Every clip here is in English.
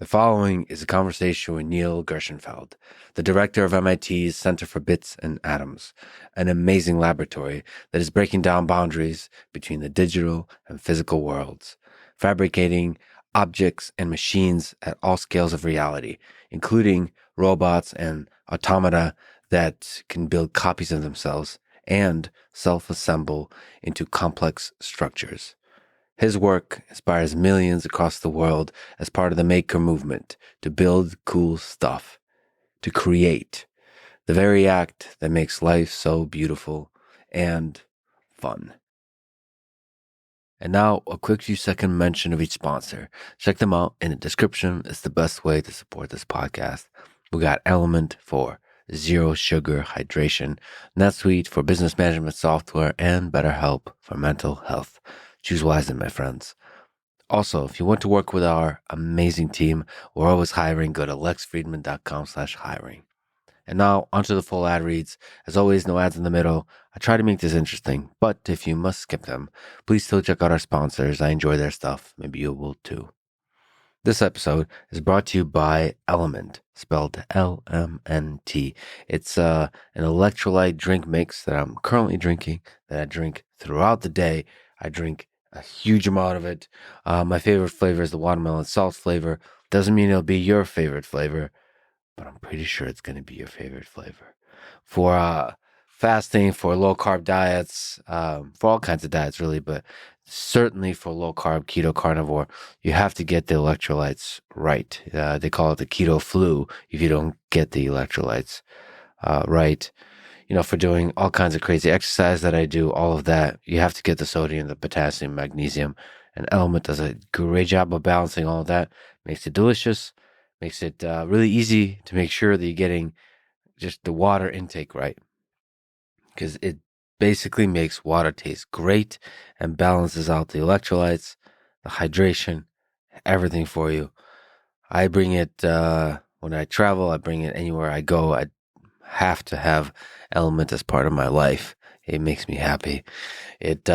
The following is a conversation with Neil Gershenfeld, the director of MIT's Center for Bits and Atoms, an amazing laboratory that is breaking down boundaries between the digital and physical worlds, fabricating objects and machines at all scales of reality, including robots and automata that can build copies of themselves and self-assemble into complex structures. His work inspires millions across the world as part of the maker movement to build cool stuff, to create, the very act that makes life so beautiful and fun. And now, a quick few-second mention of each sponsor. Check them out in the description. It's the best way to support this podcast. We got Element for zero sugar hydration, NetSuite for business management software, and BetterHelp for mental health. Choose wisely, my friends. Also, if you want to work with our amazing team, we're always hiring. Go to lexfriedman.com/hiring. And now, onto the full ad reads. As always, no ads in the middle. I try to make this interesting, but if you must skip them, please still check out our sponsors. I enjoy their stuff. Maybe you will too. This episode is brought to you by Element, spelled LMNT. It's an electrolyte drink mix that I'm currently drinking, that I drink throughout the day. I drink a huge amount of it. My favorite flavor is the watermelon salt flavor. Doesn't mean it'll be your favorite flavor, but I'm pretty sure it's going to be your favorite flavor. For fasting, for low carb diets, for all kinds of diets really, but certainly for low carb, keto, carnivore, you have to get the electrolytes right. They call it the keto flu if you don't get the electrolytes right. You know, for doing all kinds of crazy exercise that I do, all of that, you have to get the sodium, the potassium, magnesium, and Element does a great job of balancing all of that. Makes it delicious, makes it really easy to make sure that you're getting just the water intake right, because it basically makes water taste great and balances out the electrolytes, the hydration, everything for you. I bring it when I travel, I bring it anywhere I go. I have to have Element as part of my life. It makes me happy. It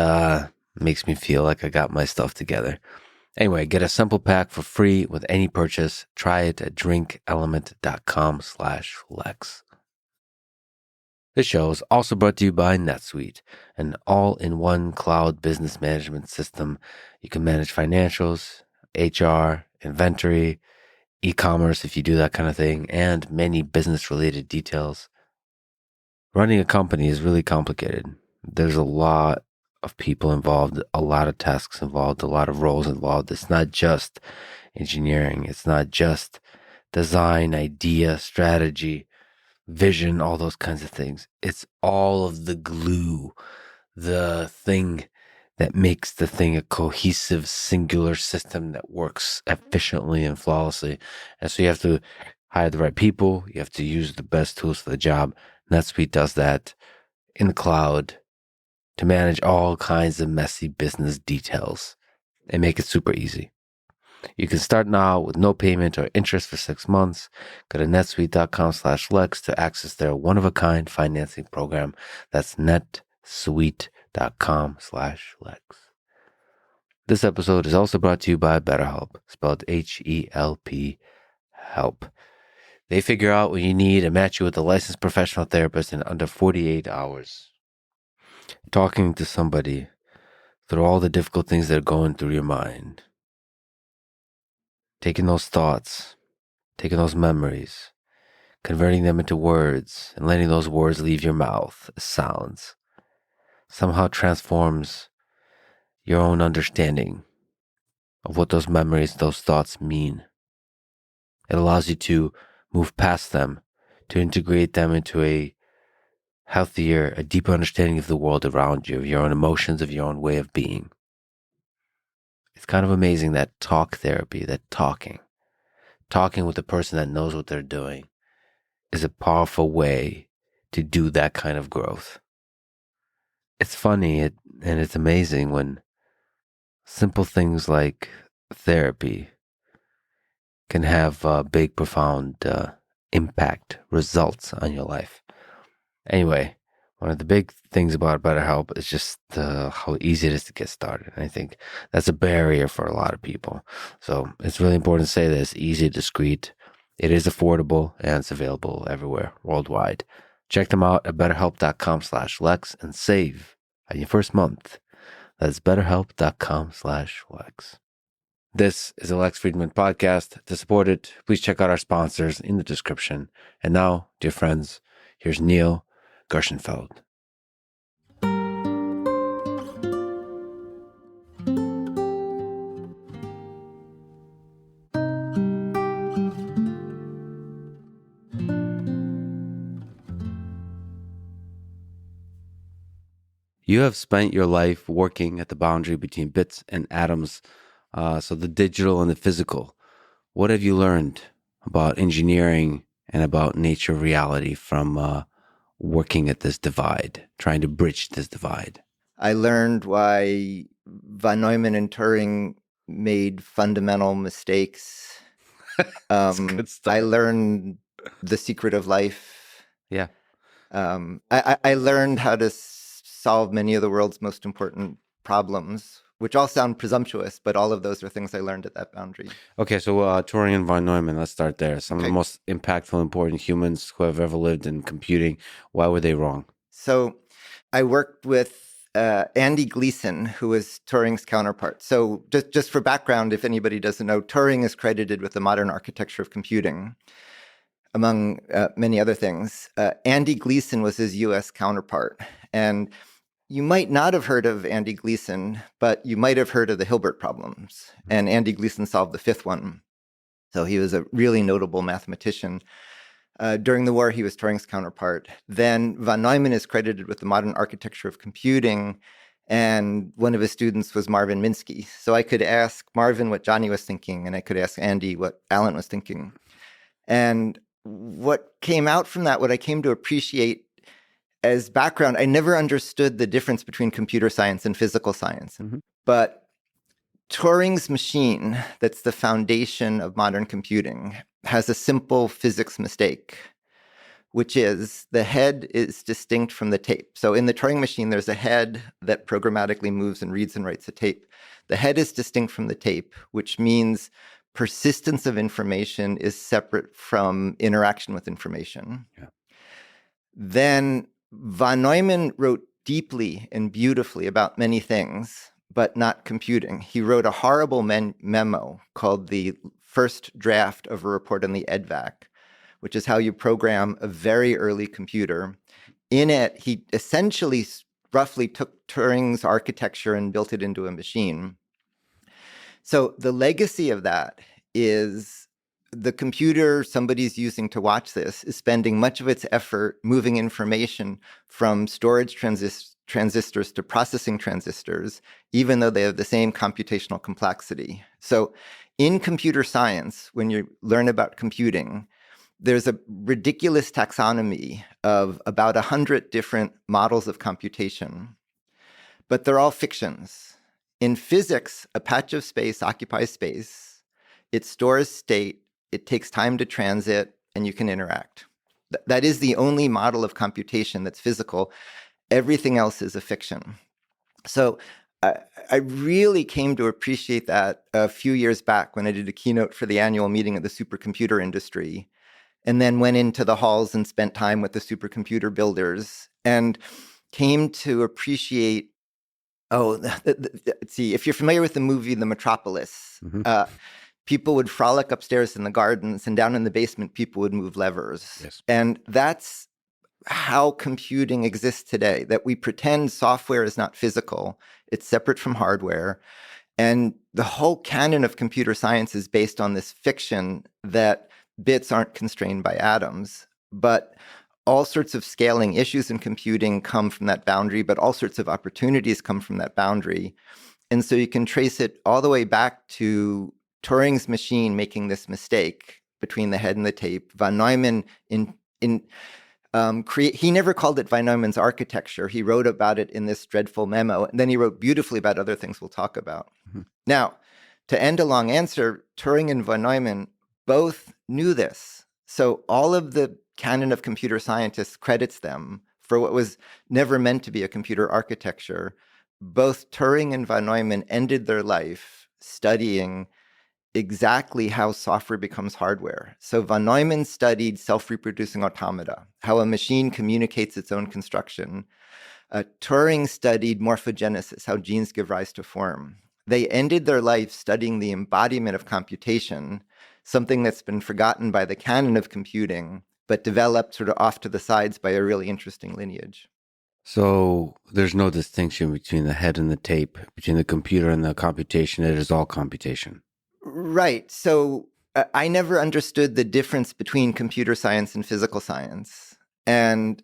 makes me feel like I got my stuff together. Anyway, get a sample pack for free with any purchase. Try it at drinkelement.com/Lex. This show is also brought to you by NetSuite, an all-in-one cloud business management system. You can manage financials, HR, inventory, e-commerce if you do that kind of thing, and many business-related details. Running a company is really complicated. There's a lot of people involved, a lot of tasks involved, a lot of roles involved. It's not just engineering. It's not just design, idea, strategy, vision, all those kinds of things. It's all of the glue, the thing that makes the thing a cohesive, singular system that works efficiently and flawlessly. And so you have to hire the right people. You have to use the best tools for the job. NetSuite does that in the cloud to manage all kinds of messy business details and make it super easy. You can start now with no payment or interest for 6 months. Go to netsuite.com/Lex to access their one-of-a-kind financing program. That's netsuite.com/Lex. This episode is also brought to you by BetterHelp, spelled HELP, help. They figure out what you need and match you with a licensed professional therapist in under 48 hours. Talking to somebody through all the difficult things that are going through your mind. Taking those thoughts, taking those memories, converting them into words, and letting those words leave your mouth as sounds, somehow transforms your own understanding of what those memories, those thoughts mean. It allows you to move past them, to integrate them into a healthier, a deeper understanding of the world around you, of your own emotions, of your own way of being. It's kind of amazing that talk therapy, that talking with a person that knows what they're doing is a powerful way to do that kind of growth. It's funny and it's amazing when simple things like therapy can have big, profound impact, results on your life. Anyway, One of the big things about BetterHelp is just how easy it is to get started. And I think that's a barrier for a lot of people. So it's really important to say that it's easy, discreet, it is affordable, and it's available everywhere worldwide. Check them out at betterhelp.com/Lex and save on your first month. That's betterhelp.com/Lex. This is a Lex Friedman podcast. To support it, please check out our sponsors in the description. And now, dear friends, here's Neil Gershenfeld. You have spent your life working at the boundary between bits and atoms, so the digital and the physical. What have you learned about engineering and about nature reality from working at this divide, trying to bridge this divide? I learned why von Neumann and Turing made fundamental mistakes. Good stuff. I learned the secret of life. Yeah. I learned how to solve many of the world's most important problems, which all sound presumptuous, but all of those are things I learned at that boundary. Okay, so Turing and von Neumann, let's start there. Some of the most impactful, important humans who have ever lived in computing. Why were they wrong? So I worked with Andy Gleason, who was Turing's counterpart. So just for background, if anybody doesn't know, Turing is credited with the modern architecture of computing, among many other things. Andy Gleason was his U.S. counterpart. And you might not have heard of Andy Gleason, but you might have heard of the Hilbert problems. And Andy Gleason solved the fifth one. So he was a really notable mathematician. During the war, he was Turing's counterpart. Then von Neumann is credited with the modern architecture of computing, and one of his students was Marvin Minsky. So I could ask Marvin what Johnny was thinking, and I could ask Andy what Alan was thinking. And what came out from that, what I came to appreciate as background, I never understood the difference between computer science and physical science. Mm-hmm. But Turing's machine, that's the foundation of modern computing, has a simple physics mistake, which is the head is distinct from the tape. So in the Turing machine, there's a head that programmatically moves and reads and writes a tape. The head is distinct from the tape, which means persistence of information is separate from interaction with information. Yeah. Then von Neumann wrote deeply and beautifully about many things, but not computing. He wrote a horrible memo called the first draft of a report on the EDVAC, which is how you program a very early computer. In it, he essentially roughly took Turing's architecture and built it into a machine. So the legacy of that is the computer somebody's using to watch this is spending much of its effort moving information from storage transistors to processing transistors, even though they have the same computational complexity. So in computer science, when you learn about computing, there's a ridiculous taxonomy of about 100 different models of computation, but they're all fictions. In physics, a patch of space occupies space. It stores state. It takes time to transit, and you can interact. That is the only model of computation that's physical. Everything else is a fiction. So I really came to appreciate that a few years back when I did a keynote for the annual meeting of the supercomputer industry, and then went into the halls and spent time with the supercomputer builders and came to appreciate, see, if you're familiar with the movie The Metropolis, people would frolic upstairs in the gardens, and down in the basement, people would move levers. Yes. And that's how computing exists today, that we pretend software is not physical. It's separate from hardware. And the whole canon of computer science is based on this fiction that bits aren't constrained by atoms, but all sorts of scaling issues in computing come from that boundary, but all sorts of opportunities come from that boundary. And so you can trace it all the way back to Turing's machine making this mistake between the head and the tape. Von Neumann he never called it von Neumann's architecture. He wrote about it in this dreadful memo, and then he wrote beautifully about other things we'll talk about. Mm-hmm. Now, to end a long answer, Turing and von Neumann both knew this. So all of the canon of computer scientists credits them for what was never meant to be a computer architecture. Both Turing and von Neumann ended their life studying exactly how software becomes hardware. So von Neumann studied self-reproducing automata, how a machine communicates its own construction. Turing studied morphogenesis, how genes give rise to form. They ended their life studying the embodiment of computation, something that's been forgotten by the canon of computing, but developed sort of off to the sides by a really interesting lineage. So there's no distinction between the head and the tape, between the computer and the computation. It is all computation. Right. So I never understood the difference between computer science and physical science. And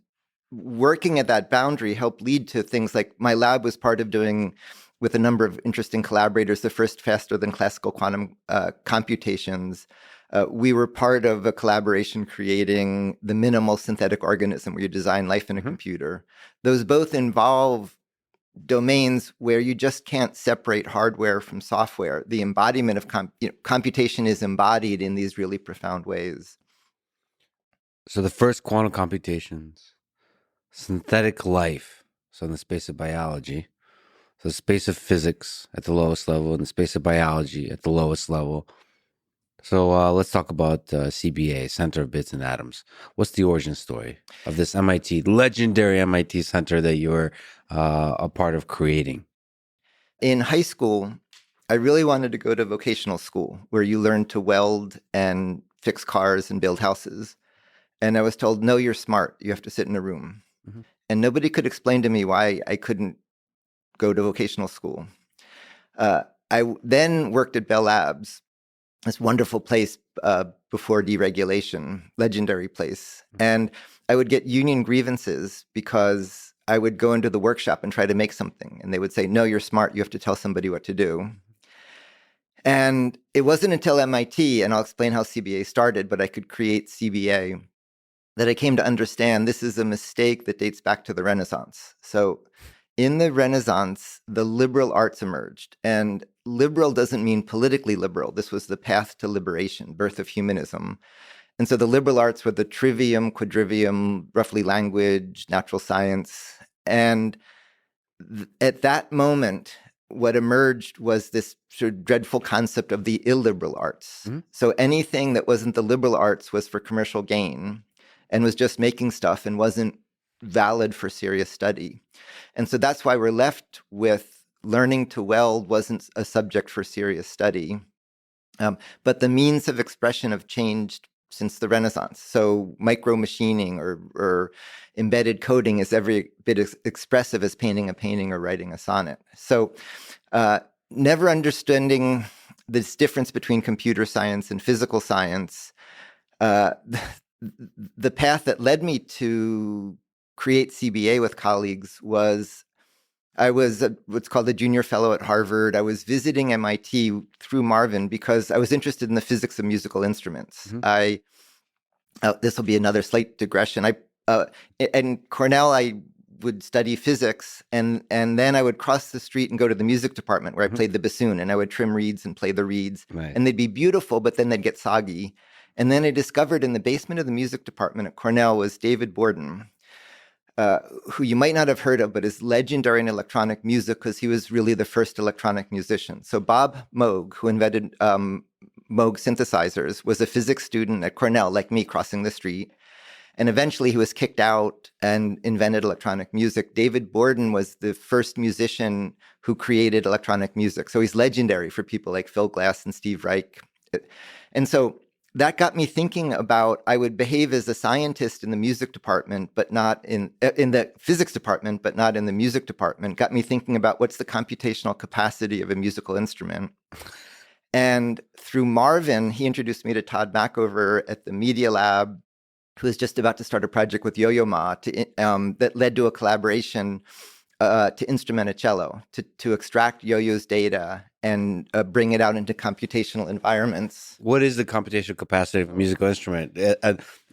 working at that boundary helped lead to things like my lab was part of doing, with a number of interesting collaborators, the first faster than classical quantum computations. We were part of a collaboration creating the minimal synthetic organism where you design life in a computer. Those both involve domains where you just can't separate hardware from software. The embodiment of computation is embodied in these really profound ways. So the first quantum computations, synthetic life, so in the space of biology, so the space of physics at the lowest level and the space of biology at the lowest level. So let's talk about CBA, Center of Bits and Atoms. What's the origin story of this MIT, legendary MIT center that you're a part of creating? In high school, I really wanted to go to vocational school where you learn to weld and fix cars and build houses. And I was told, no, you're smart. You have to sit in a room. Mm-hmm. And nobody could explain to me why I couldn't go to vocational school. I then worked at Bell Labs, this wonderful place before deregulation, legendary place. Mm-hmm. And I would get union grievances because I would go into the workshop and try to make something. And they would say, no, you're smart. You have to tell somebody what to do. And it wasn't until MIT, and I'll explain how CBA started, but I could create CBA, that I came to understand this is a mistake that dates back to the Renaissance. So in the Renaissance, the liberal arts emerged. And liberal doesn't mean politically liberal. This was the path to liberation, birth of humanism. And so the liberal arts were the trivium, quadrivium, roughly language, natural science. And at that moment, what emerged was this sort of dreadful concept of the illiberal arts. Mm-hmm. So anything that wasn't the liberal arts was for commercial gain and was just making stuff and wasn't valid for serious study. And so that's why we're left with learning to weld wasn't a subject for serious study. But the means of expression have changed since the Renaissance. So micro machining or embedded coding is every bit as expressive as painting a painting or writing a sonnet. So never understanding this difference between computer science and physical science, the path that led me to create CBA with colleagues was I was what's called a junior fellow at Harvard. I was visiting MIT through Marvin because I was interested in the physics of musical instruments. Mm-hmm. This will be another slight digression. In Cornell, I would study physics, and then I would cross the street and go to the music department where I played the bassoon, and I would trim reeds and play the reeds. Right. And they'd be beautiful, but then they'd get soggy. And then I discovered in the basement of the music department at Cornell was David Borden, who you might not have heard of, but is legendary in electronic music because he was really the first electronic musician. So Bob Moog, who invented Moog synthesizers, was a physics student at Cornell, like me, crossing the street. And eventually he was kicked out and invented electronic music. David Borden was the first musician who created electronic music. So he's legendary for people like Phil Glass and Steve Reich. And so that got me thinking about, I would behave as a scientist in the music department, but not in the physics department, but not in the music department. Got me thinking about what's the computational capacity of a musical instrument. And through Marvin, he introduced me to Todd Mackover at the Media Lab, who was just about to start a project with Yo-Yo Ma that led to a collaboration to instrument a cello, to extract Yo-Yo's data and bring it out into computational environments. What is the computational capacity of a musical instrument?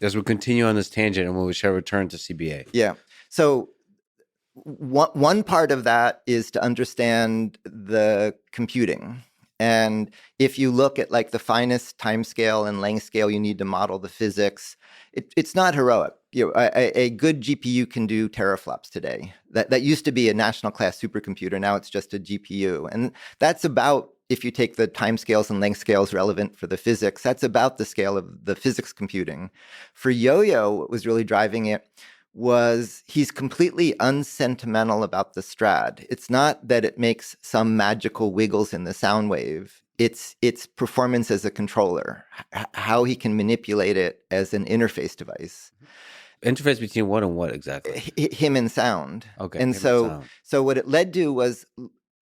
As we continue on this tangent, and we shall return to CBA. Yeah. So one part of that is to understand the computing. And if you look at like the finest time scale and length scale you need to model the physics, it's not heroic. a good GPU can do teraflops today. That used to be a national class supercomputer. Now it's just a GPU. And that's about, if you take the time scales and length scales relevant for the physics, that's about the scale of the physics computing. For Yo-Yo, what was really driving it was he's completely unsentimental about the Strad. It's not that it makes some magical wiggles in the sound wave. It's performance as a controller, how he can manipulate it as an interface device. Interface between what and what exactly? Him and sound. Okay. And so what it led to was,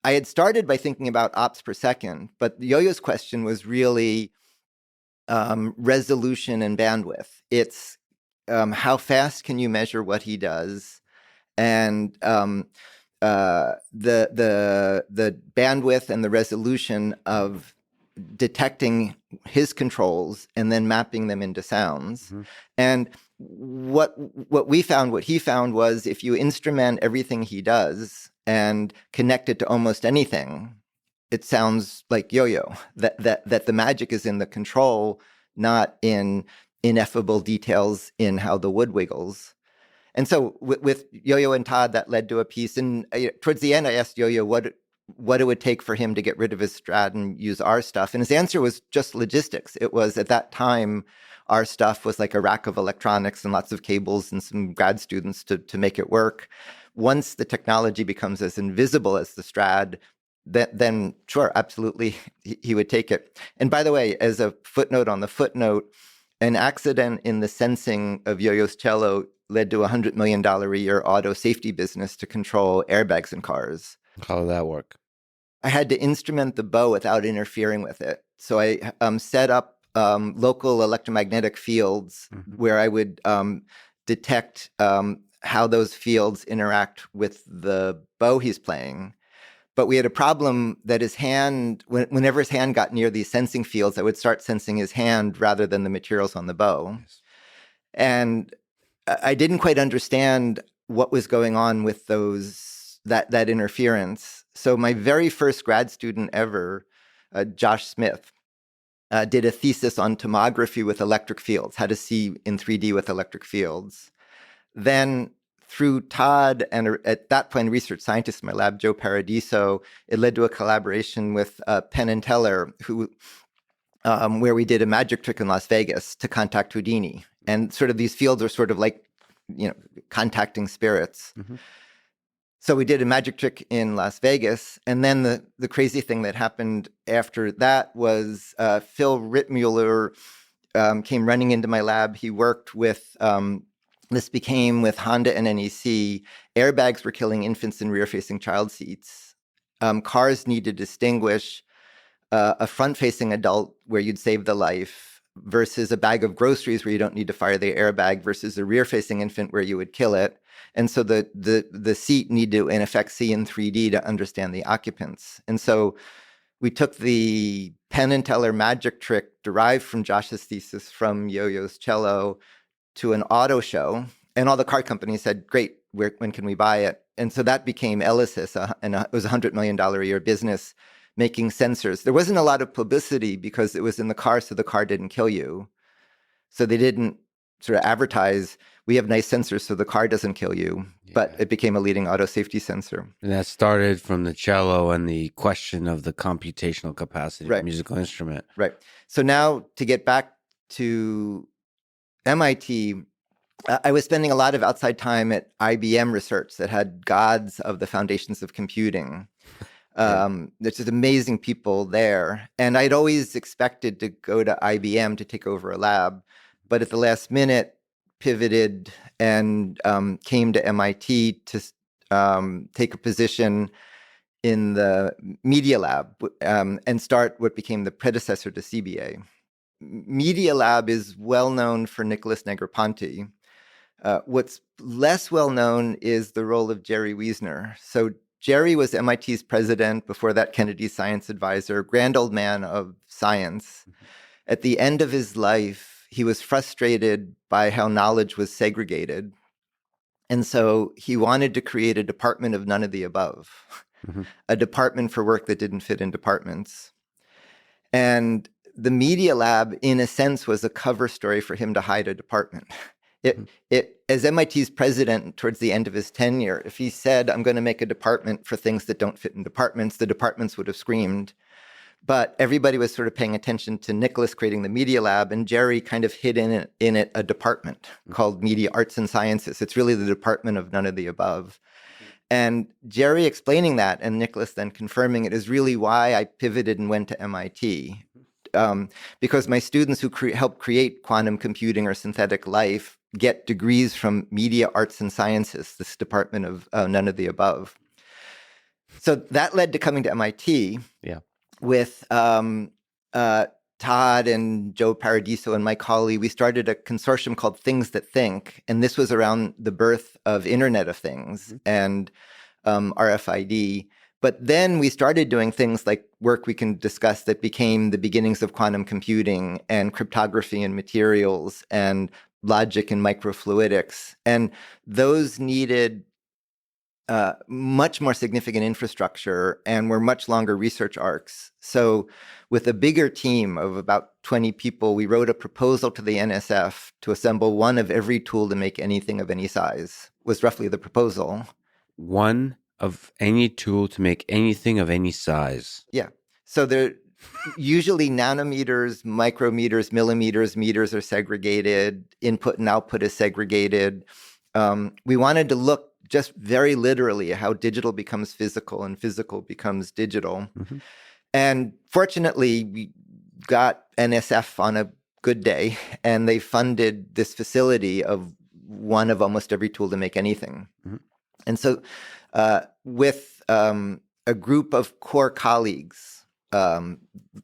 I had started by thinking about ops per second, but Yo-Yo's question was really resolution and bandwidth. It's how fast can you measure what he does, and the bandwidth and the resolution of detecting his controls and then mapping them into sounds. Mm-hmm. And what he found was, if you instrument everything he does and connect it to almost anything, it sounds like Yo-Yo. That the magic is in the control, not in ineffable details in how the wood wiggles. And so with Yo-Yo and Todd, that led to a piece. And towards the end, I asked Yo-Yo what it would take for him to get rid of his Strad and use our stuff. And his answer was just logistics. It was, at that time, our stuff was like a rack of electronics and lots of cables and some grad students to make it work. Once the technology becomes as invisible as the Strad, then sure, absolutely, he would take it. And by the way, as a footnote on the footnote, an accident in the sensing of Yo-Yo's cello led to a $100 million a year auto safety business to control airbags in cars. How did that work? I had to instrument the bow without interfering with it. So I set up local electromagnetic fields where I would detect how those fields interact with the bow he's playing. But we had a problem that his hand, whenever his hand got near these sensing fields, I would start sensing his hand rather than the materials on the bow. Yes. And I didn't quite understand what was going on with that interference. So my very first grad student ever, Josh Smith, did a thesis on tomography with electric fields, how to see in 3D with electric fields. Then through Todd and, at that point, research scientist in my lab, Joe Paradiso, it led to a collaboration with Penn and Teller, where we did a magic trick in Las Vegas to contact Houdini. And sort of these fields are sort of like, contacting spirits. Mm-hmm. So we did a magic trick in Las Vegas. And then the crazy thing that happened after that was Phil Rittmuller came running into my lab. He worked with... This became, with Honda and NEC, airbags were killing infants in rear-facing child seats. Cars need to distinguish a front-facing adult where you'd save the life versus a bag of groceries where you don't need to fire the airbag versus a rear-facing infant where you would kill it. And so the seat need to, in effect, see in 3D to understand the occupants. And so we took the Penn and Teller magic trick derived from Josh's thesis from Yo-Yo's cello to an auto show, and all the car companies said, great, when can we buy it? And so that became Elysis, and it was a $100 million a year business making sensors. There wasn't a lot of publicity because it was in the car, so the car didn't kill you. So they didn't sort of advertise, we have nice sensors so the car doesn't kill you, but it became a leading auto safety sensor. And that started from the cello and the question of the computational capacity of a musical instrument. Right. So now to get back to MIT, I was spending a lot of outside time at IBM research that had gods of the foundations of computing. There's just amazing people there. And I'd always expected to go to IBM to take over a lab, but at the last minute pivoted and came to MIT to take a position in the Media Lab and start what became the predecessor to CBA. Media Lab is well known for Nicholas Negroponte. What's less well known is the role of Jerry Wiesner. So Jerry was MIT's president, before that Kennedy's science advisor, grand old man of science. Mm-hmm. At the end of his life, he was frustrated by how knowledge was segregated. And so he wanted to create a department of none of the above, a department for work that didn't fit in departments. And the Media Lab, in a sense, was a cover story for him to hide a department. As MIT's president towards the end of his tenure, if he said, I'm going to make a department for things that don't fit in departments, the departments would have screamed. But everybody was sort of paying attention to Nicholas creating the Media Lab, and Jerry kind of hid in it a department called Media Arts and Sciences. It's really the department of none of the above. And Jerry explaining that and Nicholas then confirming it is really why I pivoted and went to MIT. Because my students who help create quantum computing or synthetic life get degrees from Media Arts and Sciences, this department of none of the above. So that led to coming to MIT. Yeah. With Todd and Joe Paradiso and Mike Hawley, we started a consortium called Things That Think. And this was around the birth of Internet of Things and RFID. But then we started doing things like work we can discuss that became the beginnings of quantum computing and cryptography and materials and logic and microfluidics. And those needed much more significant infrastructure and were much longer research arcs. So with a bigger team of about 20 people, we wrote a proposal to the NSF to assemble one of every tool to make anything of any size, was roughly the proposal. One of any tool to make anything of any size. Yeah. So they're usually nanometers, micrometers, millimeters, meters are segregated, input and output is segregated. We wanted to look just very literally how digital becomes physical and physical becomes digital. Mm-hmm. And fortunately, we got NSF on a good day, and they funded this facility of one of almost every tool to make anything. Mm-hmm. And so with a group of core colleagues that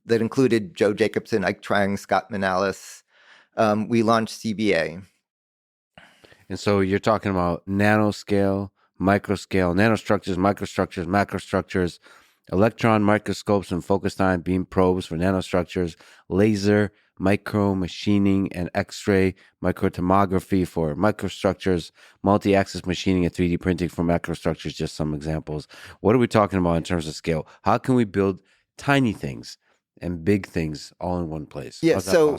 included Joe Jacobson, Ike Trang, Scott Manalis, we launched CBA. And so you're talking about nanoscale, microscale, nanostructures, microstructures, macrostructures, electron microscopes and focused ion beam probes for nanostructures, laser, micro machining, and X-ray microtomography for microstructures, multi-axis machining and 3D printing for macrostructures, just some examples. What are we talking about in terms of scale? How can we build tiny things and big things all in one place? Yeah, so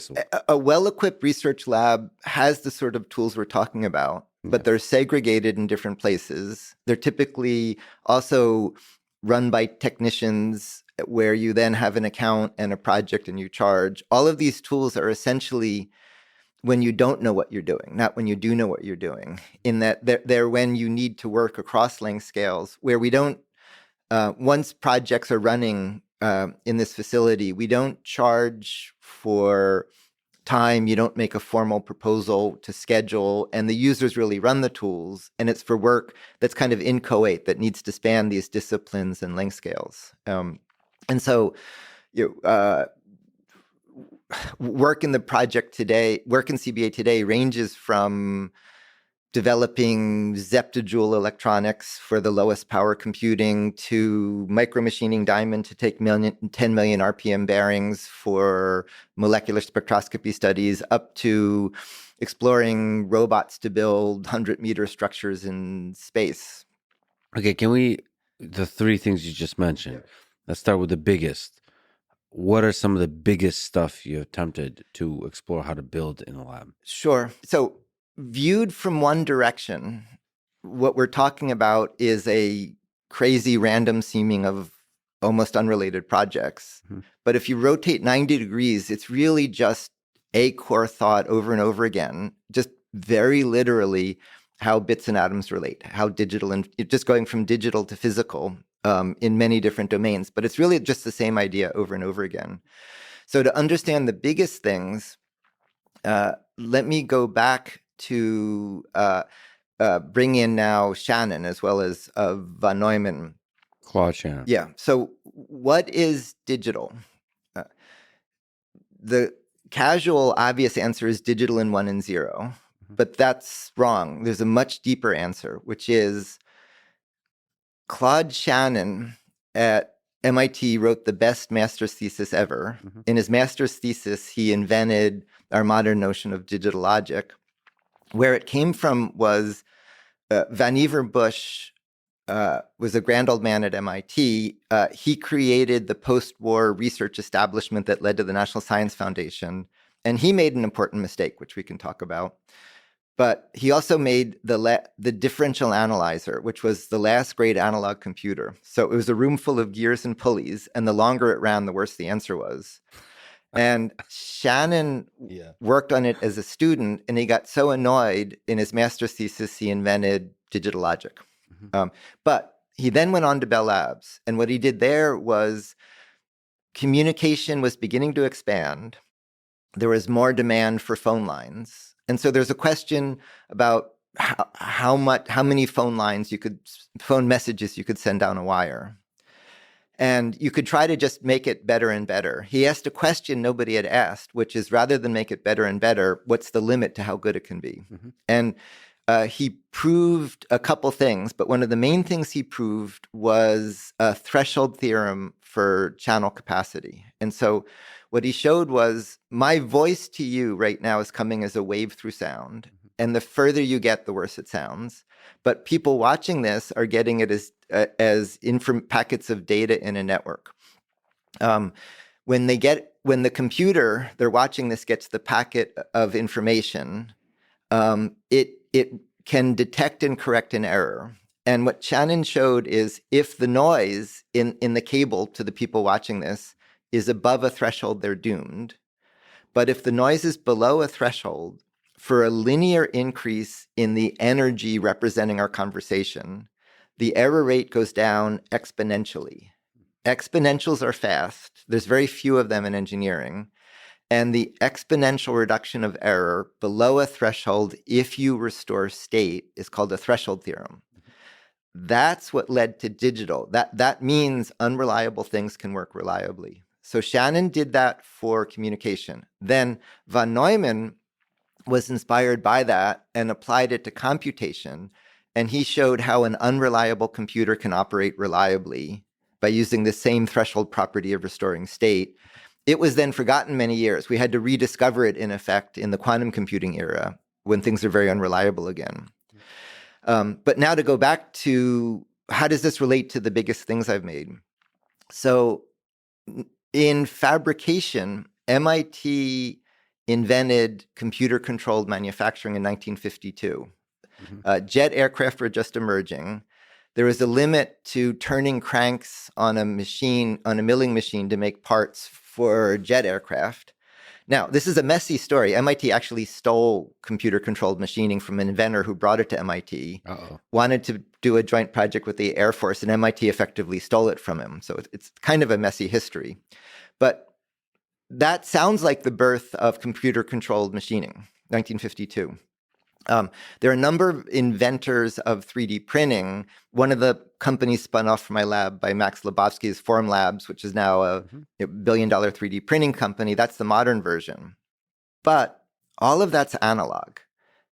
a well-equipped research lab has the sort of tools we're talking about, but they're segregated in different places. They're typically also run by technicians where you then have an account and a project and you charge. All of these tools are essentially when you don't know what you're doing, not when you do know what you're doing, in that they're when you need to work across length scales, where we don't, once projects are running in this facility, we don't charge for time. You don't make a formal proposal to schedule, and the users really run the tools. And it's for work that's kind of inchoate, that needs to span these disciplines and length scales. And so, work in the project today, work in CBA today ranges from developing zeptojoule electronics for the lowest power computing to micromachining diamond to take 10 million RPM bearings for molecular spectroscopy studies, up to exploring robots to build 100-meter structures in space. Okay, the three things you just mentioned, let's start with the biggest. What are some of the biggest stuff you attempted to explore how to build in a lab? Sure. So viewed from one direction, what we're talking about is a crazy random seeming of almost unrelated projects. Mm-hmm. But if you rotate 90 degrees, it's really just a core thought over and over again, just very literally how bits and atoms relate, how digital, and just going from digital to physical in many different domains. But it's really just the same idea over and over again. So to understand the biggest things, let me go back to bring in now Shannon as well as von Neumann. Claude Shannon. Yeah. So what is digital? The casual, obvious answer is digital in 1 and 0. But that's wrong. There's a much deeper answer, which is Claude Shannon at MIT wrote the best master's thesis ever. Mm-hmm. In his master's thesis, he invented our modern notion of digital logic. Where it came from was Vannevar Bush was a grand old man at MIT. He created the post-war research establishment that led to the National Science Foundation. And he made an important mistake, which we can talk about. But he also made the differential analyzer, which was the last great analog computer. So it was a room full of gears and pulleys, and the longer it ran, the worse the answer was. And Shannon worked on it as a student, and he got so annoyed in his master's thesis, he invented digital logic. But he then went on to Bell Labs, and what he did there was communication was beginning to expand. There was more demand for phone lines. And so there's a question about how many phone messages you could send down a wire. And you could try to just make it better and better. He asked a question nobody had asked, which is, rather than make it better and better, what's the limit to how good it can be? And he proved a couple things, but one of the main things he proved was a threshold theorem for channel capacity. And so what he showed was, my voice to you right now is coming as a wave through sound. And the further you get, the worse it sounds. But people watching this are getting it as packets of data in a network. When the computer they're watching this gets the packet of information, it can detect and correct an error. And what Shannon showed is, if the noise in the cable to the people watching this is above a threshold, they're doomed. But if the noise is below a threshold, for a linear increase in the energy representing our conversation, the error rate goes down exponentially. Exponentials are fast. There's very few of them in engineering. And the exponential reduction of error below a threshold, if you restore state, is called the threshold theorem. That's what led to digital. That means unreliable things can work reliably. So Shannon did that for communication. Then von Neumann was inspired by that and applied it to computation. And he showed how an unreliable computer can operate reliably by using the same threshold property of restoring state. It was then forgotten many years. We had to rediscover it, in effect, in the quantum computing era, when things are very unreliable again. But now to go back to, how does this relate to the biggest things I've made? So in Fabrication, MIT invented computer-controlled manufacturing in 1952. Jet aircraft were just emerging. There was a limit to turning cranks on a milling machine to make parts for jet aircraft. Now, this is a messy story. MIT actually stole computer-controlled machining from an inventor who brought it to MIT, wanted to do a joint project with the Air Force, and MIT effectively stole it from him. So it's kind of a messy history. But that sounds like the birth of computer-controlled machining, 1952. There are a number of inventors of 3D printing. One of the companies spun off from my lab by Max Lebowski is Formlabs, which is now a billion-dollar 3D printing company. That's the modern version. But all of that's analog,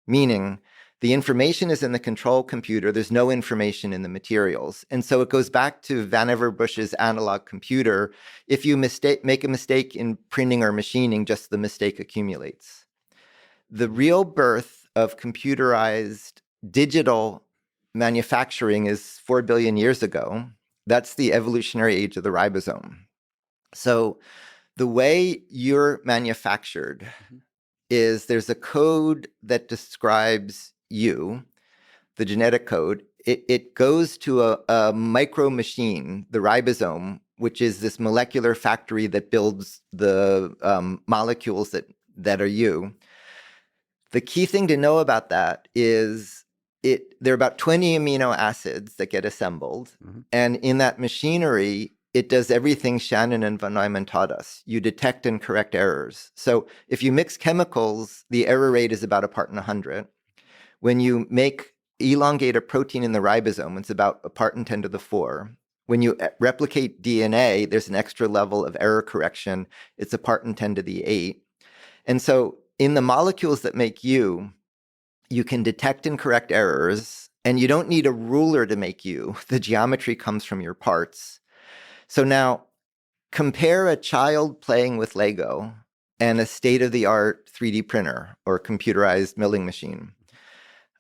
meaning the information is in the control computer. There's no information in the materials. And so it goes back to Vannevar Bush's analog computer. If you make a mistake in printing or machining, just the mistake accumulates. The real birth of computerized digital manufacturing is 4 billion years ago. That's the evolutionary age of the ribosome. So the way you're manufactured is, there's a code that describes you, the genetic code. It goes to a micro machine, the ribosome, which is this molecular factory that builds the molecules that are you. The key thing to know about that is there are about 20 amino acids that get assembled. And in that machinery, it does everything Shannon and von Neumann taught us. You detect and correct errors. So if you mix chemicals, the error rate is about a part in 100. When you elongate a protein in the ribosome, it's about a part in 10 to the 4. When you replicate DNA, there's an extra level of error correction. It's a part in 10 to the 8. And so in the molecules that make you can detect and correct errors, and you don't need a ruler to make you. The geometry comes from your parts. So now compare a child playing with Lego and a state-of-the-art 3D printer or computerized milling machine.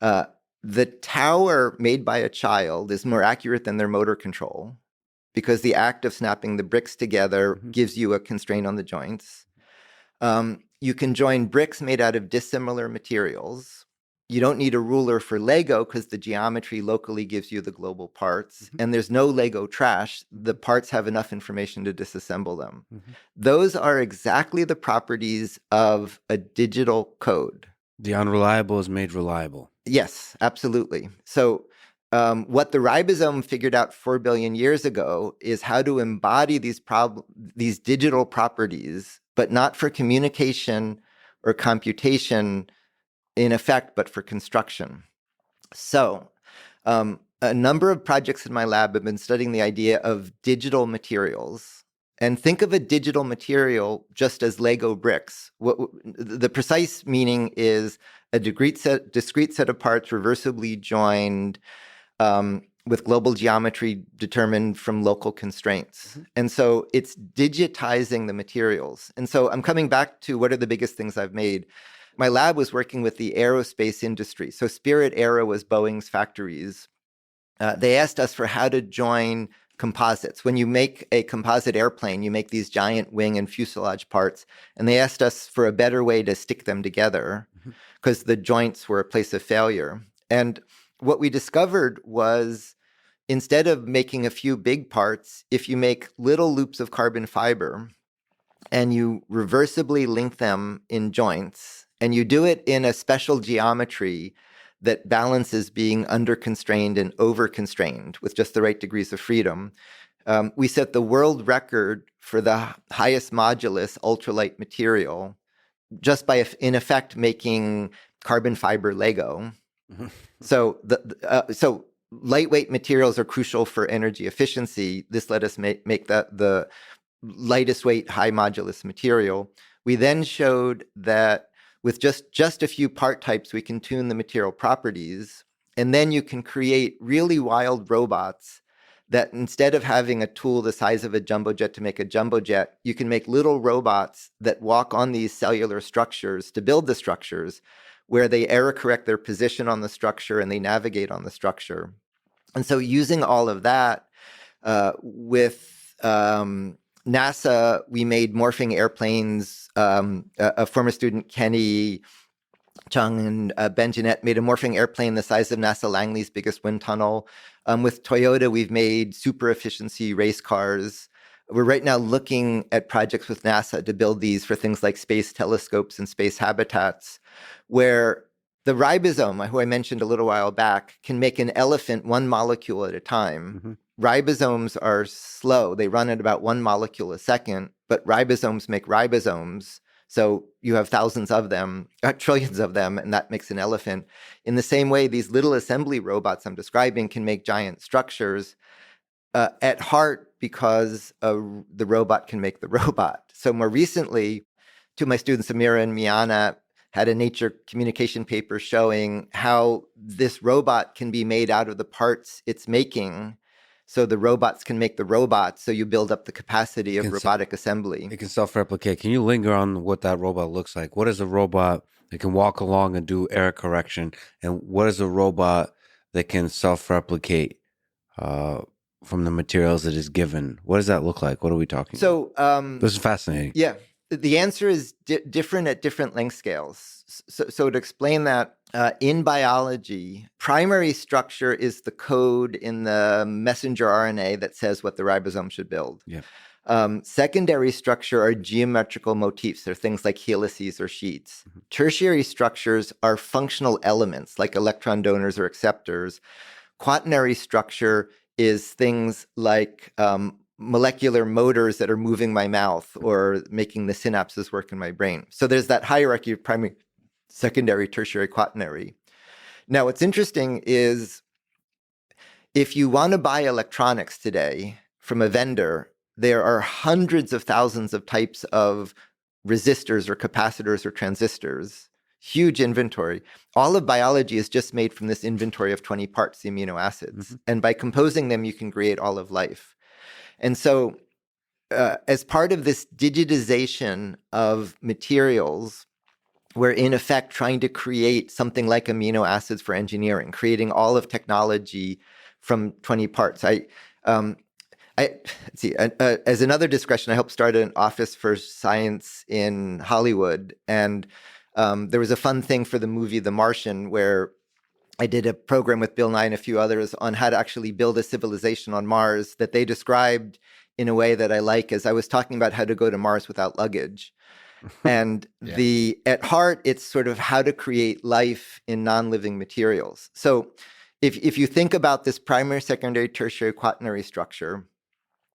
The tower made by a child is more accurate than their motor control, because the act of snapping the bricks together gives you a constraint on the joints. You can join bricks made out of dissimilar materials. You don't need a ruler for Lego because the geometry locally gives you the global parts, and there's no Lego trash. The parts have enough information to disassemble them. Those are exactly the properties of a digital code. The unreliable is made reliable. Yes, absolutely. So what the ribosome figured out 4 billion years ago is how to embody these digital properties, but not for communication or computation in effect, but for construction. So a number of projects in my lab have been studying the idea of digital materials. And think of a digital material just as Lego bricks. The precise meaning is a discrete set of parts reversibly joined with global geometry determined from local constraints. And so it's digitizing the materials. And so I'm coming back to what are the biggest things I've made. My lab was working with the aerospace industry. So Spirit Aero was Boeing's factories. They asked us for how to join composites. When you make a composite airplane, you make these giant wing and fuselage parts. And they asked us for a better way to stick them together because the joints were a place of failure. And what we discovered was instead of making a few big parts, if you make little loops of carbon fiber and you reversibly link them in joints, and you do it in a special geometry that balances being under-constrained and over-constrained with just the right degrees of freedom, we set the world record for the highest modulus ultralight material just by, in effect, making carbon fiber Lego. So lightweight materials are crucial for energy efficiency. This let us make that the lightest weight, high modulus material. We then showed that with just a few part types, we can tune the material properties. And then you can create really wild robots that instead of having a tool the size of a jumbo jet to make a jumbo jet, you can make little robots that walk on these cellular structures to build the structures where they error correct their position on the structure and they navigate on the structure. And so using all of that with NASA, we made morphing airplanes. A former student, Kenny Chung and Ben Jeanette, made a morphing airplane the size of NASA Langley's biggest wind tunnel. With Toyota, we've made super efficiency race cars. We're right now looking at projects with NASA to build these for things like space telescopes and space habitats, where the ribosome, who I mentioned a little while back, can make an elephant one molecule at a time. Ribosomes are slow. They run at about 1 molecule a second, but ribosomes make ribosomes. So you have thousands of them, trillions of them, and that makes an elephant. In the same way, these little assembly robots I'm describing can make giant structures at heart because the robot can make the robot. So more recently, two of my students, Amira and Miana, had a Nature communication paper showing how this robot can be made out of the parts it's making. So the robots can make the robots, so you build up the capacity of robotic assembly. It can self-replicate. Can you linger on what that robot looks like? What is a robot that can walk along and do error correction? And what is a robot that can self-replicate from the materials it is given? What does that look like? What are we talking about? This is fascinating. Yeah. The answer is different at different length scales. So to explain that, in biology, primary structure is the code in the messenger RNA that says what the ribosome should build. Yeah. Secondary structure are geometrical motifs. They're things like helices or sheets. Tertiary structures are functional elements like electron donors or acceptors. Quaternary structure is things like molecular motors that are moving my mouth or making the synapses work in my brain. So there's that hierarchy of primary, secondary, tertiary, quaternary. Now, what's interesting is if you want to buy electronics today from a vendor, there are hundreds of thousands of types of resistors or capacitors or transistors, huge inventory. All of biology is just made from this inventory of 20 parts, the amino acids. And by composing them, you can create all of life. And so as part of this digitization of materials, we're in effect trying to create something like amino acids for engineering, creating all of technology from 20 parts. As another discretion, I helped start an office for science in Hollywood. And There was a fun thing for the movie The Martian where I did a program with Bill Nye and a few others on how to actually build a civilization on Mars that they described in a way that I like, as I was talking about how to go to Mars without luggage. And Yeah. at heart, it's sort of how to create life in non-living materials. So if you think about this primary, secondary, tertiary, quaternary structure,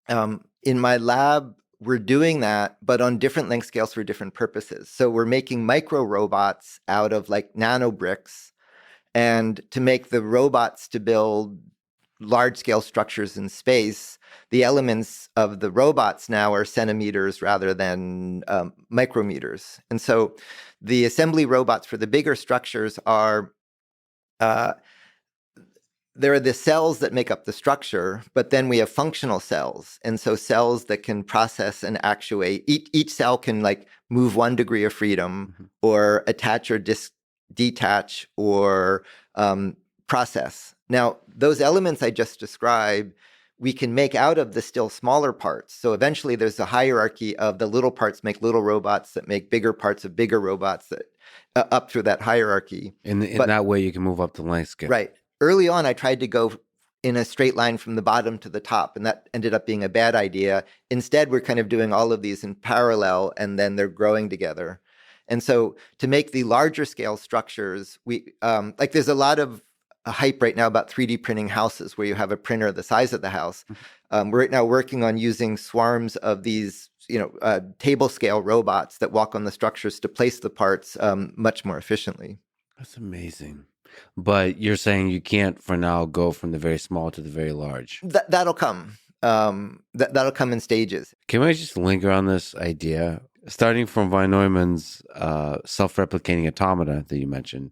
in my lab, we're doing that, but on different length scales for different purposes. So we're making micro robots out of like nano bricks, and to make the robots to build large-scale structures in space, the elements of the robots now are centimeters rather than micrometers. And so the assembly robots for the bigger structures are, there are the cells that make up the structure, but then we have functional cells. And so cells that can process and actuate, each cell can like move 1 degree of freedom or attach or detach or process. Now, those elements I just described, we can make out of the still smaller parts. So eventually there's a hierarchy of the little parts make little robots that make bigger parts of bigger robots that up through that hierarchy. In that way, you can move up the length scale. Right. Early on, I tried to go in a straight line from the bottom to the top, and that ended up being a bad idea. Instead, we're kind of doing all of these in parallel, and then they're growing together. And so to make the larger scale structures, we like there's a lot of hype right now about 3D printing houses where you have a printer the size of the house. We're right now working on using swarms of these, table scale robots that walk on the structures to place the parts much more efficiently. That's amazing. But you're saying you can't, for now, go from the very small to the very large. That'll come. That'll come in stages. Can we just linger on this idea? Starting from von Neumann's self-replicating automata that you mentioned,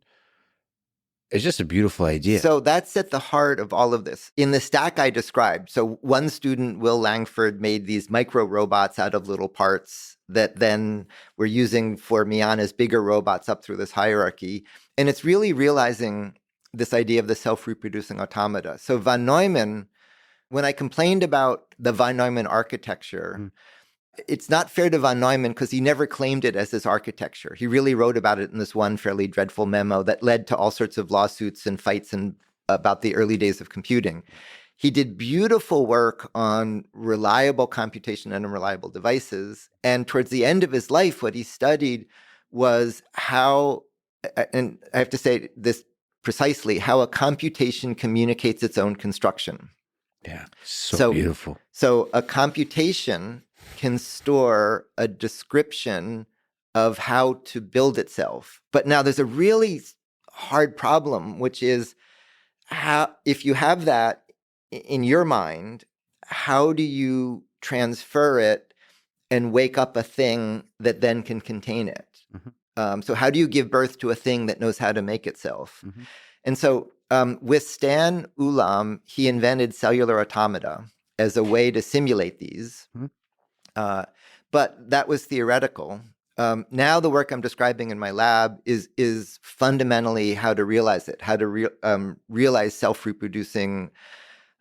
it's just a beautiful idea. So that's at the heart of all of this. In the stack I described, so one student, Will Langford, made these micro robots out of little parts that then we're using for Miana's bigger robots up through this hierarchy. And it's really realizing this idea of the self-reproducing automata. So von Neumann, when I complained about the von Neumann architecture, it's not fair to von Neumann because he never claimed it as his architecture. He really wrote about it in this one fairly dreadful memo that led to all sorts of lawsuits and fights about the early days of computing. He did beautiful work on reliable computation and unreliable devices. And towards the end of his life, what he studied was how, and I have to say this precisely, how a computation communicates its own construction. Yeah, so beautiful. So a computation can store a description of how to build itself. But now there's a really hard problem, which is how, if you have that in your mind, how do you transfer it and wake up a thing that then can contain it? So how do you give birth to a thing that knows how to make itself? And so with Stan Ulam, he invented cellular automata as a way to simulate these. But that was theoretical. Now the work I'm describing in my lab is fundamentally how to realize it, how to realize self-reproducing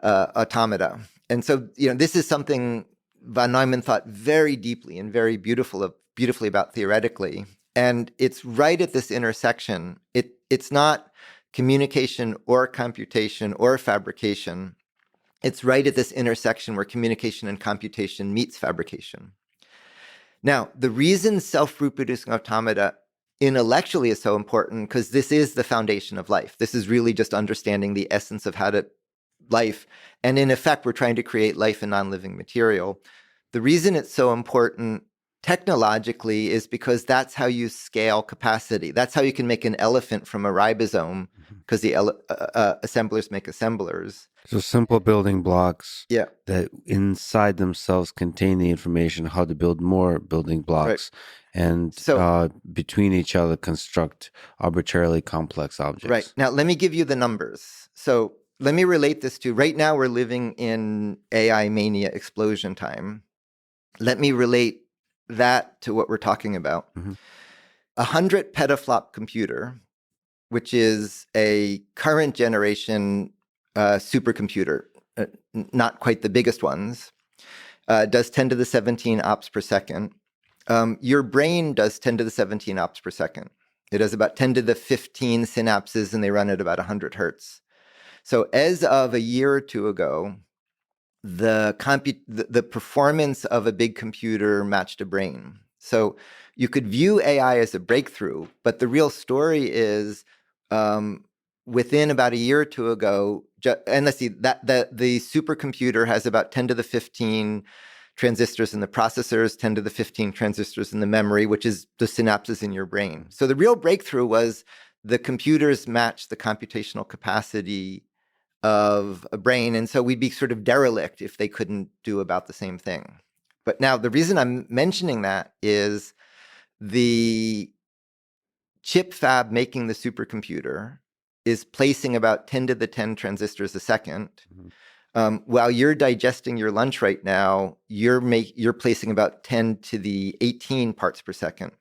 automata. And so, this is something von Neumann thought very deeply and very beautifully about theoretically. And it's right at this intersection. It's not communication or computation or fabrication. It's right at this intersection where communication and computation meets fabrication. Now, the reason self-reproducing automata intellectually is so important, because this is the foundation of life. This is really just understanding the essence of how to life. And in effect, we're trying to create life in non-living material. The reason it's so important technologically is because that's how you scale capacity. That's how you can make an elephant from a ribosome, because the assemblers make assemblers. So simple building blocks that inside themselves contain the information how to build more building blocks, and so, between each other construct arbitrarily complex objects. Right. Now, let me give you the numbers. So let me relate this to, right now we're living in AI mania explosion time. Let me relate that to what we're talking about. 100 petaflop computer, which is a current generation supercomputer, not quite the biggest ones, does 10 to the 17 ops per second. Your brain does 10 to the 17 ops per second. It has about 10 to the 15 synapses, and they run at about 100 hertz. So as of a year or two ago, the performance of a big computer matched a brain. So you could view AI as a breakthrough, but the real story is within about a year or two ago, and let's see, the supercomputer has about 10 to the 15 transistors in the processors, 10 to the 15 transistors in the memory, which is the synapses in your brain. So the real breakthrough was the computers match the computational capacity of a brain. And so we'd be sort of derelict if they couldn't do about the same thing. But now the reason I'm mentioning that is the chip fab making the supercomputer is placing about 10 to the 10 transistors a second. While you're digesting your lunch right now, you're placing about 10 to the 18 parts per second.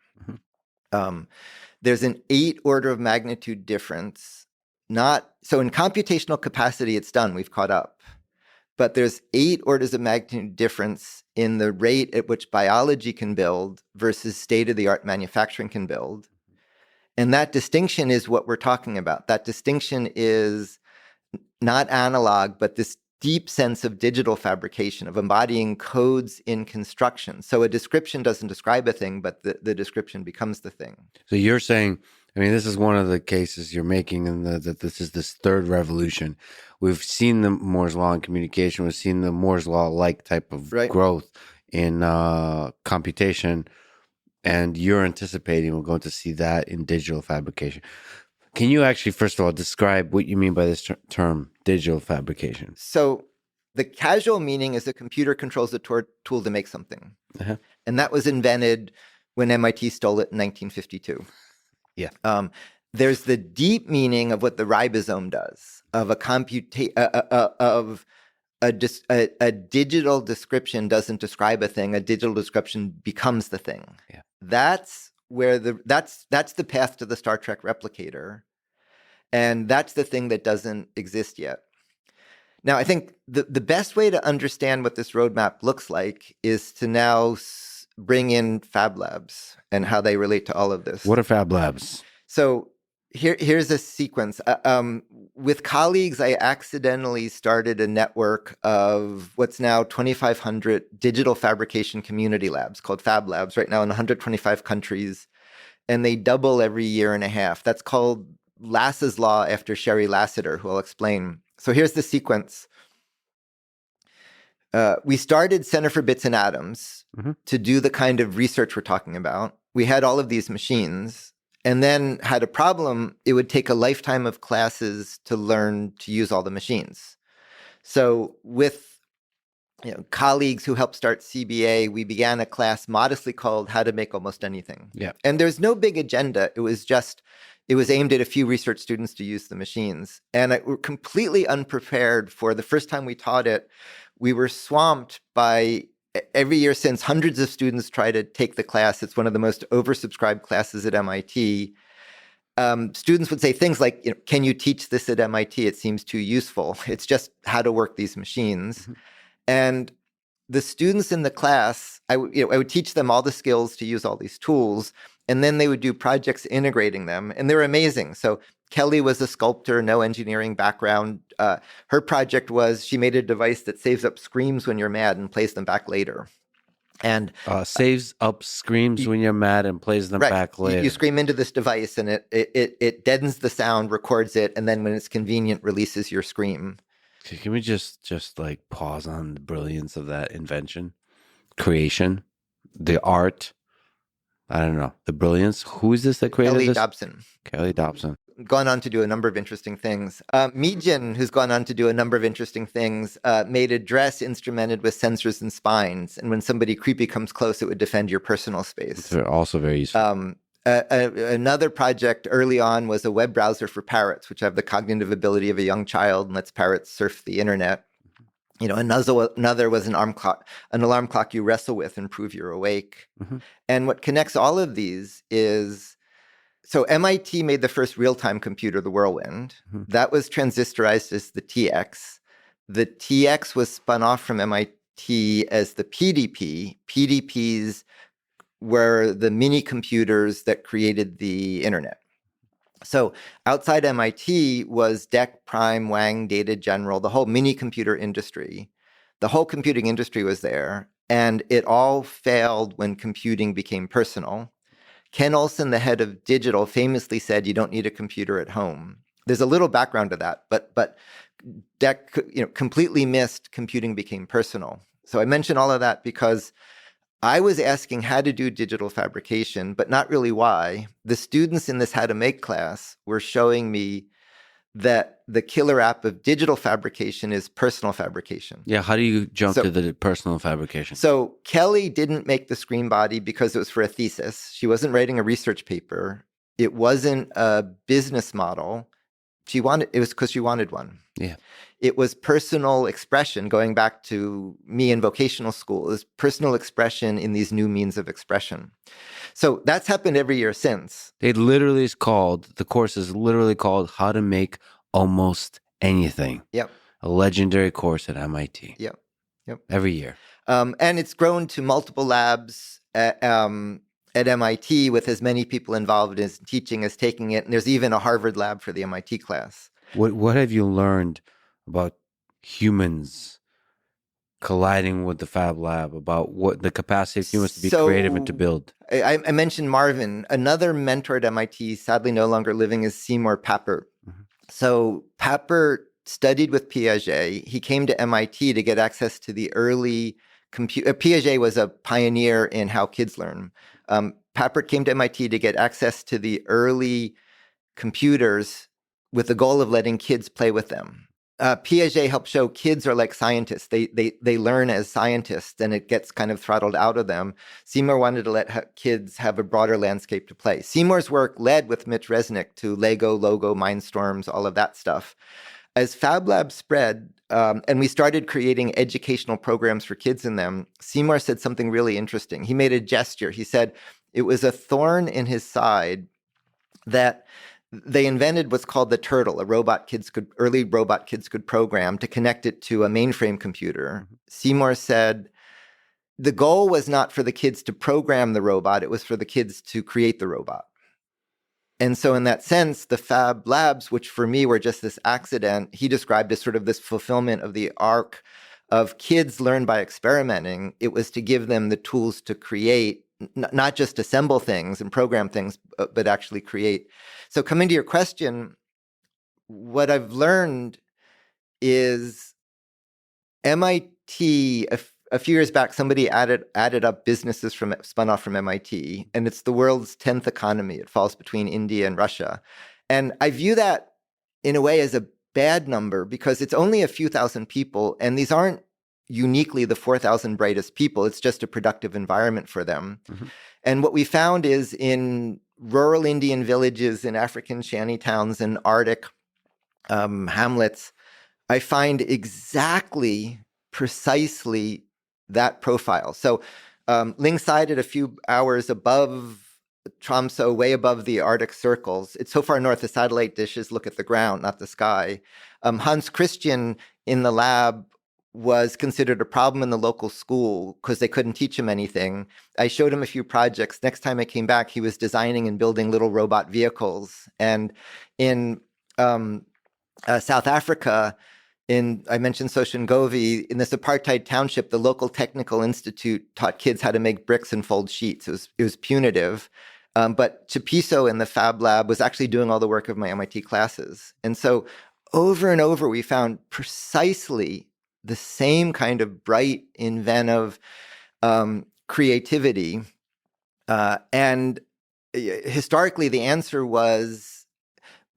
There's an 8 order of magnitude difference. So in computational capacity, it's done. We've caught up. But there's 8 orders of magnitude difference in the rate at which biology can build versus state-of-the-art manufacturing can build. And that distinction is what we're talking about. That distinction is not analog, but this deep sense of digital fabrication, of embodying codes in construction. So a description doesn't describe a thing, but the description becomes the thing. So you're saying, I mean, this is one of the cases you're making, and that this is this third revolution. We've seen the Moore's law in communication. We've seen the Moore's law-like type of growth in computation, and you're anticipating we're going to see that in digital fabrication. Can you actually, first of all, describe what you mean by this term, digital fabrication? So the casual meaning is a computer controls a tool to make something. And that was invented when MIT stole it in 1952. Yeah. There's the deep meaning of what the ribosome does, of a digital description doesn't describe a thing. A digital description becomes the thing. Yeah. That's where that's the path to the Star Trek replicator. And that's the thing that doesn't exist yet. Now, I think the best way to understand what this roadmap looks like is to now bring in Fab Labs and how they relate to all of this. What are Fab Labs? So here's a sequence. With colleagues, I accidentally started a network of what's now 2,500 digital fabrication community labs called Fab Labs right now in 125 countries. And they double every year and a half. That's called Lass's Law after Sherry Lassiter, who I'll explain. So here's the sequence. We started Center for Bits and Atoms to do the kind of research we're talking about. We had all of these machines and then had a problem. It would take a lifetime of classes to learn to use all the machines. So with colleagues who helped start CBA, we began a class modestly called How to Make Almost Anything. Yeah. And there's no big agenda. It was aimed at a few research students to use the machines. And we're completely unprepared for the first time we taught it. We were swamped by, every year since, hundreds of students try to take the class. It's one of the most oversubscribed classes at MIT. Students would say things like, can you teach this at MIT? It seems too useful. It's just how to work these machines. And the students in the class, I would teach them all the skills to use all these tools, and then they would do projects integrating them, and they were amazing. So Kelly was a sculptor, no engineering background. Her project was she made a device that saves up screams when you're mad and plays them back later. And saves up screams when you're mad and plays them back later. You scream into this device, and it deadens the sound, records it, and then when it's convenient, releases your scream. Can we just like pause on the brilliance of that invention, creation, the art? I don't know, the brilliance. Who is this that created this? Kelly Dobson. Gone on to do a number of interesting things. Mijin, who's gone on to do a number of interesting things, made a dress instrumented with sensors and spines, and when somebody creepy comes close, it would defend your personal space. It's also very useful. Another project early on was a web browser for parrots, which have the cognitive ability of a young child and lets parrots surf the internet. Another was an alarm clock you wrestle with and prove you're awake. And what connects all of these is, so MIT made the first real-time computer, the Whirlwind. That was transistorized as the TX. The TX was spun off from MIT as the PDP. PDP's were the mini computers that created the internet. So outside MIT was DEC, Prime, Wang, Data General, the whole mini computer industry. The whole computing industry was there, and it all failed when computing became personal. Ken Olsen, the head of digital, famously said, "You don't need a computer at home." There's a little background to that, but DEC, completely missed computing became personal. So I mention all of that because I was asking how to do digital fabrication, but not really why. The students in this how to make class were showing me that the killer app of digital fabrication is personal fabrication. Yeah, how do you jump to the personal fabrication? So Kelly didn't make the screen body because it was for a thesis. She wasn't writing a research paper. It wasn't a business model. It was because she wanted one. Yeah. It was personal expression, going back to me in vocational school, is personal expression in these new means of expression. So that's happened every year since. The course is literally called How to Make Almost Anything. Yep. A legendary course at MIT. Yep. Every year. And it's grown to multiple labs at MIT with as many people involved as teaching as taking it. And there's even a Harvard lab for the MIT class. What have you learned about humans colliding with the Fab Lab, about what the capacity of humans to be creative and to build? I mentioned Marvin. Another mentor at MIT, sadly no longer living, is Seymour Papert. Mm-hmm. So Papert studied with Piaget. He came to MIT to get access to the early computer. Piaget was a pioneer in how kids learn. Papert came to MIT to get access to the early computers with the goal of letting kids play with them. Piaget helped show kids are like scientists. They learn as scientists, and it gets kind of throttled out of them. Seymour wanted to let kids have a broader landscape to play. Seymour's work led with Mitch Resnick to Lego, Logo, Mindstorms, all of that stuff. As Fab Lab spread, and we started creating educational programs for kids in them, Seymour said something really interesting. He made a gesture. He said it was a thorn in his side that they invented what's called the Turtle, early robot kids could program to connect it to a mainframe computer. Mm-hmm. Seymour said the goal was not for the kids to program the robot, it was for the kids to create the robot. And so in that sense, the Fab Labs, which for me were just this accident, he described as sort of this fulfillment of the arc of kids learn by experimenting. It was to give them the tools to create, not just assemble things and program things, but actually create. So coming to your question, what I've learned is MIT, a few years back, somebody added up businesses spun off from MIT, and it's the world's 10th economy. It falls between India and Russia. And I view that in a way as a bad number because it's only a few thousand people, and these aren't uniquely the 4,000 brightest people. It's just a productive environment for them. Mm-hmm. And what we found is in rural Indian villages, in African shanty towns, and Arctic hamlets, I find precisely that profile. So Lyngside, a few hours above Tromsø, way above the Arctic circles. It's so far north, the satellite dishes look at the ground, not the sky. Hans Christian in the lab was considered a problem in the local school because they couldn't teach him anything. I showed him a few projects. Next time I came back, he was designing and building little robot vehicles. And in South Africa, I mentioned Soshangovi, in this apartheid township, the local technical institute taught kids how to make bricks and fold sheets. It was punitive. But Chapiso in the Fab Lab was actually doing all the work of my MIT classes. And so over and over, we found precisely the same kind of bright, inventive creativity. And historically, the answer was,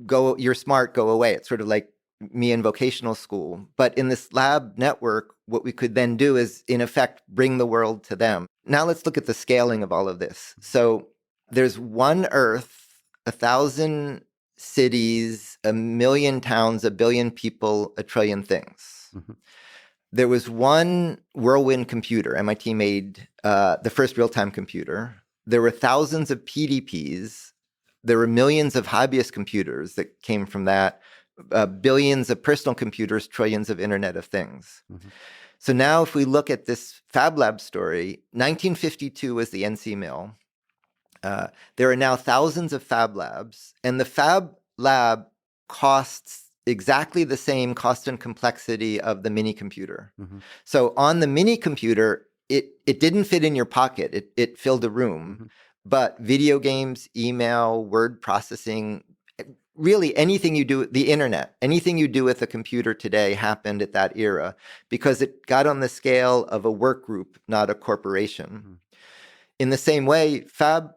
you're smart, go away. It's sort of like me in vocational school. But in this lab network, what we could then do is, in effect, bring the world to them. Now let's look at the scaling of all of this. So there's one Earth, 1,000 cities, 1 million towns, 1 billion people, 1 trillion things. Mm-hmm. There was one whirlwind computer. MIT made the first real-time computer. There were thousands of PDPs. There were millions of hobbyist computers that came from that. Billions of personal computers, trillions of Internet of Things. Mm-hmm. So now if we look at this Fab Lab story, 1952 was the NC mill. There are now thousands of Fab Labs, and the Fab Lab costs exactly the same cost and complexity of the mini computer. Mm-hmm. So on the mini computer, it didn't fit in your pocket. It filled a room. Mm-hmm. But video games, email, word processing, really anything you do, the internet, anything you do with a computer today happened at that era because it got on the scale of a work group, not a corporation. Mm-hmm. In the same way, Fab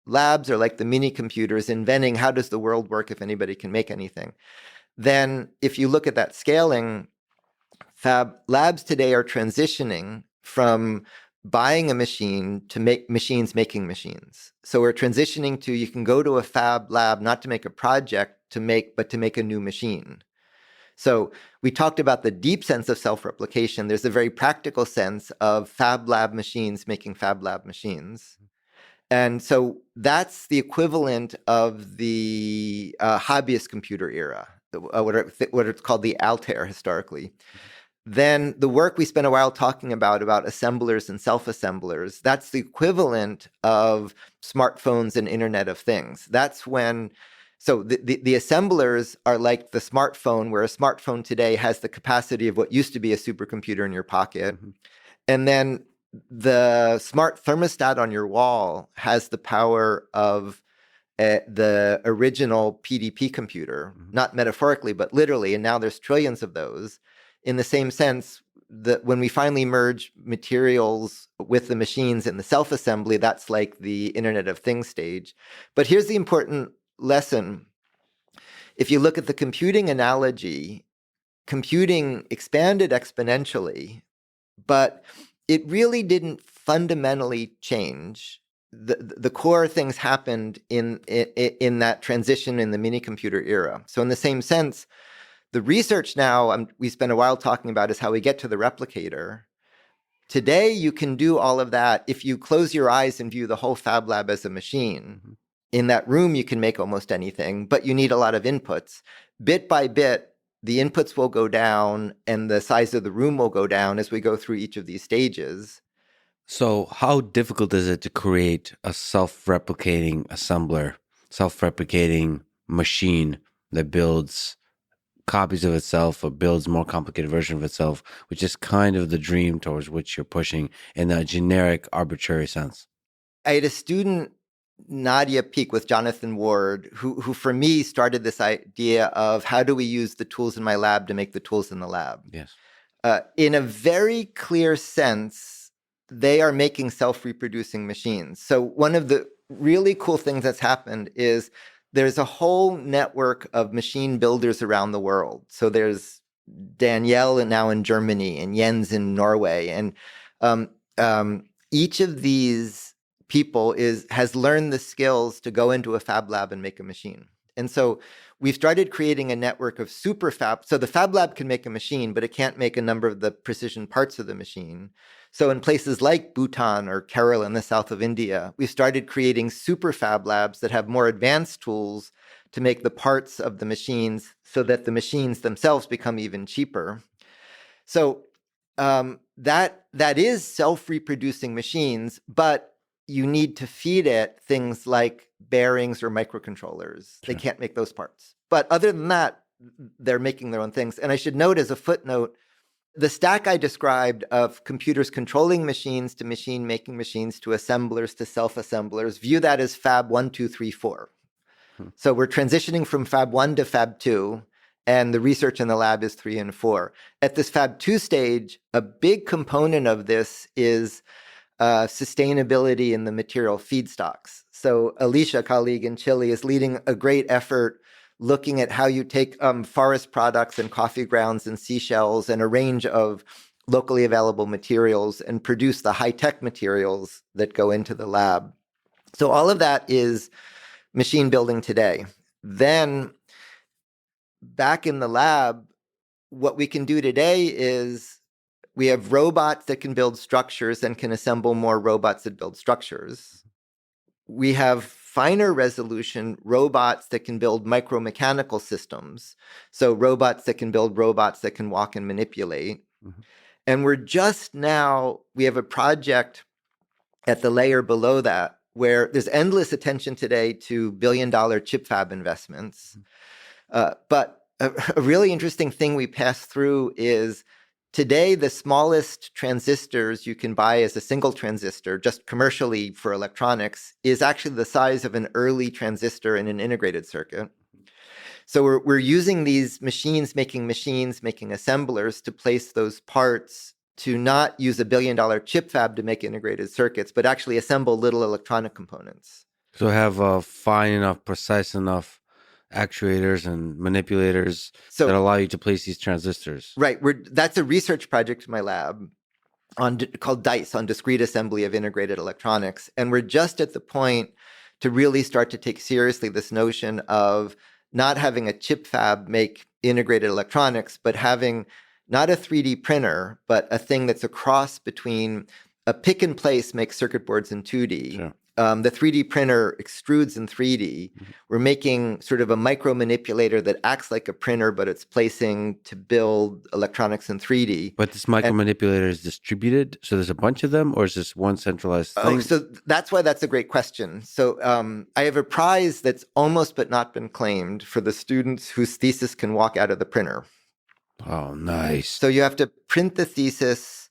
Labs are like the mini computers inventing how does the world work if anybody can make anything. Then if you look at that scaling, Fab Labs today are transitioning from buying a machine to make machines making machines. So we're transitioning to, you can go to a Fab Lab not to make a project but to make a new machine. So we talked about the deep sense of self-replication. There's a very practical sense of Fab Lab machines making Fab Lab machines. And so that's the equivalent of the hobbyist computer era, what it's called the Altair historically. Then the work we spent a while talking about assemblers and self-assemblers, that's the equivalent of smartphones and Internet of Things. That's when, so the assemblers are like the smartphone, where a smartphone today has the capacity of what used to be a supercomputer in your pocket. Mm-hmm. And then the smart thermostat on your wall has the power of the original PDP computer, mm-hmm. not metaphorically, but literally. And now there's trillions of those. In the same sense, that when we finally merge materials with the machines in the self-assembly, that's like the Internet of Things stage. But here's the important lesson. If you look at the computing analogy, computing expanded exponentially, but it really didn't fundamentally change. The core things happened in that transition in the mini computer era. So in the same sense, the research now we spent a while talking about is how we get to the replicator. Today, you can do all of that if you close your eyes and view the whole Fab Lab as a machine. Mm-hmm. In that room, you can make almost anything, but you need a lot of inputs. Bit by bit, the inputs will go down and the size of the room will go down as we go through each of these stages. So how difficult is it to create a self-replicating assembler, self-replicating machine that builds copies of itself or builds more complicated version of itself, which is kind of the dream towards which you're pushing in a generic, arbitrary sense? I had a student, Nadia Peak, with Jonathan Ward, who for me started this idea of how do we use the tools in my lab to make the tools in the lab? Yes. In a very clear sense, they are making self-reproducing machines. So one of the really cool things that's happened is there's a whole network of machine builders around the world. So there's Danielle now in Germany and Jens in Norway. And each of these people has learned the skills to go into a Fab Lab and make a machine. And so we've started creating a network of super fab. So the Fab Lab can make a machine, but it can't make a number of the precision parts of the machine. So in places like Bhutan or Kerala in the south of India, we've started creating super Fab Labs that have more advanced tools to make the parts of the machines so that the machines themselves become even cheaper. So that is self-reproducing machines, but you need to feed it things like bearings or microcontrollers. Sure. They can't make those parts. But other than that, they're making their own things. And I should note as a footnote, the stack I described of computers controlling machines to machine making machines to assemblers to self-assemblers, view that as Fab 1, 2, 3, 4. So we're transitioning from Fab 1 to Fab 2, and the research in the lab is 3 and 4. At this Fab 2 stage, a big component of this is sustainability in the material feedstocks. So Alicia, a colleague in Chile, is leading a great effort looking at how you take forest products and coffee grounds and seashells and a range of locally available materials and produce the high-tech materials that go into the lab. So all of that is machine building today. Then back in the lab, what we can do today is we have robots that can build structures and can assemble more robots that build structures. We have finer resolution robots that can build micromechanical systems. So robots that can build robots that can walk and manipulate. Mm-hmm. And we have a project at the layer below that where there's endless attention today to billion-dollar chip fab investments. But a really interesting thing we pass through is today the smallest transistors you can buy as a single transistor, just commercially for electronics, is actually the size of an early transistor in an integrated circuit. So we're using these machines, making assemblers to place those parts, to not use a billion-dollar chip fab to make integrated circuits, but actually assemble little electronic components. So have fine enough, precise enough actuators and manipulators that allow you to place these transistors. Right. That's a research project in my lab called DICE, on discrete assembly of integrated electronics. And we're just at the point to really start to take seriously this notion of not having a chip fab make integrated electronics, but having not a 3D printer, but a thing that's a cross between a pick and place makes circuit boards in 2D. Sure. The 3D printer extrudes in 3D. Mm-hmm. We're making sort of a micro manipulator that acts like a printer, but it's placing to build electronics in 3D. But this micro manipulator is distributed? So there's a bunch of them, or is this one centralized thing? Oh, so that's why that's a great question. So I have a prize that's almost but not been claimed for the students whose thesis can walk out of the printer. Oh, nice. So you have to print the thesis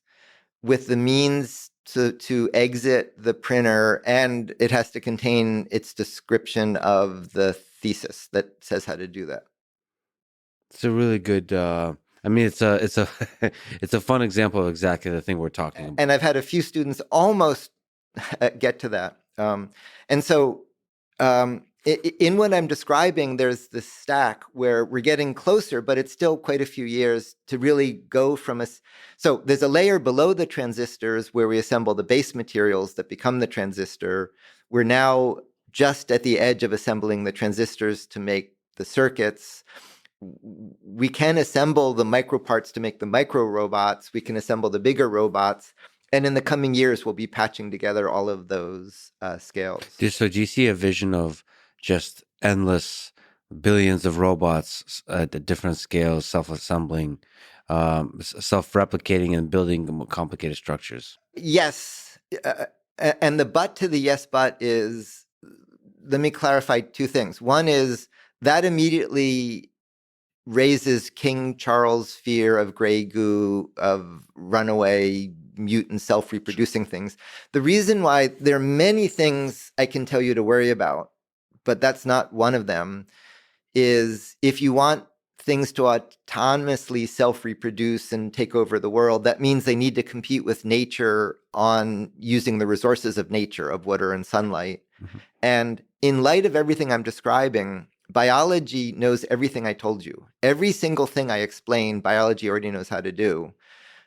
with the means to exit the printer, and it has to contain its description of the thesis that says how to do that. It's a really good. It's a it's a fun example of exactly the thing we're talking about. And I've had a few students almost get to that, and so. In what I'm describing, there's this stack where we're getting closer, but it's still quite a few years to really go from so there's a layer below the transistors where we assemble the base materials that become the transistor. We're now just at the edge of assembling the transistors to make the circuits. We can assemble the micro parts to make the micro robots. We can assemble the bigger robots. And in the coming years, we'll be patching together all of those scales. So do you see a vision of just endless billions of robots at different scales, self-assembling, self-replicating, and building complicated structures? Yes. And the but to the yes but is, let me clarify two things. One is that immediately raises King Charles' fear of gray goo, of runaway mutant self-reproducing things. The reason why there are many things I can tell you to worry about, but that's not one of them, is if you want things to autonomously self-reproduce and take over the world, that means they need to compete with nature on using the resources of nature, of water and sunlight. Mm-hmm. And in light of everything I'm describing, biology knows everything I told you. Every single thing I explained, biology already knows how to do.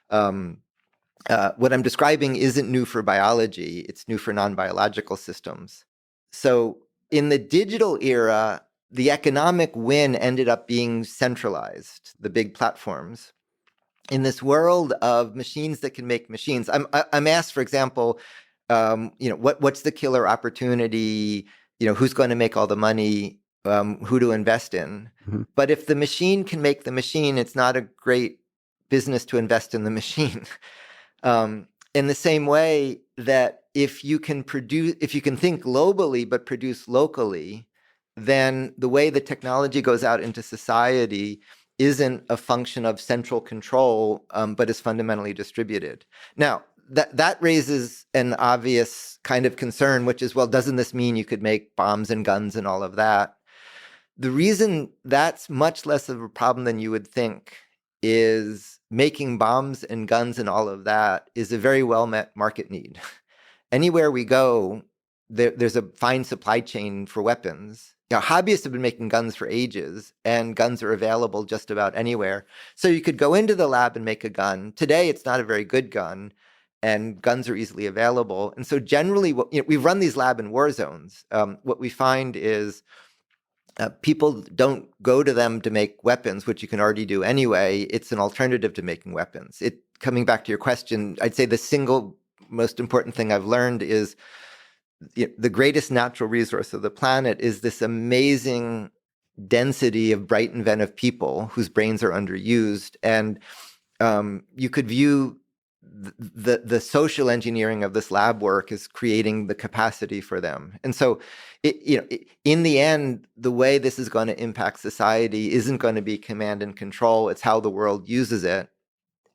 What I'm describing isn't new for biology. It's new for non-biological systems. So in the digital era, the economic win ended up being centralized, the big platforms. In this world of machines that can make machines, I'm asked, for example, what's the killer opportunity? Who's going to make all the money? Who to invest in? Mm-hmm. But if the machine can make the machine, it's not a great business to invest in the machine. In the same way that if you can think globally but produce locally, then the way the technology goes out into society isn't a function of central control, but is fundamentally distributed. Now, that raises an obvious kind of concern, which is, well, doesn't this mean you could make bombs and guns and all of that? The reason that's much less of a problem than you would think is making bombs and guns and all of that is a very well-met market need. Anywhere we go, there's a fine supply chain for weapons. Hobbyists have been making guns for ages, and guns are available just about anywhere. So you could go into the lab and make a gun. Today, it's not a very good gun, and guns are easily available. And so generally, we run these labs in war zones. What we find is people don't go to them to make weapons, which you can already do anyway. It's an alternative to making weapons. Coming back to your question, I'd say the single most important thing I've learned is the greatest natural resource of the planet is this amazing density of bright, inventive people whose brains are underused. And you could view the social engineering of this lab work as creating the capacity for them. And so, in the end, the way this is going to impact society isn't going to be command and control. It's how the world uses it.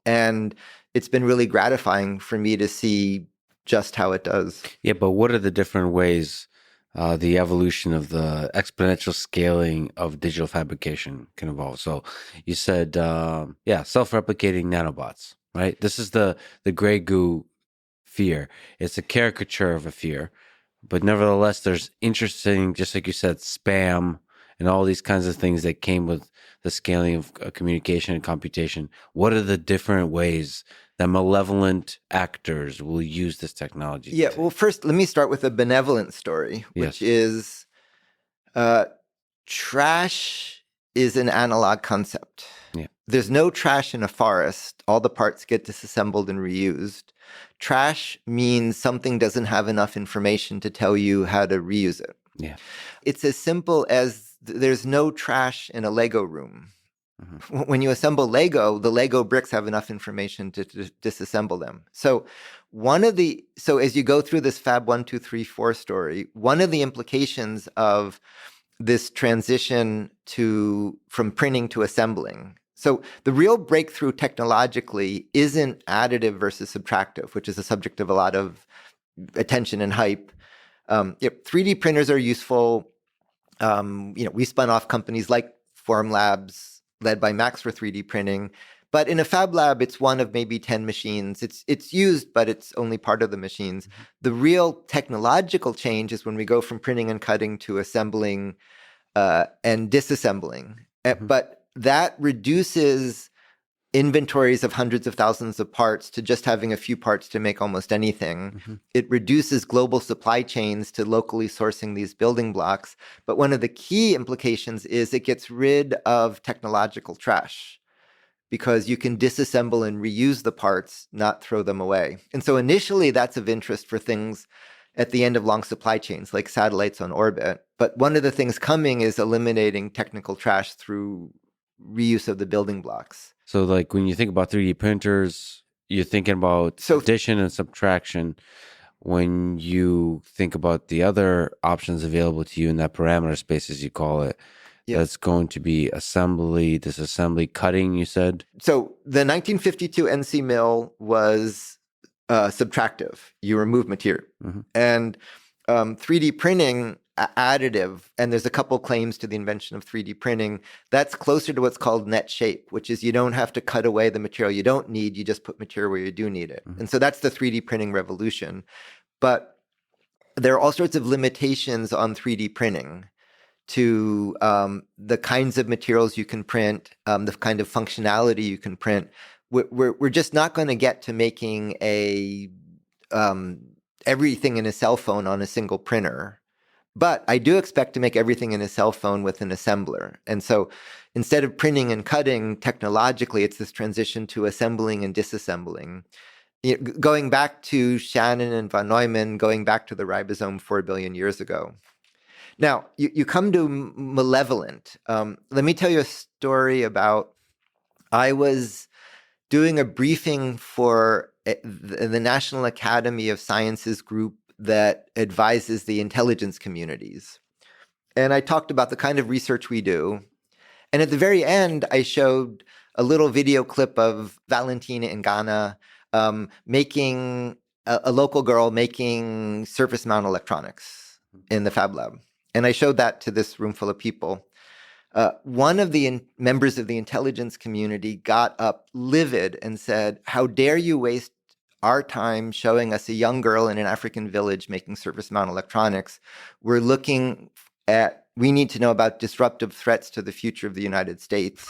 And it's been really gratifying for me to see just how it does. Yeah, but what are the different ways the evolution of the exponential scaling of digital fabrication can evolve? So you said, self-replicating nanobots, right? This is the gray goo fear. It's a caricature of a fear, but nevertheless, there's interesting, just like you said, spam and all these kinds of things that came with the scaling of communication and computation. What are the different ways that malevolent actors will use this technology? Yeah, well, first, let me start with a benevolent story, which is trash is an analog concept. Yeah. There's no trash in a forest. All the parts get disassembled and reused. Trash means something doesn't have enough information to tell you how to reuse it. Yeah. It's as simple as there's no trash in a Lego room. Mm-hmm. When you assemble Lego, the Lego bricks have enough information to disassemble them. So as you go through this Fab 1, 2, 3, 4 story, one of the implications of this transition from printing to assembling. So the real breakthrough technologically isn't additive versus subtractive, which is a subject of a lot of attention and hype. 3D printers are useful. We spun off companies like Formlabs, led by Max for 3D printing. But in a fab lab, it's one of maybe 10 machines. It's used, but it's only part of the machines. Mm-hmm. The real technological change is when we go from printing and cutting to assembling and disassembling. Mm-hmm. But that reduces inventories of hundreds of thousands of parts to just having a few parts to make almost anything. Mm-hmm. It reduces global supply chains to locally sourcing these building blocks. But one of the key implications is it gets rid of technological trash because you can disassemble and reuse the parts, not throw them away. And so initially that's of interest for things at the end of long supply chains, like satellites on orbit. But one of the things coming is eliminating technical trash through reuse of the building blocks. So like when you think about 3D printers, you're thinking about addition and subtraction. When you think about the other options available to you in that parameter space, as you call it, that's going to be assembly, disassembly, cutting, you said? So the 1952 NC mill was subtractive. You remove material. Mm-hmm. And 3D printing, additive, and there's a couple claims to the invention of 3D printing, that's closer to what's called net shape, which is you don't have to cut away the material you don't need, you just put material where you do need it. Mm-hmm. And so that's the 3D printing revolution. But there are all sorts of limitations on 3D printing to the kinds of materials you can print, the kind of functionality you can print. We're just not going to get to making everything in a cell phone on a single printer. But I do expect to make everything in a cell phone with an assembler. And so instead of printing and cutting technologically, it's this transition to assembling and disassembling. Going back to Shannon and von Neumann, going back to the ribosome 4 billion years ago. Now, you come to malevolent. Let me tell you a story about, I was doing a briefing for the National Academy of Sciences group that advises the intelligence communities. And I talked about the kind of research we do. And at the very end, I showed a little video clip of Valentina in Ghana making a local girl making surface mount electronics in the Fab Lab. And I showed that to this room full of people. One of the members of the intelligence community got up livid and said, "How dare you waste our time showing us a young girl in an African village making surface mount electronics. We need to know about disruptive threats to the future of the United States."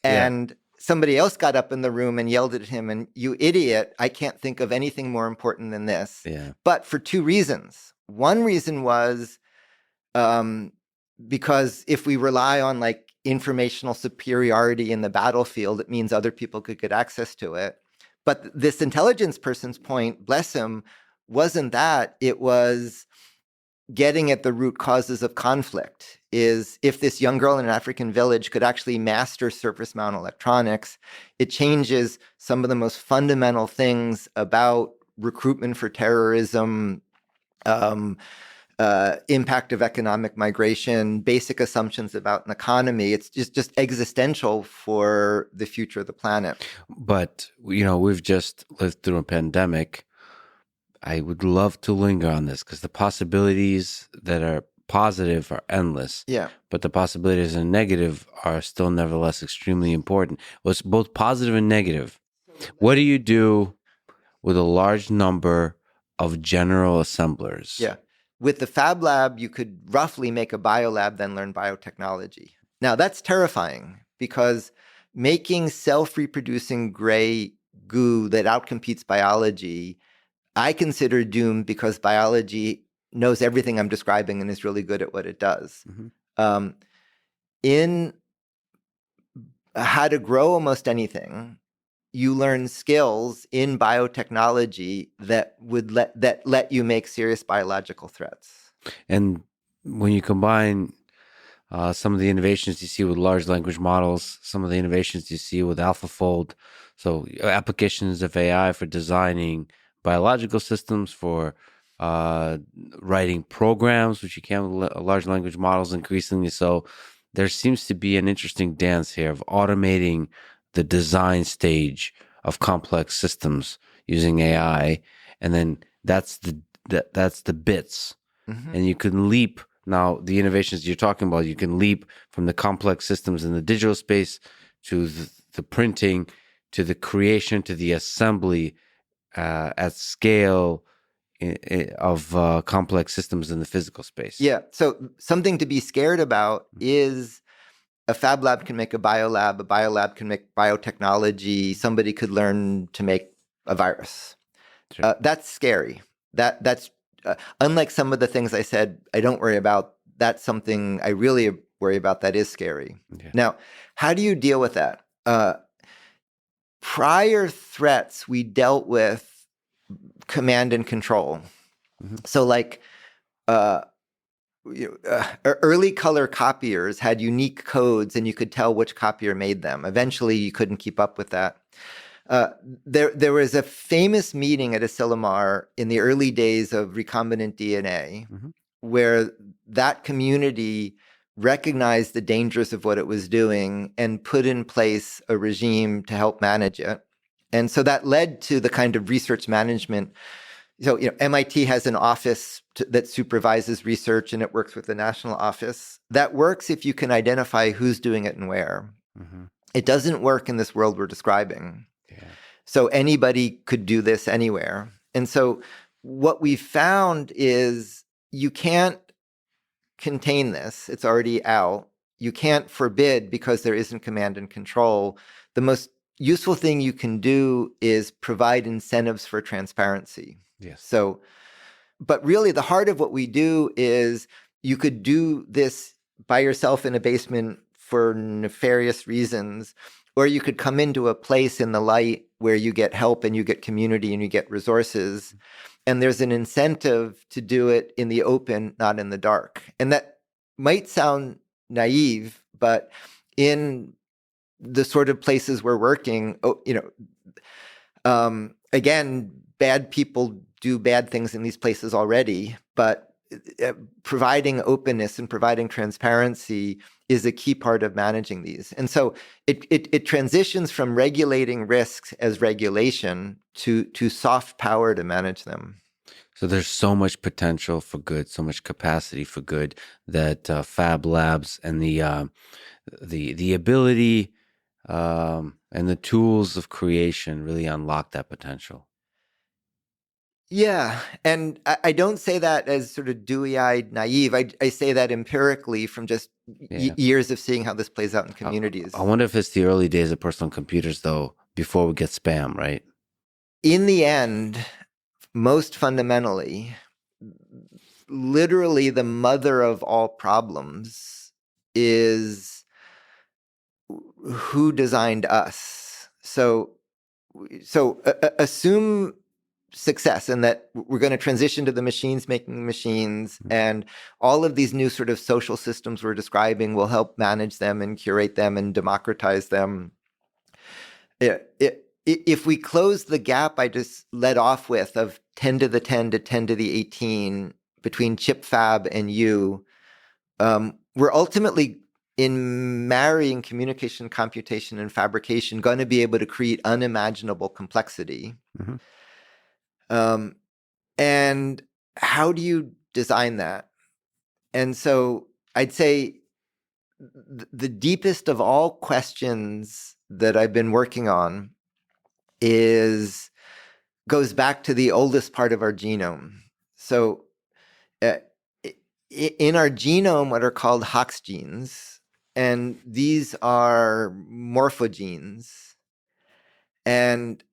And somebody else got up in the room and yelled at him, "And you idiot, I can't think of anything more important than this." Yeah. But for two reasons. One reason was because if we rely on like informational superiority in the battlefield, it means other people could get access to it. But this intelligence person's point, bless him, wasn't that. It was, getting at the root causes of conflict is if this young girl in an African village could actually master surface mount electronics, it changes some of the most fundamental things about recruitment for terrorism, impact of economic migration, basic assumptions about an economy. It's just existential for the future of the planet. But, we've just lived through a pandemic. I would love to linger on this because the possibilities that are positive are endless. Yeah. But the possibilities that are negative are still nevertheless extremely important. Well, it's both positive and negative. What do you do with a large number of general assemblers? Yeah. With the Fab Lab, you could roughly make a biolab, then learn biotechnology. Now, that's terrifying because making self-reproducing gray goo that outcompetes biology, I consider doomed because biology knows everything I'm describing and is really good at what it does. Mm-hmm. In how to grow almost anything, you learn skills in biotechnology that would let you make serious biological threats. And when you combine some of the innovations you see with large language models, some of the innovations you see with AlphaFold, so applications of AI for designing biological systems, for writing programs, which you can with large language models increasingly. So there seems to be an interesting dance here of automating the design stage of complex systems using AI, and then that's the bits, and you can leap. Now, the innovations you're talking about, you can leap from the complex systems in the digital space to the printing, to the creation, to the assembly at scale of complex systems in the physical space. Yeah. So something to be scared about is a Fab Lab can make a biolab can make biotechnology, somebody could learn to make a virus. Sure. That's scary. That's unlike some of the things I said I don't worry about, that's something I really worry about that is scary. Yeah. Now, how do you deal with that? Prior threats we dealt with command and control. Mm-hmm. So like early color copiers had unique codes and you could tell which copier made them. Eventually you couldn't keep up with that. There was a famous meeting at Asilomar in the early days of recombinant DNA, mm-hmm. where that community recognized the dangers of what it was doing and put in place a regime to help manage it. And so that led to the kind of research management. So, MIT has an office that supervises research, and it works with the national office. That works if you can identify who's doing it and where. Mm-hmm. It doesn't work in this world we're describing. Yeah. So anybody could do this anywhere. And so what we found is you can't contain this. It's already out. You can't forbid because there isn't command and control. The most useful thing you can do is provide incentives for transparency. Yes. So, but really the heart of what we do is you could do this by yourself in a basement for nefarious reasons, or you could come into a place in the light where you get help and you get community and you get resources. And there's an incentive to do it in the open, not in the dark. And that might sound naive, but in the sort of places we're working, again, bad people do bad things in these places already, but providing openness and providing transparency is a key part of managing these. And so it transitions from regulating risks as regulation to soft power to manage them. So there's so much potential for good, so much capacity for good that Fab Labs and the ability and the tools of creation really unlock that potential. Yeah, and I don't say that as sort of dewy-eyed naive. I say that empirically from just years of seeing how this plays out in communities. I wonder if it's the early days of personal computers, though, before we get spam, right? In the end, most fundamentally, literally the mother of all problems is who designed us. So assume success, and that we're going to transition to the machines making machines, and all of these new sort of social systems we're describing will help manage them and curate them and democratize them. If we close the gap I just led off with of 10 to the 10 to 10 to the 18 between chip fab and you, we're ultimately, in marrying communication, computation, and fabrication, going to be able to create unimaginable complexity. And how do you design that? And so I'd say the deepest of all questions that I've been working on goes back to the oldest part of our genome. So in our genome, what are called Hox genes, and these are morphogenes. And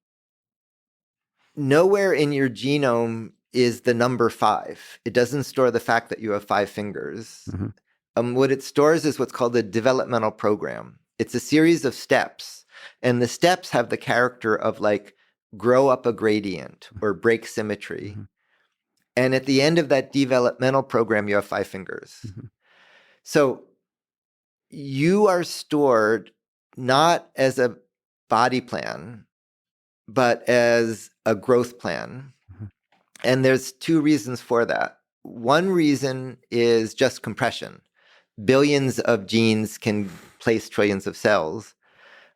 nowhere in your genome is the number 5. It doesn't store the fact that you have 5 fingers. What it stores is what's called a developmental program. It's a series of steps, and the steps have the character of like grow up a gradient or break symmetry. And at the end of that developmental program, you have 5 fingers. So you are stored not as a body plan, but as a growth plan. And there's 2 reasons for that. One reason is just compression. Billions of genes can place trillions of cells.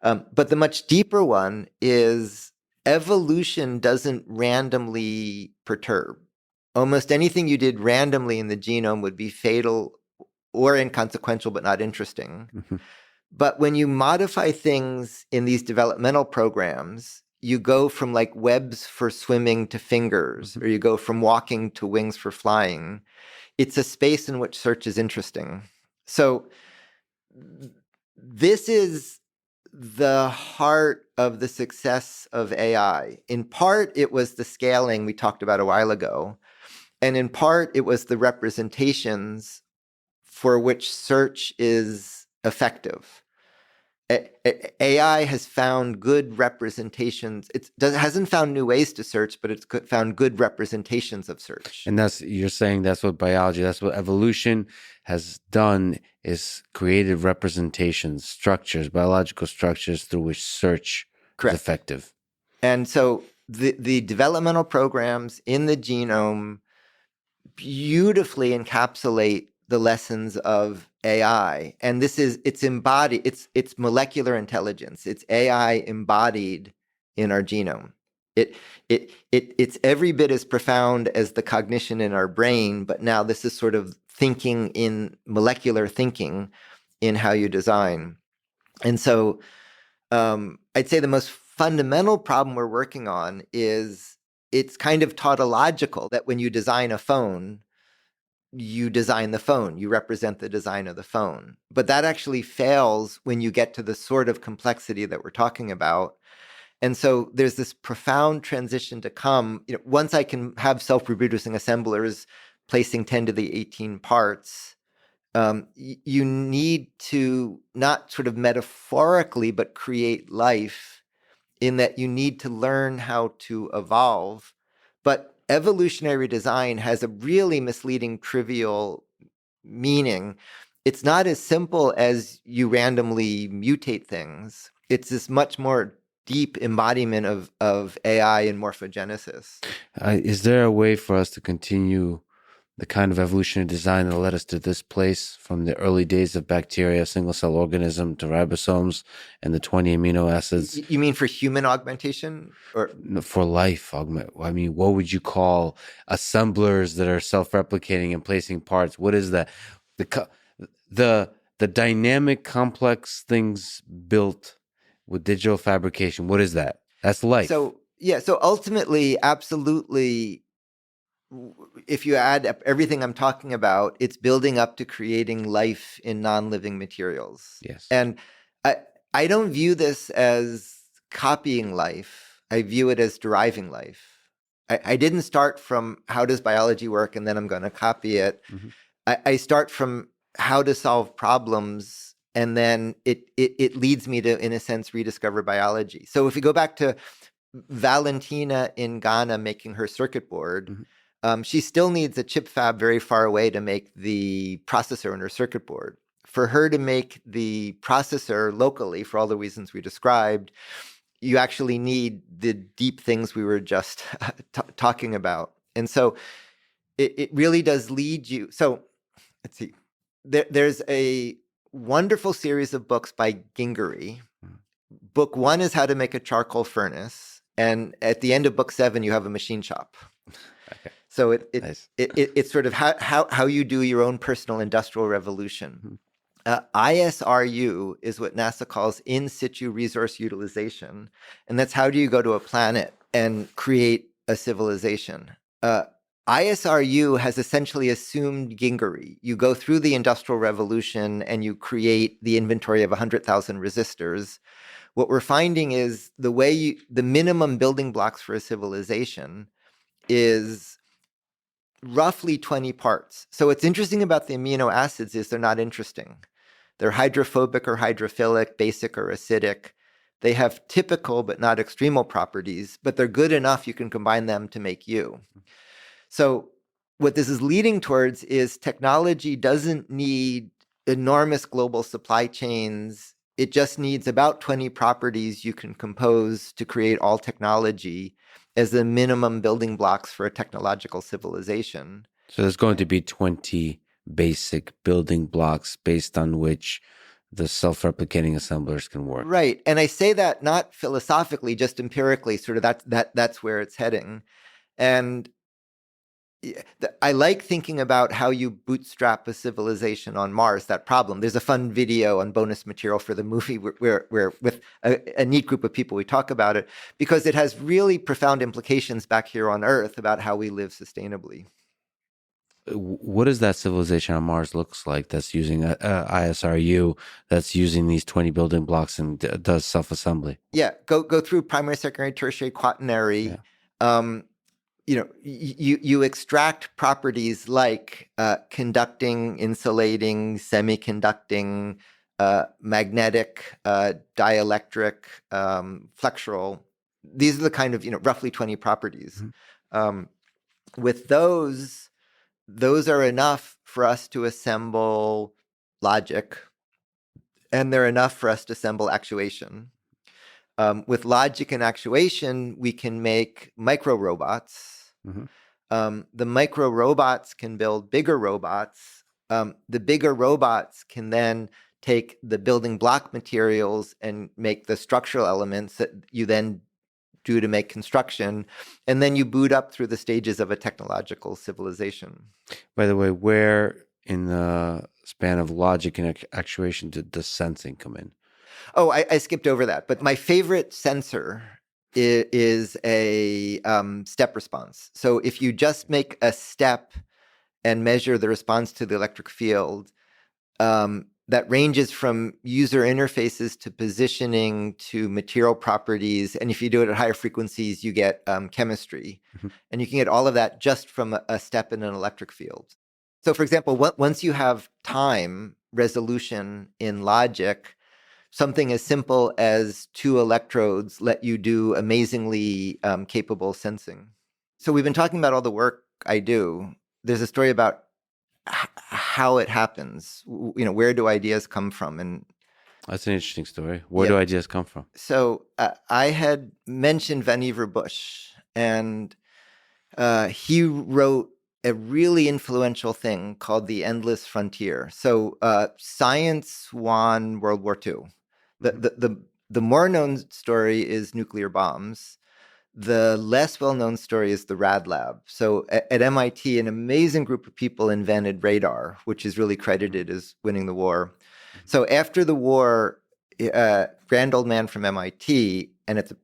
But the much deeper one is evolution doesn't randomly perturb. Almost anything you did randomly in the genome would be fatal or inconsequential, but not interesting. But when you modify things in these developmental programs, you go from like webs for swimming to fingers, or you go from walking to wings for flying. It's a space in which search is interesting. So this is the heart of the success of AI. In part, it was the scaling we talked about a while ago. And in part, it was the representations for which search is effective. AI has found good representations. It hasn't found new ways to search, but it's found good representations of search. And you're saying that's what biology, that's what evolution has done, is created representations, structures, biological structures through which search is effective. And so the developmental programs in the genome beautifully encapsulate the lessons of AI. And it's embodied, it's molecular intelligence. It's AI embodied in our genome. It's every bit as profound as the cognition in our brain, but now this is sort of thinking in molecular thinking in how you design. And so I'd say the most fundamental problem we're working on is it's kind of tautological that when you design a phone, you design the phone, you represent the design of the phone. But that actually fails when you get to the sort of complexity that we're talking about. And so there's this profound transition to come. Once I can have self-reproducing assemblers placing 10 to the 18 parts, you need to not sort of metaphorically, but create life, in that you need to learn how to evolve. But evolutionary design has a really misleading, trivial meaning. It's not as simple as you randomly mutate things. It's this much more deep embodiment of AI and morphogenesis. Is there a way for us to continue the kind of evolutionary design that led us to this place, from the early days of bacteria, single-cell organism, to ribosomes and the 20 amino acids? You mean for human augmentation? Or for life augment? I mean, what would you call assemblers that are self-replicating and placing parts? What is that? The dynamic, complex things built with digital fabrication. What is that? That's life. So ultimately, absolutely, if you add up everything I'm talking about, it's building up to creating life in non-living materials. Yes. And I don't view this as copying life. I view it as deriving life. I didn't start from how does biology work and then I'm going to copy it. I start from how to solve problems, and then it leads me to, in a sense, rediscover biology. So if we go back to Valentina in Ghana making her circuit board, Mm-hmm. she still needs a chip fab very far away to make the processor in her circuit board. For her to make the processor locally, for all the reasons we described, you actually need the deep things we were just talking about. And so it really does lead you. So let's see. There's a wonderful series of books by Gingery. Book 1 is how to make a charcoal furnace. And at the end of book 7, you have a machine shop. Okay. So Nice. it's sort of how you do your own personal industrial revolution. ISRU is what NASA calls in situ resource utilization. And that's how do you go to a planet and create a civilization. ISRU has essentially assumed Gingery. You go through the Industrial Revolution and you create the inventory of 100,000 resistors. What we're finding is the minimum building blocks for a civilization is roughly 20 parts. So what's interesting about the amino acids is they're not interesting. They're hydrophobic or hydrophilic, basic or acidic. They have typical but not extremal properties, but they're good enough you can combine them to make you. So what this is leading towards is technology doesn't need enormous global supply chains. It just needs about 20 properties you can compose to create all technology as the minimum building blocks for a technological civilization. So there's going to be 20 basic building blocks based on which the self-replicating assemblers can work. Right. And I say that not philosophically, just empirically, sort of that's where it's heading. And I like thinking about how you bootstrap a civilization on Mars, that problem. There's a fun video on bonus material for the movie where with a neat group of people, we talk about it because it has really profound implications back here on Earth about how we live sustainably. What does that civilization on Mars looks like that's using ISRU, that's using these 20 building blocks and does self-assembly? Yeah, go through primary, secondary, tertiary, quaternary. Yeah. You extract properties like conducting, insulating, semiconducting, magnetic, dielectric, flexural. These are the kind of roughly 20 properties. Mm-hmm. With those are enough for us to assemble logic, and they're enough for us to assemble actuation. With logic and actuation, we can make micro robots. Mm-hmm. The micro robots can build bigger robots. The bigger robots can then take the building block materials and make the structural elements that you then do to make construction. And then you boot up through the stages of a technological civilization. By the way, where in the span of logic and actuation did the sensing come in? Oh, I skipped over that. But my favorite sensor is a step response. So if you just make a step and measure the response to the electric field, that ranges from user interfaces to positioning to material properties. And if you do it at higher frequencies, you get chemistry. Mm-hmm. And you can get all of that just from a step in an electric field. So for example, once you have time resolution in logic, something as simple as 2 electrodes let you do amazingly capable sensing. So we've been talking about all the work I do. There's a story about how it happens. Where do ideas come from? And that's an interesting story. Where do ideas come from? So I had mentioned Vannevar Bush, and he wrote a really influential thing called The Endless Frontier. So science won World War II. The more known story is nuclear bombs. The less well-known story is the Rad Lab. So at MIT, an amazing group of people invented radar, which is really credited as winning the war. So after the war, grand old man from MIT, and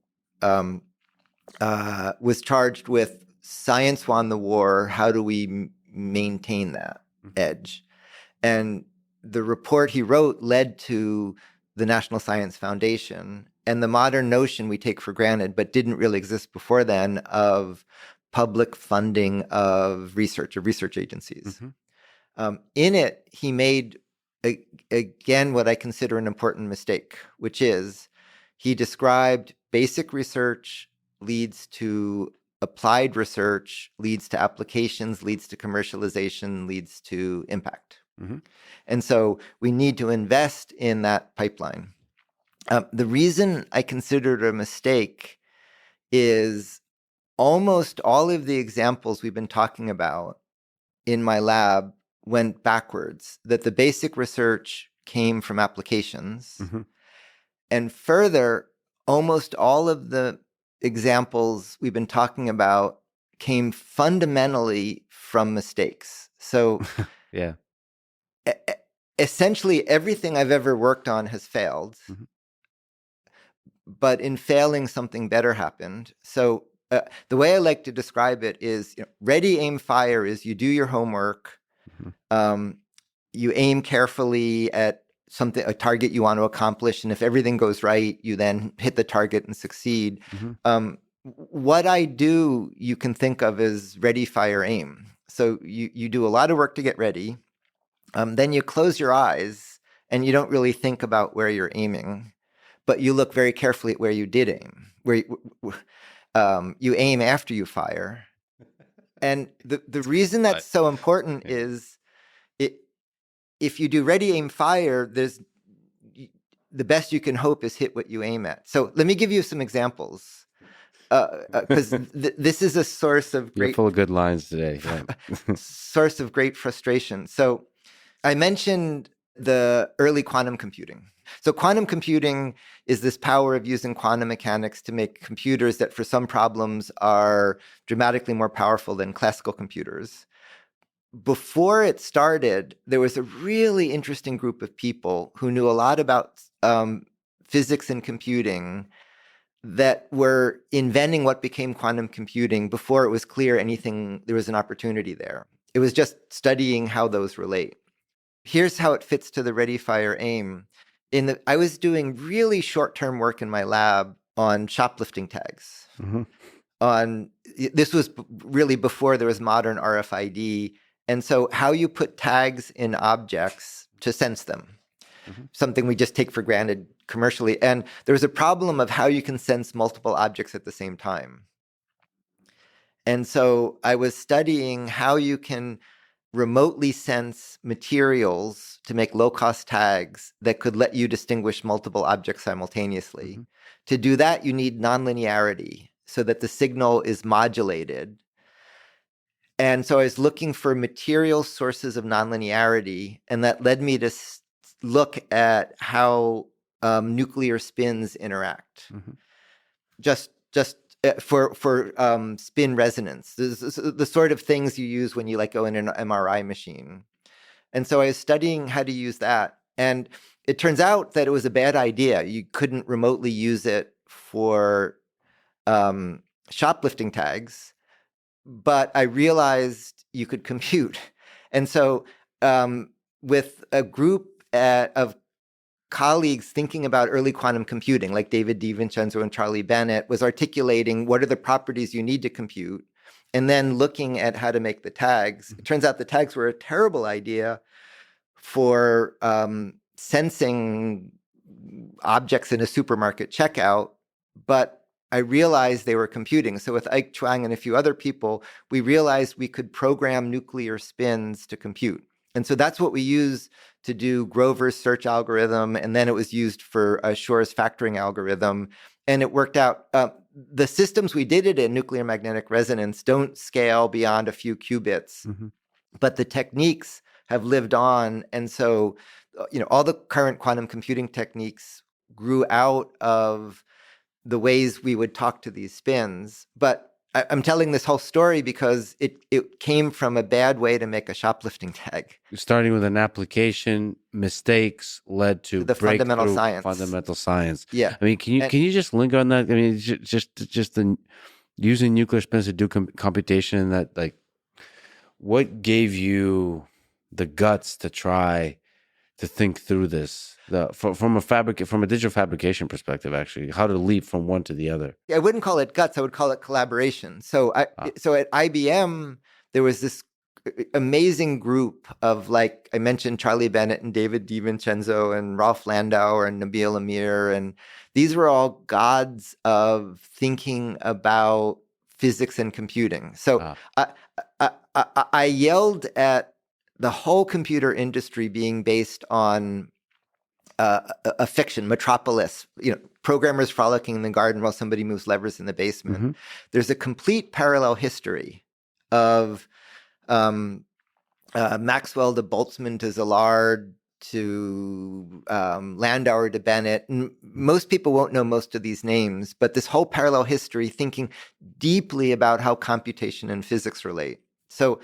was charged with science won the war. How do we maintain that edge? And the report he wrote led to the National Science Foundation and the modern notion we take for granted, but didn't really exist before then, of public funding of research agencies. Mm-hmm. In it, he made, again, what I consider an important mistake, which is he described basic research leads to applied research, leads to applications, leads to commercialization, leads to impact. Mm-hmm. And so we need to invest in that pipeline. The reason I consider it a mistake is almost all of the examples we've been talking about in my lab went backwards, that the basic research came from applications. Mm-hmm. And further, almost all of the examples we've been talking about came fundamentally from mistakes. So yeah. Essentially everything I've ever worked on has failed. Mm-hmm. But in failing, something better happened. So the way I like to describe it is, ready, aim, fire is you do your homework, mm-hmm. You aim carefully at a target you want to accomplish, and if everything goes right, you then hit the target and succeed. Mm-hmm. What I do, you can think of as ready, fire, aim. So you do a lot of work to get ready, then you close your eyes, and you don't really think about where you're aiming. But you look very carefully at where you did aim, where you aim after you fire. And the reason that's so important is if you do ready, aim, fire, the best you can hope is hit what you aim at. So let me give you some examples, because this is a source of great... You're full of good lines today. Yeah. source of great frustration. So I mentioned the early quantum computing. So quantum computing is this power of using quantum mechanics to make computers that for some problems are dramatically more powerful than classical computers. Before it started, there was a really interesting group of people who knew a lot about physics and computing that were inventing what became quantum computing before it was clear there was an opportunity there. It was just studying how those relate. Here's how it fits to the ready, fire, aim. I was doing really short-term work in my lab on shoplifting tags. Mm-hmm. This was really before there was modern RFID. And so how you put tags in objects to sense them, mm-hmm. something we just take for granted commercially. And there was a problem of how you can sense multiple objects at the same time. And so I was studying how you can remotely sense materials to make low-cost tags that could let you distinguish multiple objects simultaneously. Mm-hmm. To do that, you need nonlinearity so that the signal is modulated. And so I was looking for material sources of nonlinearity, and that led me to look at how nuclear spins interact. Mm-hmm. Just for spin resonance, the sort of things you use when you go in an MRI machine. And so I was studying how to use that. And it turns out that it was a bad idea. You couldn't remotely use it for shoplifting tags. But I realized you could compute. And so with a group of colleagues thinking about early quantum computing, like David DiVincenzo and Charlie Bennett, was articulating what are the properties you need to compute, and then looking at how to make the tags. It turns out the tags were a terrible idea for sensing objects in a supermarket checkout, but I realized they were computing. So with Ike Chuang and a few other people, we realized we could program nuclear spins to compute. And so that's what we use to do Grover's search algorithm. And then it was used for Shor's factoring algorithm. And it worked out. The systems we did it in, nuclear magnetic resonance, don't scale beyond a few qubits. Mm-hmm. But the techniques have lived on. And so, all the current quantum computing techniques grew out of the ways we would talk to these spins. But I'm telling this whole story because it came from a bad way to make a shoplifting tag. Starting with an application, mistakes led to the fundamental science. Fundamental science. Yeah. I mean, can you just linger on that? I mean, just the using nuclear spins to do computation, and that, what gave you the guts to try to think through this from a digital fabrication perspective, actually, how to leap from one to the other? I wouldn't call it guts. I would call it collaboration. So at IBM, there was this amazing group of, like I mentioned, Charlie Bennett and David DiVincenzo and Rolf Landauer and Nabil Amir. And these were all gods of thinking about physics and computing. So I yelled at the whole computer industry being based on a fiction, Metropolis, programmers frolicking in the garden while somebody moves levers in the basement. Mm-hmm. There's a complete parallel history of Maxwell to Boltzmann to Szilard to Landauer to Bennett. And most people won't know most of these names, but this whole parallel history, thinking deeply about how computation and physics relate. So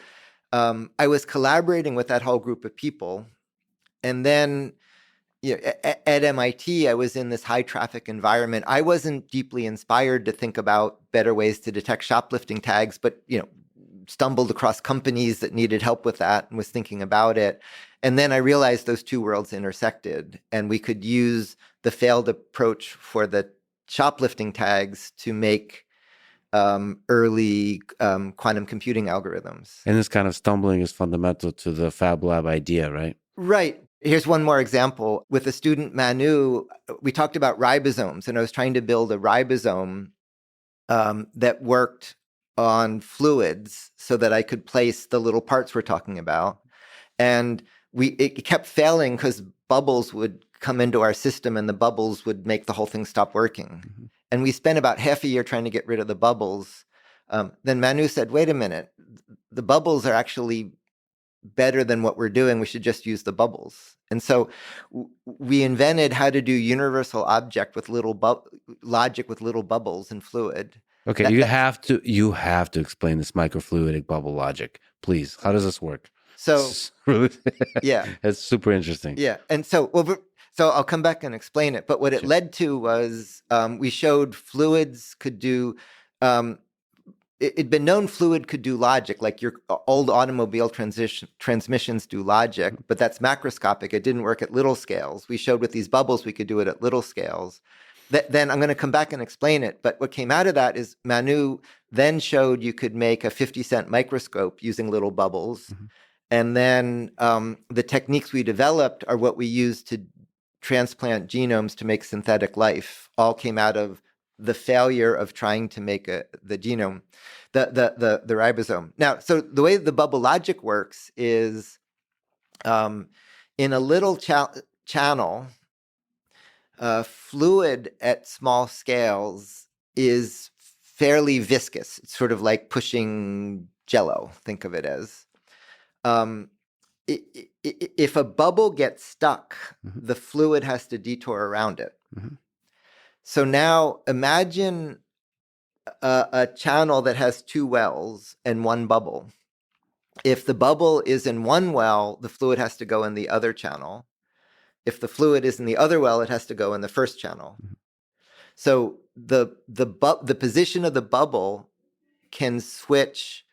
I was collaborating with that whole group of people. And then at MIT, I was in this high traffic environment. I wasn't deeply inspired to think about better ways to detect shoplifting tags, but stumbled across companies that needed help with that and was thinking about it. And then I realized those two worlds intersected, and we could use the failed approach for the shoplifting tags to make early quantum computing algorithms. And this kind of stumbling is fundamental to the Fab Lab idea, right? Right. Here's one more example. With a student, Manu, we talked about ribosomes, and I was trying to build a ribosome that worked on fluids so that I could place the little parts we're talking about. And it kept failing because bubbles would come into our system and the bubbles would make the whole thing stop working. Mm-hmm. And we spent about half a year trying to get rid of the bubbles. Then Manu said, wait a minute, the bubbles are actually better than what we're doing. We should just use the bubbles. And so we invented how to do universal object with logic with little bubbles in fluid. Okay, you have to explain this microfluidic bubble logic, please. How does this work? So yeah, it's super interesting. Yeah, and so I'll come back and explain it. But what it led to was we showed fluids could do. It'd been known fluid could do logic, like your old automobile transmissions do logic, but that's macroscopic. It didn't work at little scales. We showed with these bubbles we could do it at little scales. Then I'm going to come back and explain it. But what came out of that is Manu then showed you could make a 50-cent microscope using little bubbles. Mm-hmm. And then the techniques we developed are what we use to transplant genomes to make synthetic life. All came out of the failure of trying to make the genome, the ribosome. Now, so the way the bubble logic works is in a little channel, fluid at small scales is fairly viscous. It's sort of like pushing Jell-O, think of it as. If a bubble gets stuck, mm-hmm. the fluid has to detour around it. Mm-hmm. So now imagine a channel that has two wells and one bubble. If the bubble is in one well, the fluid has to go in the other channel. If the fluid is in the other well, it has to go in the first channel. Mm-hmm. So the position of the bubble can switch.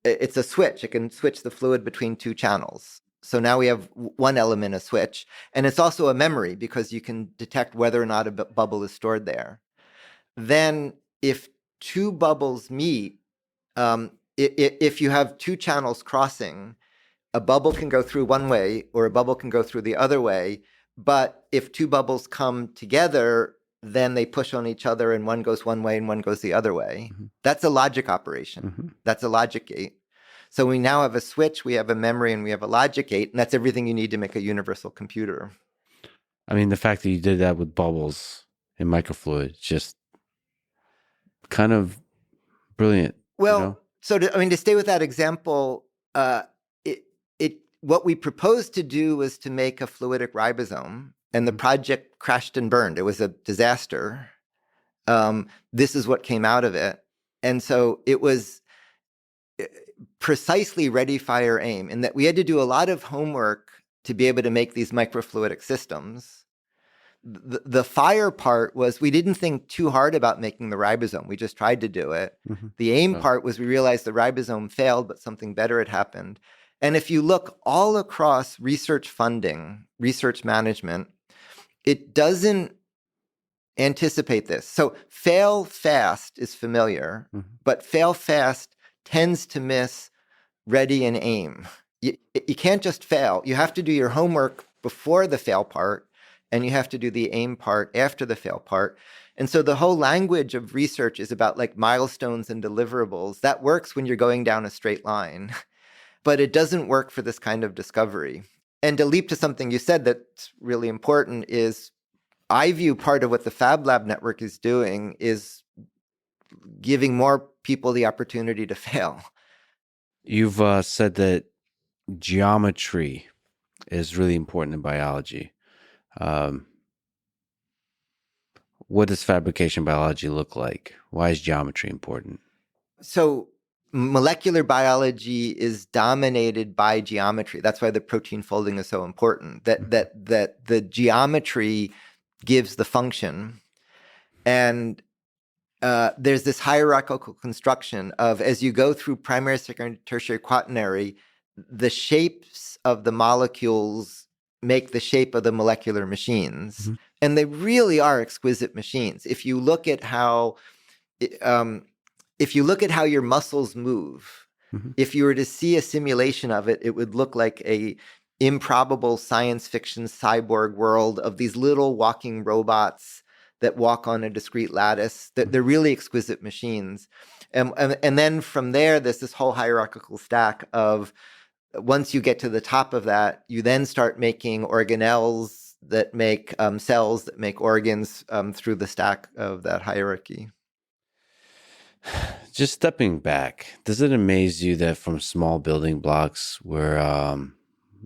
It's a switch. It can switch the fluid between two channels. So now we have one element, a switch. And it's also a memory because you can detect whether or not a bubble is stored there. Then if two bubbles meet, if you have two channels crossing, a bubble can go through one way or a bubble can go through the other way. But if two bubbles come together, then they push on each other and one goes one way and one goes the other way. Mm-hmm. That's a logic operation. Mm-hmm. That's a logic gate. So we now have a switch, we have a memory, and we have a logic gate, and that's everything you need to make a universal computer. I mean, the fact that you did that with bubbles in microfluid, just kind of brilliant. Well, so to stay with that example, what we proposed to do was to make a fluidic ribosome, and the project crashed and burned. It was a disaster. This is what came out of it. And so it was precisely ready, fire, aim, in that we had to do a lot of homework to be able to make these microfluidic systems. The fire part was we didn't think too hard about making the ribosome. We just tried to do it. Mm-hmm. The aim part was we realized the ribosome failed, but something better had happened. And if you look all across research funding, research management, it doesn't anticipate this. So fail fast is familiar, mm-hmm. but fail fast tends to miss ready, and aim. You can't just fail. You have to do your homework before the fail part, and you have to do the aim part after the fail part. And so the whole language of research is about like milestones and deliverables. That works when you're going down a straight line, but it doesn't work for this kind of discovery. And to leap to something you said that's really important is I view part of what the Fab Lab network is doing is giving more people the opportunity to fail. You've said that geometry is really important in biology. What does fabrication biology look like? Why is geometry important? So molecular biology is dominated by geometry. That's why the protein folding is so important. That the geometry gives the function, and there's this hierarchical construction of as you go through primary, secondary, tertiary, quaternary, the shapes of the molecules make the shape of the molecular machines. Mm-hmm. And they really are exquisite machines. If you look at how your muscles move, mm-hmm. if you were to see a simulation of it, it would look like a improbable science fiction cyborg world of these little walking robots that walk on a discrete lattice. They're really exquisite machines. And then from there, there's this whole hierarchical stack of once you get to the top of that, you then start making organelles that make cells that make organs through the stack of that hierarchy. Just stepping back, does it amaze you that from small building blocks where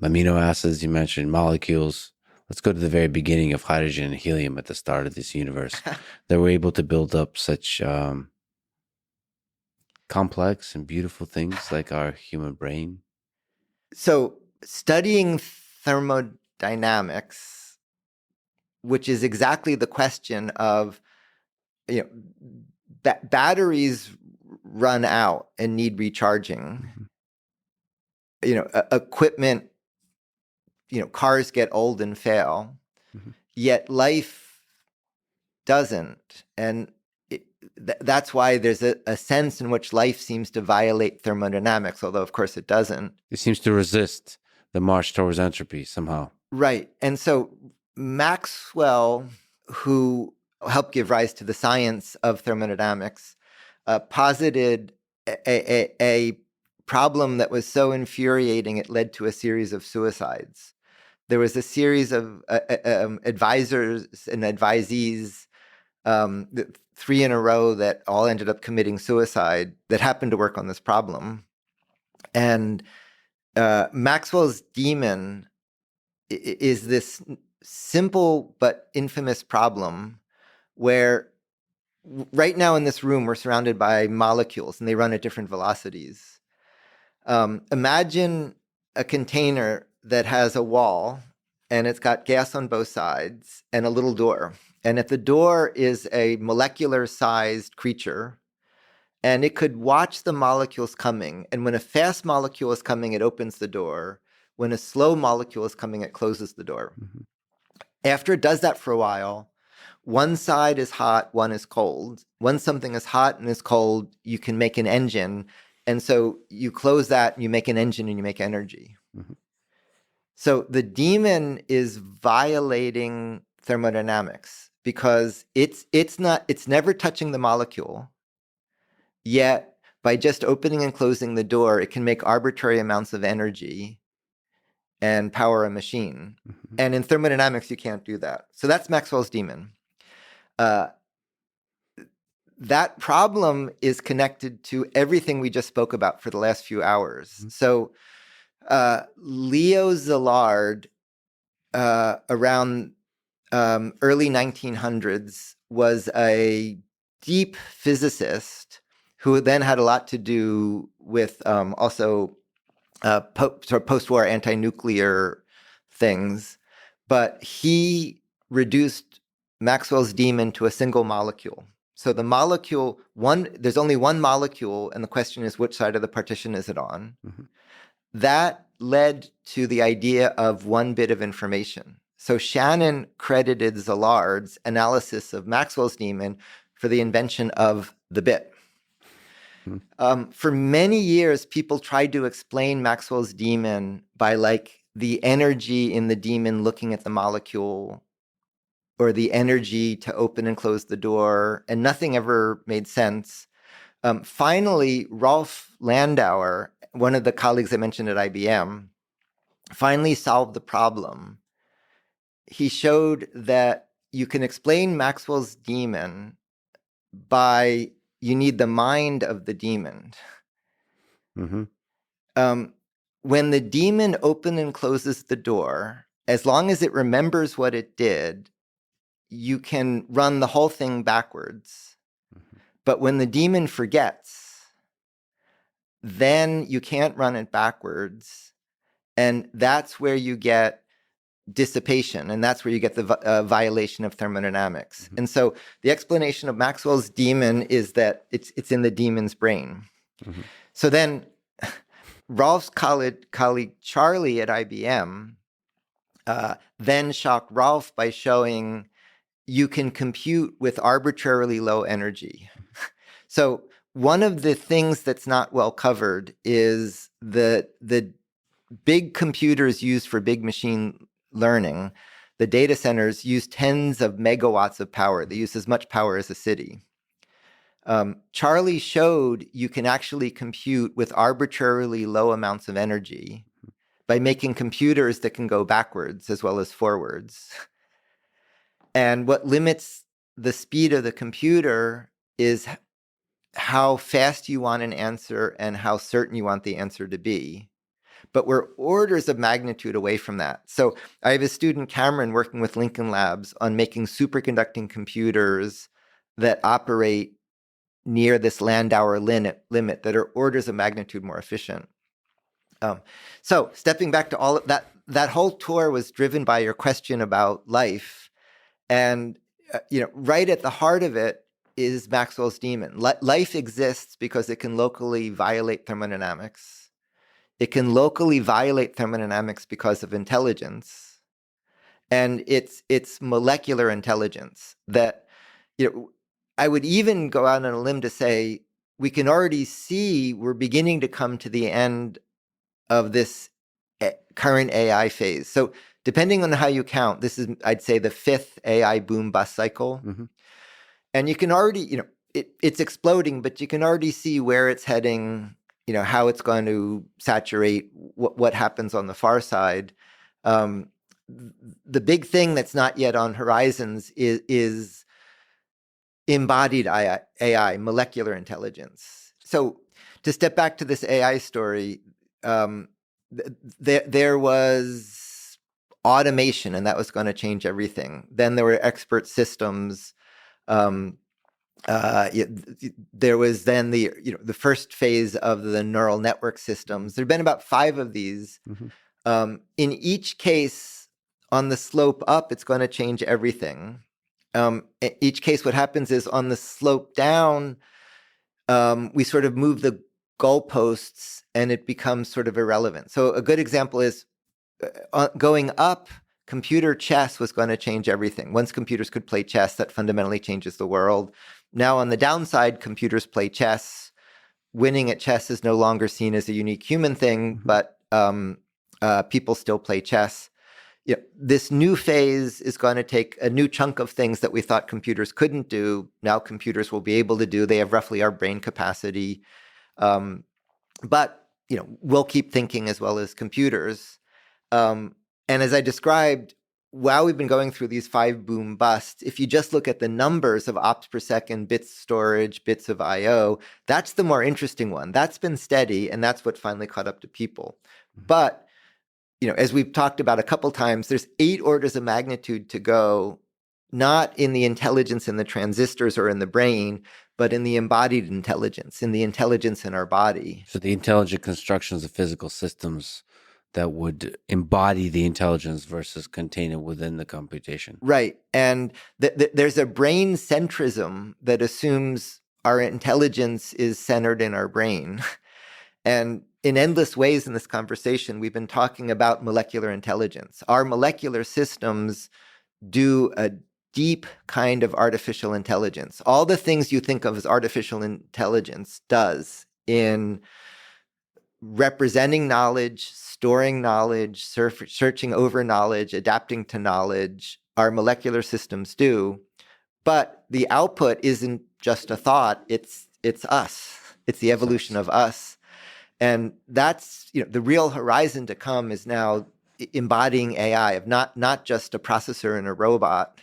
amino acids, you mentioned molecules, let's go to the very beginning of hydrogen and helium at the start of this universe, that we're able to build up such complex and beautiful things like our human brain? So studying thermodynamics, which is exactly the question of, batteries run out and need recharging. Mm-hmm. Equipment, cars get old and fail, mm-hmm. yet life doesn't. And that's why there's a sense in which life seems to violate thermodynamics, although of course it doesn't. It seems to resist the march towards entropy somehow. Right. And so Maxwell, who helped give rise to the science of thermodynamics, posited a problem that was so infuriating it led to a series of suicides. There was a series of advisors and advisees, 3 in a row, that all ended up committing suicide that happened to work on this problem. And Maxwell's demon is this simple but infamous problem where right now in this room, we're surrounded by molecules and they run at different velocities. Imagine a container that has a wall and it's got gas on both sides and a little door. And at the door is a molecular-sized creature, and it could watch the molecules coming. And when a fast molecule is coming, it opens the door. When a slow molecule is coming, it closes the door. Mm-hmm. After it does that for a while, one side is hot, one is cold. When something is hot and is cold, you can make an engine. And so you close that and you make an engine and you make energy. Mm-hmm. So the demon is violating thermodynamics because it's never touching the molecule. Yet by just opening and closing the door, it can make arbitrary amounts of energy and power a machine. Mm-hmm. And in thermodynamics, you can't do that. So that's Maxwell's demon. That problem is connected to everything we just spoke about for the last few hours. Mm-hmm. So Leo Szilard, around early 1900s, was a deep physicist who then had a lot to do with also sort of post-war anti-nuclear things. But he reduced Maxwell's demon to a single molecule. So the molecule, there's only one molecule, and the question is, which side of the partition is it on? Mm-hmm. That led to the idea of one bit of information. So Shannon credited Szilard's analysis of Maxwell's demon for the invention of the bit. For many years, people tried to explain Maxwell's demon by like the energy in the demon looking at the molecule or the energy to open and close the door, and nothing ever made sense. Finally, Rolf Landauer, one of the colleagues I mentioned at IBM, finally solved the problem. He showed that you can explain Maxwell's demon by you need the mind of the demon. When the demon opens and closes the door, as long as it remembers what it did, you can run the whole thing backwards. But when the demon forgets, then you can't run it backwards. And that's where you get dissipation, and that's where you get the violation of thermodynamics. And so the explanation of Maxwell's demon is that it's in the demon's brain. So then Rolf's colleague Charlie at IBM then shocked Rolf by showing you can compute with arbitrarily low energy. So one of the things that's not well covered is the big computers used for big machine learning. The data centers use tens of megawatts of power. They use as much power as a city. Charlie showed you can actually compute with arbitrarily low amounts of energy by making computers that can go backwards as well as forwards. And what limits the speed of the computer is how fast you want an answer and how certain you want the answer to be. But we're orders of magnitude away from that. So I have a student, Cameron, working with Lincoln Labs on making superconducting computers that operate near this Landauer limit that are orders of magnitude more efficient. So stepping back to all of that, that whole tour was driven by your question about life. And right at the heart of it is Maxwell's demon. Life exists because it can locally violate thermodynamics. It can locally violate thermodynamics because of intelligence. And it's molecular intelligence that, I would even go out on a limb to say we can already see we're beginning to come to the end of this current AI phase. So depending on how you count, this is, I'd say, the fifth AI boom bust cycle. And you can already, it's exploding, but you can already see where it's heading, how it's going to saturate what happens on the far side. The big thing that's not yet on horizons is embodied AI, molecular intelligence. So to step back to this AI story, there was automation, and that was going to change everything. Then there were expert systems. There was then the first phase of the neural network systems. There have been about 5 of these. In each case, on the slope up, it's going to change everything. Each case, what happens is on the slope down, we sort of move the goalposts and it becomes sort of irrelevant. So a good example is going up, computer chess was going to change everything. Once computers could play chess, that fundamentally changes the world. Now on the downside, computers play chess. Winning at chess is no longer seen as a unique human thing, but people still play chess. This new phase is going to take a new chunk of things that we thought computers couldn't do. Now computers will be able to do. They have roughly our brain capacity. But we'll keep thinking as well as computers. And as I described, while we've been going through these 5 boom busts, if you just look at the numbers of ops per second, bits storage, bits of I/O, that's the more interesting one. That's been steady, and that's what finally caught up to people. But as we've talked about a couple times, there's 8 orders of magnitude to go, not in the intelligence in the transistors or in the brain, but in the embodied intelligence, in the intelligence in our body. So the intelligent constructions of physical systems that would embody the intelligence versus contain it within the computation. Right. And there's a brain centrism that assumes our intelligence is centered in our brain. And in endless ways in this conversation, we've been talking about molecular intelligence. Our molecular systems do a deep kind of artificial intelligence. All the things you think of as artificial intelligence does in representing knowledge, storing knowledge, searching over knowledge, adapting to knowledge, our molecular systems do. But the output isn't just a thought, it's us. It's the evolution of us. And that's, the real horizon to come is now embodying AI of not just a processor and a robot,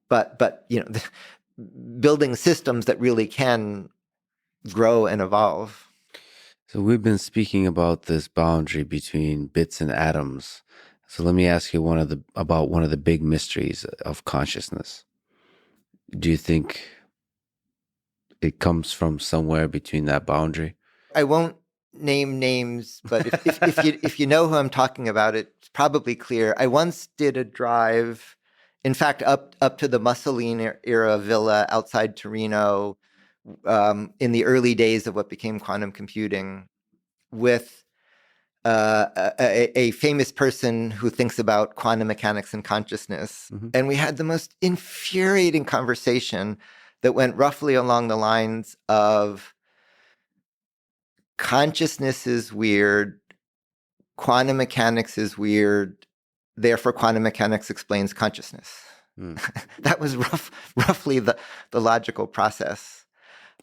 but building systems that really can grow and evolve. So we've been speaking about this boundary between bits and atoms. So let me ask you about one of the big mysteries of consciousness. Do you think it comes from somewhere between that boundary? I won't name names, but if you know who I'm talking about, it's probably clear. I once did a drive, in fact, up to the Mussolini era villa outside Torino, in the early days of what became quantum computing, with a famous person who thinks about quantum mechanics and consciousness. Mm-hmm. And we had the most infuriating conversation that went roughly along the lines of consciousness is weird, quantum mechanics is weird, therefore quantum mechanics explains consciousness. That was roughly the logical process.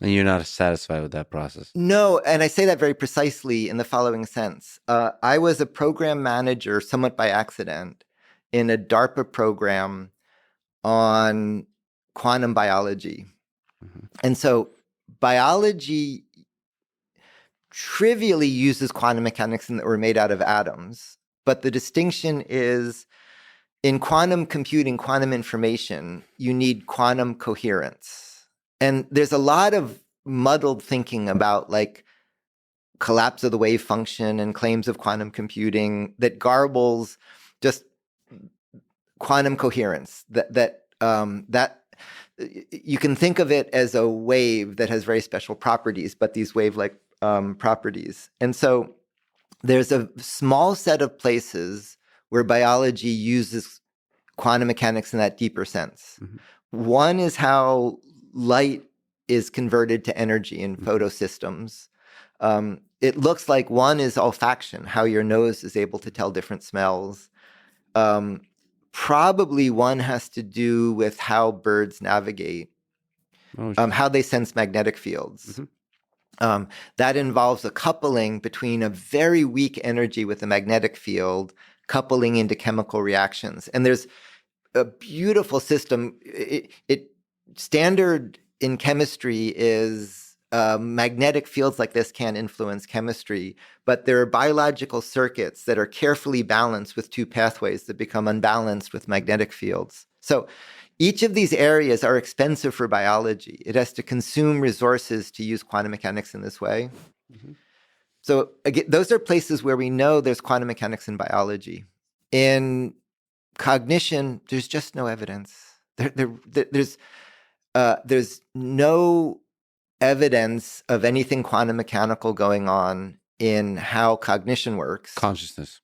And you're not satisfied with that process? No, and I say that very precisely in the following sense. I was a program manager, somewhat by accident, in a DARPA program on quantum biology. Mm-hmm. And so biology trivially uses quantum mechanics that were made out of atoms. But the distinction is, in quantum computing, quantum information, you need quantum coherence. And there's a lot of muddled thinking about collapse of the wave function and claims of quantum computing that garbles just quantum coherence. That you can think of it as a wave that has very special properties, but these wave-like properties. And so there's a small set of places where biology uses quantum mechanics in that deeper sense. Mm-hmm. One is how light is converted to energy in photosystems. It looks like one is olfaction, how your nose is able to tell different smells. Probably one has to do with how birds navigate, how they sense magnetic fields. Mm-hmm. That involves a coupling between a very weak energy with a magnetic field, coupling into chemical reactions. And there's a beautiful system. Standard in chemistry is magnetic fields like this can influence chemistry, but there are biological circuits that are carefully balanced with two pathways that become unbalanced with magnetic fields. So each of these areas are expensive for biology. It has to consume resources to use quantum mechanics in this way. Mm-hmm. So again, those are places where we know there's quantum mechanics in biology. In cognition, there's just no evidence. There's no evidence of anything quantum mechanical going on in how cognition works. Consciousness.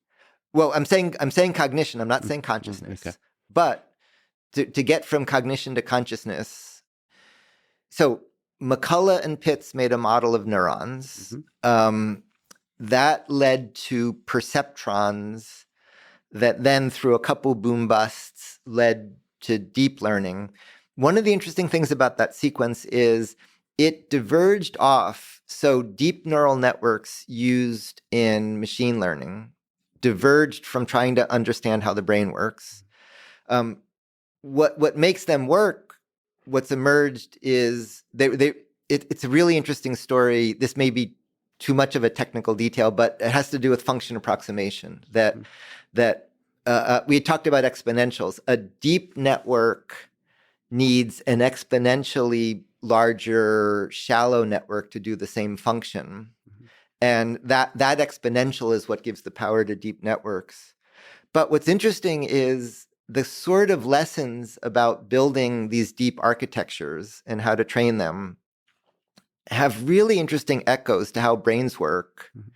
Well, I'm saying cognition. I'm not saying consciousness. Okay. But to get from cognition to consciousness, so McCullough and Pitts made a model of neurons. Mm-hmm. That led to perceptrons that then, through a couple boom busts, led to deep learning. One of the interesting things about that sequence is it diverged off. So deep neural networks used in machine learning diverged from trying to understand how the brain works. What makes them work, what's emerged is it's a really interesting story. This may be too much of a technical detail, but it has to do with function approximation. That we had talked about exponentials. A deep network needs an exponentially larger shallow network to do the same function. Mm-hmm. And that exponential is what gives the power to deep networks. But what's interesting is the sort of lessons about building these deep architectures and how to train them have really interesting echoes to how brains work. Mm-hmm.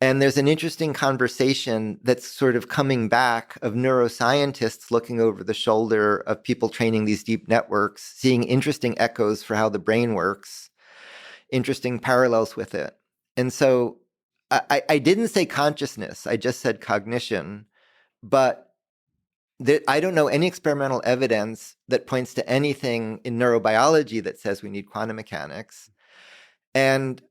And there's an interesting conversation that's sort of coming back of neuroscientists looking over the shoulder of people training these deep networks, seeing interesting echoes for how the brain works, interesting parallels with it. And so I didn't say consciousness, I just said cognition, but I don't know any experimental evidence that points to anything in neurobiology that says we need quantum mechanics. And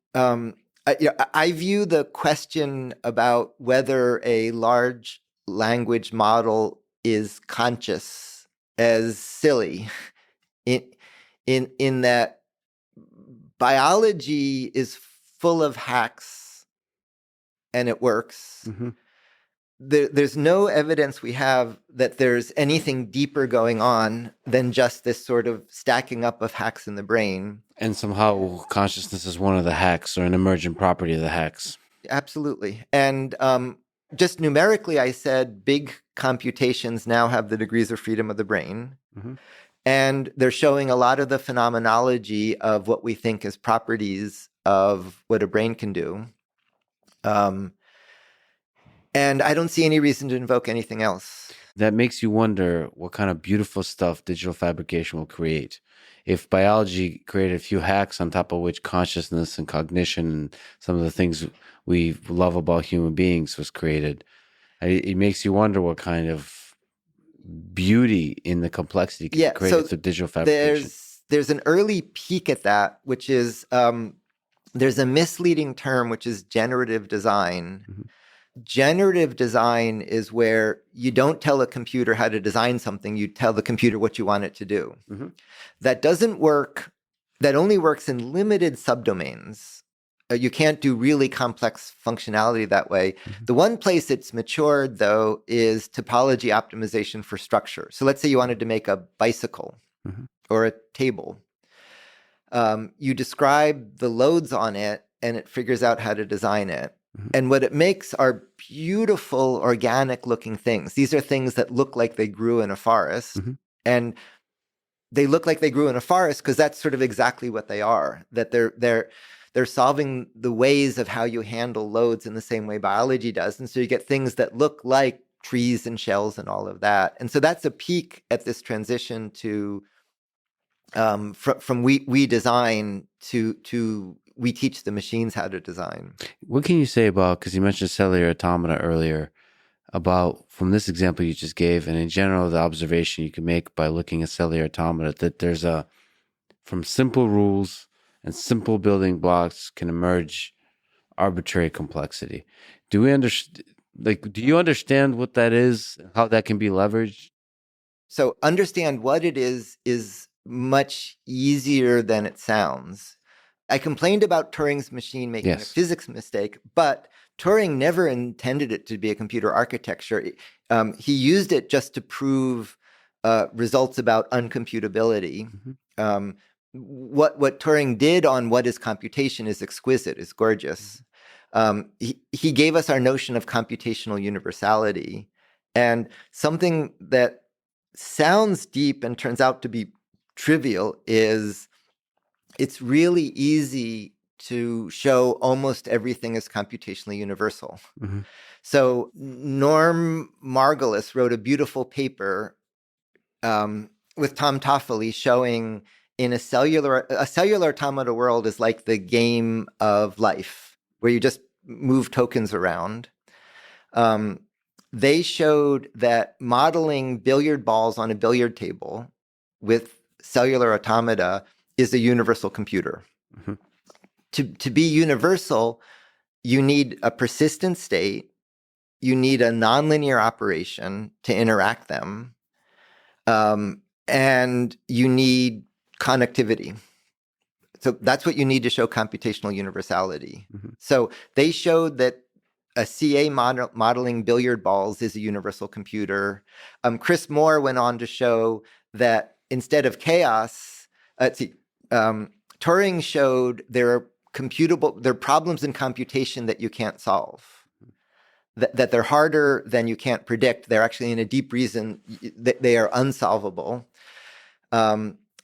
I view the question about whether a large language model is conscious as silly in that biology is full of hacks and it works. Mm-hmm. There's no evidence we have that there's anything deeper going on than just this sort of stacking up of hacks in the brain. And somehow consciousness is one of the hacks or an emergent property of the hacks. Absolutely. And just numerically, I said big computations now have the degrees of freedom of the brain. Mm-hmm. And they're showing a lot of the phenomenology of what we think as properties of what a brain can do. And I don't see any reason to invoke anything else. That makes you wonder what kind of beautiful stuff digital fabrication will create. If biology created a few hacks on top of which consciousness and cognition and some of the things we love about human beings was created, it makes you wonder what kind of beauty in the complexity can be created through digital fabrication. There's an early peek at that, which is there's a misleading term, which is generative design. Mm-hmm. Generative design is where you don't tell a computer how to design something, you tell the computer what you want it to do. Mm-hmm. That doesn't work, that only works in limited subdomains. You can't do really complex functionality that way. Mm-hmm. The one place it's matured, though, is topology optimization for structure. So let's say you wanted to make a bicycle mm-hmm. or a table. You describe the loads on it, and it figures out how to design it. Mm-hmm. And what it makes are beautiful, organic-looking things. These are things that look like they grew in a forest. Mm-hmm. And they look like they grew in a forest because that's sort of exactly what they are, that they're solving the ways of how you handle loads in the same way biology does. And so you get things that look like trees and shells and all of that. And so that's a peak at this transition to from we design to we teach the machines how to design. What can you say about, because you mentioned cellular automata earlier, about from this example you just gave, and in general, the observation you can make by looking at cellular automata, that there's from simple rules and simple building blocks can emerge arbitrary complexity. Do we understand? Do you understand what that is? How that can be leveraged? So understand what it is much easier than it sounds. I complained about Turing's machine making a physics mistake, but Turing never intended it to be a computer architecture. He used it just to prove results about uncomputability. Mm-hmm. What Turing did on what is computation is exquisite, is gorgeous. He gave us our notion of computational universality, and something that sounds deep and turns out to be trivial is it's really easy to show almost everything is computationally universal. Mm-hmm. So Norm Margolis wrote a beautiful paper with Tom Toffoli showing in a cellular automata world is like the game of life, where you just move tokens around. They showed that modeling billiard balls on a billiard table with cellular automata is a universal computer. Mm-hmm. To be universal, you need a persistent state, you need a nonlinear operation to interact them, and you need connectivity. So that's what you need to show computational universality. Mm-hmm. So they showed that a CA modeling billiard balls is a universal computer. Chris Moore went on to show that instead of chaos, Turing showed there are problems in computation that you can't solve, that they're harder than you can't predict. They're actually in a deep reason that they are unsolvable.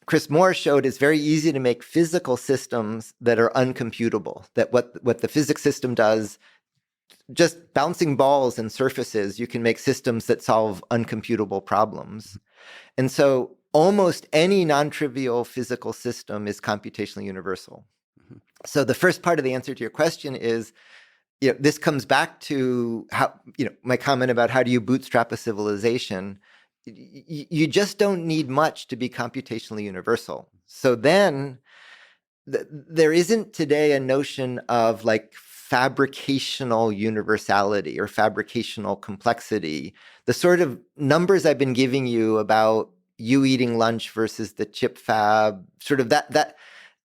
Chris Moore showed it's very easy to make physical systems that are uncomputable, that what the physics system does just bouncing balls and surfaces, you can make systems that solve uncomputable problems. And so almost any non-trivial physical system is computationally universal. So the first part of the answer to your question is, this comes back to how, my comment about how do you bootstrap a civilization. You just don't need much to be computationally universal. So then there isn't today a notion of like fabricational universality or fabricational complexity. The sort of numbers I've been giving you about you eating lunch versus the chip fab, sort of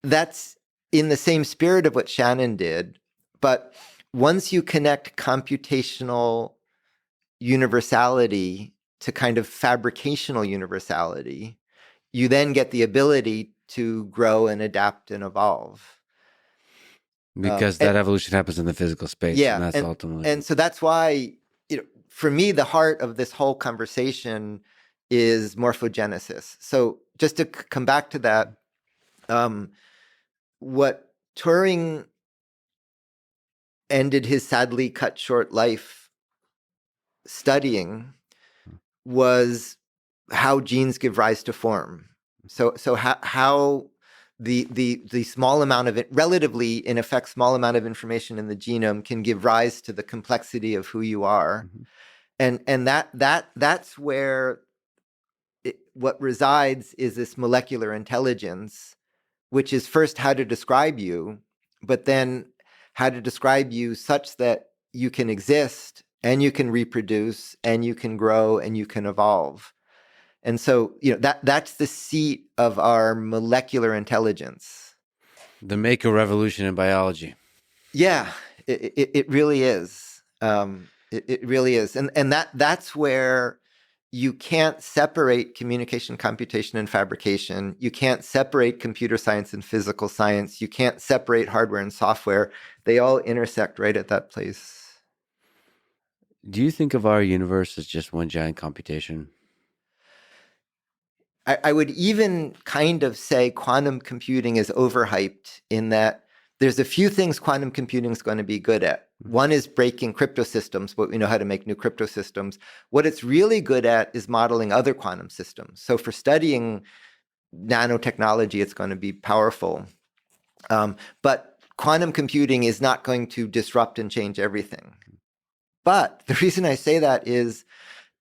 that's in the same spirit of what Shannon did. But once you connect computational universality to kind of fabricational universality, you then get the ability to grow and adapt and evolve. Because that evolution happens in the physical space. Yeah. And that's ultimately. And so that's why, for me, the heart of this whole conversation is morphogenesis. So just to come back to that, what Turing ended his sadly cut short life studying was how genes give rise to form. So how the small amount of it, relatively in effect, small amount of information in the genome can give rise to the complexity of who you are, and that's where what resides is this molecular intelligence, which is first how to describe you, but then how to describe you such that you can exist and you can reproduce and you can grow and you can evolve. And so, that's the seat of our molecular intelligence. The maker revolution in biology. Yeah, it really is. It really is. And that's where you can't separate communication, computation, and fabrication. You can't separate computer science and physical science. You can't separate hardware and software. They all intersect right at that place. Do you think of our universe as just one giant computation? I would even kind of say quantum computing is overhyped in that there's a few things quantum computing is going to be good at. One is breaking crypto systems, but we know how to make new crypto systems. What it's really good at is modeling other quantum systems. So for studying nanotechnology, it's going to be powerful. But quantum computing is not going to disrupt and change everything. But the reason I say that is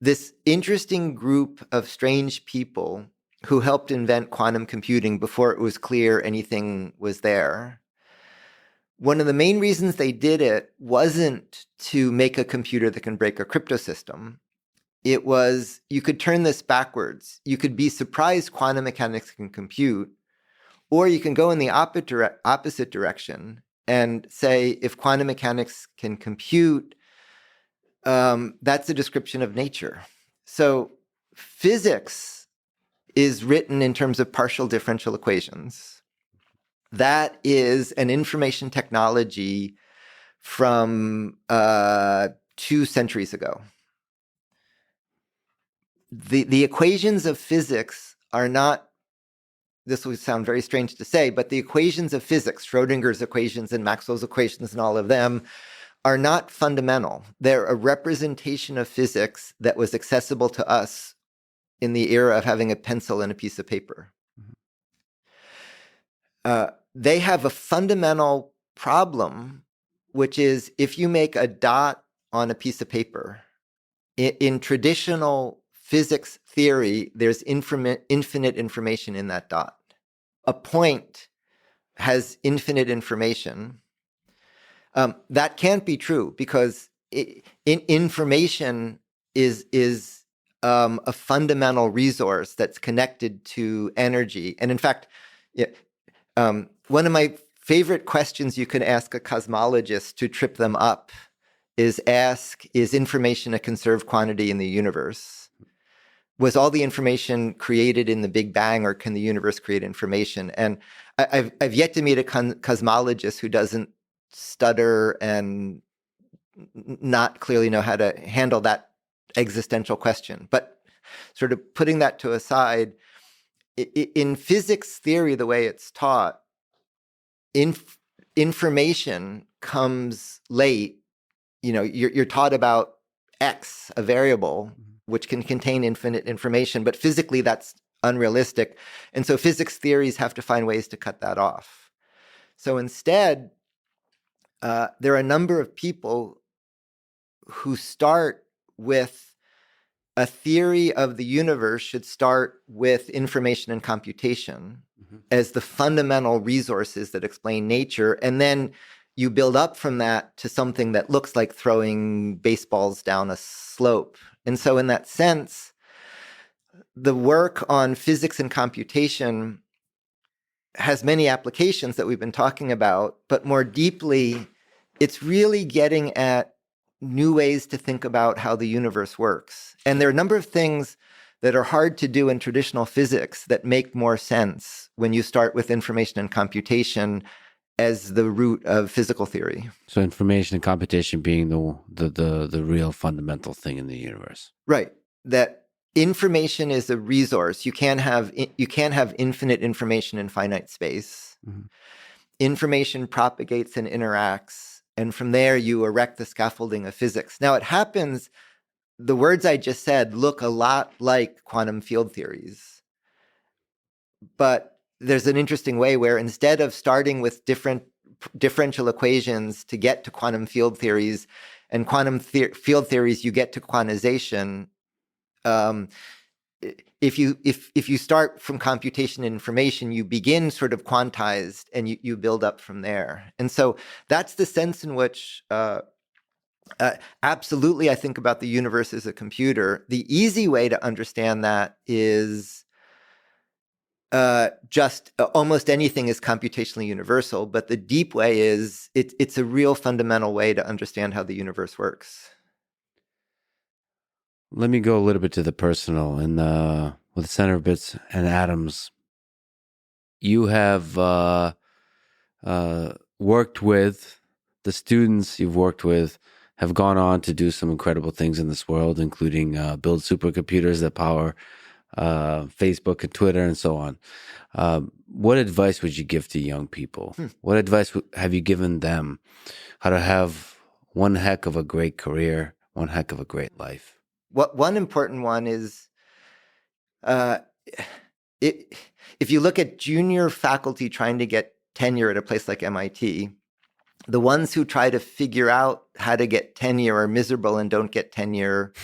this interesting group of strange people who helped invent quantum computing before it was clear anything was there. One of the main reasons they did it wasn't to make a computer that can break a crypto system. It was, you could turn this backwards. You could be surprised quantum mechanics can compute, or you can go in the opposite direction and say, if quantum mechanics can compute, that's a description of nature. So physics is written in terms of partial differential equations. That is an information technology from 2 centuries ago. The equations of physics are not, this would sound very strange to say, but the equations of physics, Schrodinger's equations and Maxwell's equations and all of them, are not fundamental. They're a representation of physics that was accessible to us in the era of having a pencil and a piece of paper. They have a fundamental problem, which is if you make a dot on a piece of paper, in traditional physics theory, there's infinite information in that dot. A point has infinite information. That can't be true because information is a fundamental resource that's connected to energy. And in fact, one of my favorite questions you can ask a cosmologist to trip them up is ask, is information a conserved quantity in the universe? Was all the information created in the Big Bang, or can the universe create information? And I've yet to meet a cosmologist who doesn't stutter and not clearly know how to handle that existential question. But sort of putting that to aside, in physics theory, the way it's taught, information comes late. you're taught about X, a variable, which can contain infinite information, but physically that's unrealistic. And so physics theories have to find ways to cut that off. So instead, there are a number of people who start with a theory of the universe should start with information and computation as the fundamental resources that explain nature. And then you build up from that to something that looks like throwing baseballs down a slope. And so in that sense, the work on physics and computation has many applications that we've been talking about, but more deeply, it's really getting at new ways to think about how the universe works. And there are a number of things that are hard to do in traditional physics that make more sense when you start with information and computation as the root of physical theory. So information and computation being the real fundamental thing in the universe. Right. That information is a resource. You can't have infinite information in finite space. Mm-hmm. Information propagates and interacts. And from there, you erect the scaffolding of physics. Now, it happens, the words I just said look a lot like quantum field theories. But there's an interesting way where instead of starting with different differential equations to get to quantum field theories and quantum field theories, you get to quantization. If you start from computation and information, you begin sort of quantized and you build up from there. And so that's the sense in which absolutely I think about the universe as a computer. The easy way to understand that is just almost anything is computationally universal, but the deep way is it's a real fundamental way to understand how the universe works. Let me go a little bit to the personal. And with the Center of Bits and Atoms, you have worked with the students you've worked with have gone on to do some incredible things in this world, including build supercomputers that power Facebook and Twitter and so on. What advice would you give to young people? What advice have you given them how to have one heck of a great career, one heck of a great life? One important one is if you look at junior faculty trying to get tenure at a place like MIT, the ones who try to figure out how to get tenure are miserable and don't get tenure.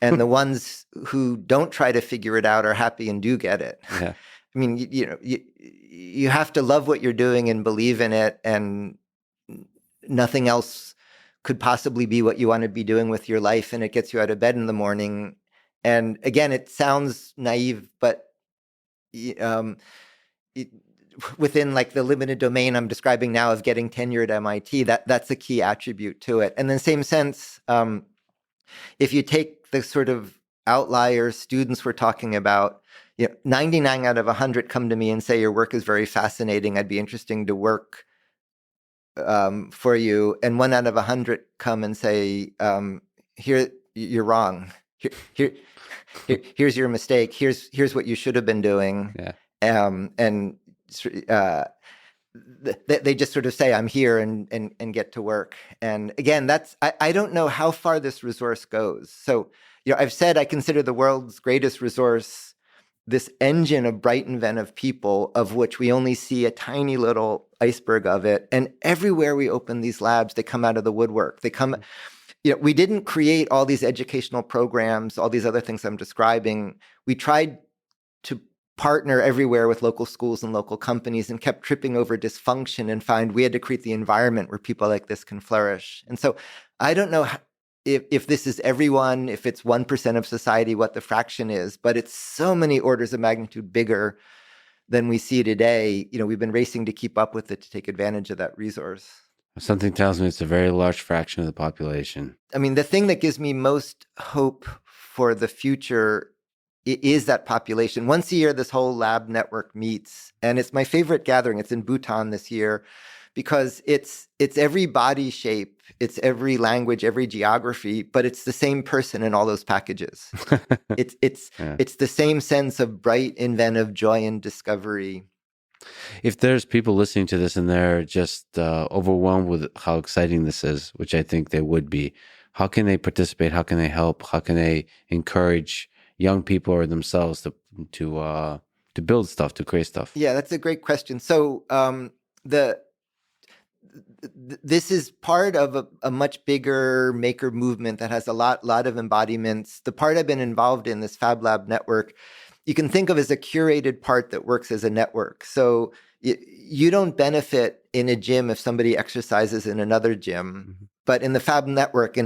And the ones who don't try to figure it out are happy and do get it. Yeah. I mean, you have to love what you're doing and believe in it, and nothing else could possibly be what you want to be doing with your life, and it gets you out of bed in the morning. And again, it sounds naive, but within like the limited domain I'm describing now of getting tenure at MIT, that's a key attribute to it. And in the same sense, if you take the sort of outlier students we're talking about, 99 out of 100 come to me and say, your work is very fascinating. I'd be interesting to work for you. And 1 out of 100 come and say, here, you're wrong. Here's your mistake. Here's what you should have been doing. Yeah. And they just sort of say, I'm here and get to work. And again, I don't know how far this resource goes. So, I've said I consider the world's greatest resource this engine of bright, inventive people, of which we only see a tiny little iceberg of it. And everywhere we open these labs, they come out of the woodwork. They come, we didn't create all these educational programs, all these other things I'm describing. We tried to partner everywhere with local schools and local companies and kept tripping over dysfunction and find we had to create the environment where people like this can flourish. And so I don't know if this is everyone, if it's 1% of society, what the fraction is, but it's so many orders of magnitude bigger than we see today. We've been racing to keep up with it to take advantage of that resource. Something tells me it's a very large fraction of the population. I mean, the thing that gives me most hope for the future is that population. Once a year, this whole lab network meets, and it's my favorite gathering. It's in Bhutan this year because it's every body shape, it's every language, every geography, but it's the same person in all those packages. It's the same sense of bright, inventive joy and discovery. If there's people listening to this and they're just overwhelmed with how exciting this is, which I think they would be, how can they participate? How can they help? How can they encourage young people or themselves to build stuff, to create stuff? Yeah, that's a great question. So this is part of a much bigger maker movement that has a lot of embodiments. The part I've been involved in, this Fab Lab network, you can think of as a curated part that works as a network. So you don't benefit in a gym if somebody exercises in another gym, but in the Fab network,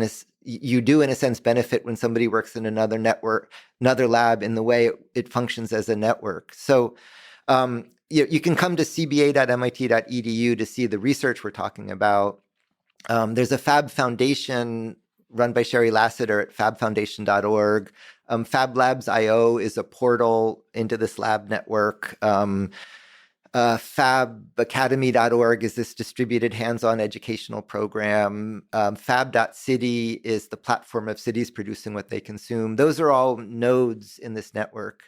you do in a sense benefit when somebody works in another network, another lab, in the way it functions as a network. So you can come to cba.mit.edu to see the research we're talking about. There's a Fab Foundation run by Sherry Lassiter at fabfoundation.org. Fab Labs IO is a portal into this lab network. Fabacademy.org is this distributed hands-on educational program. Fab.city is the platform of cities producing what they consume. Those are all nodes in this network.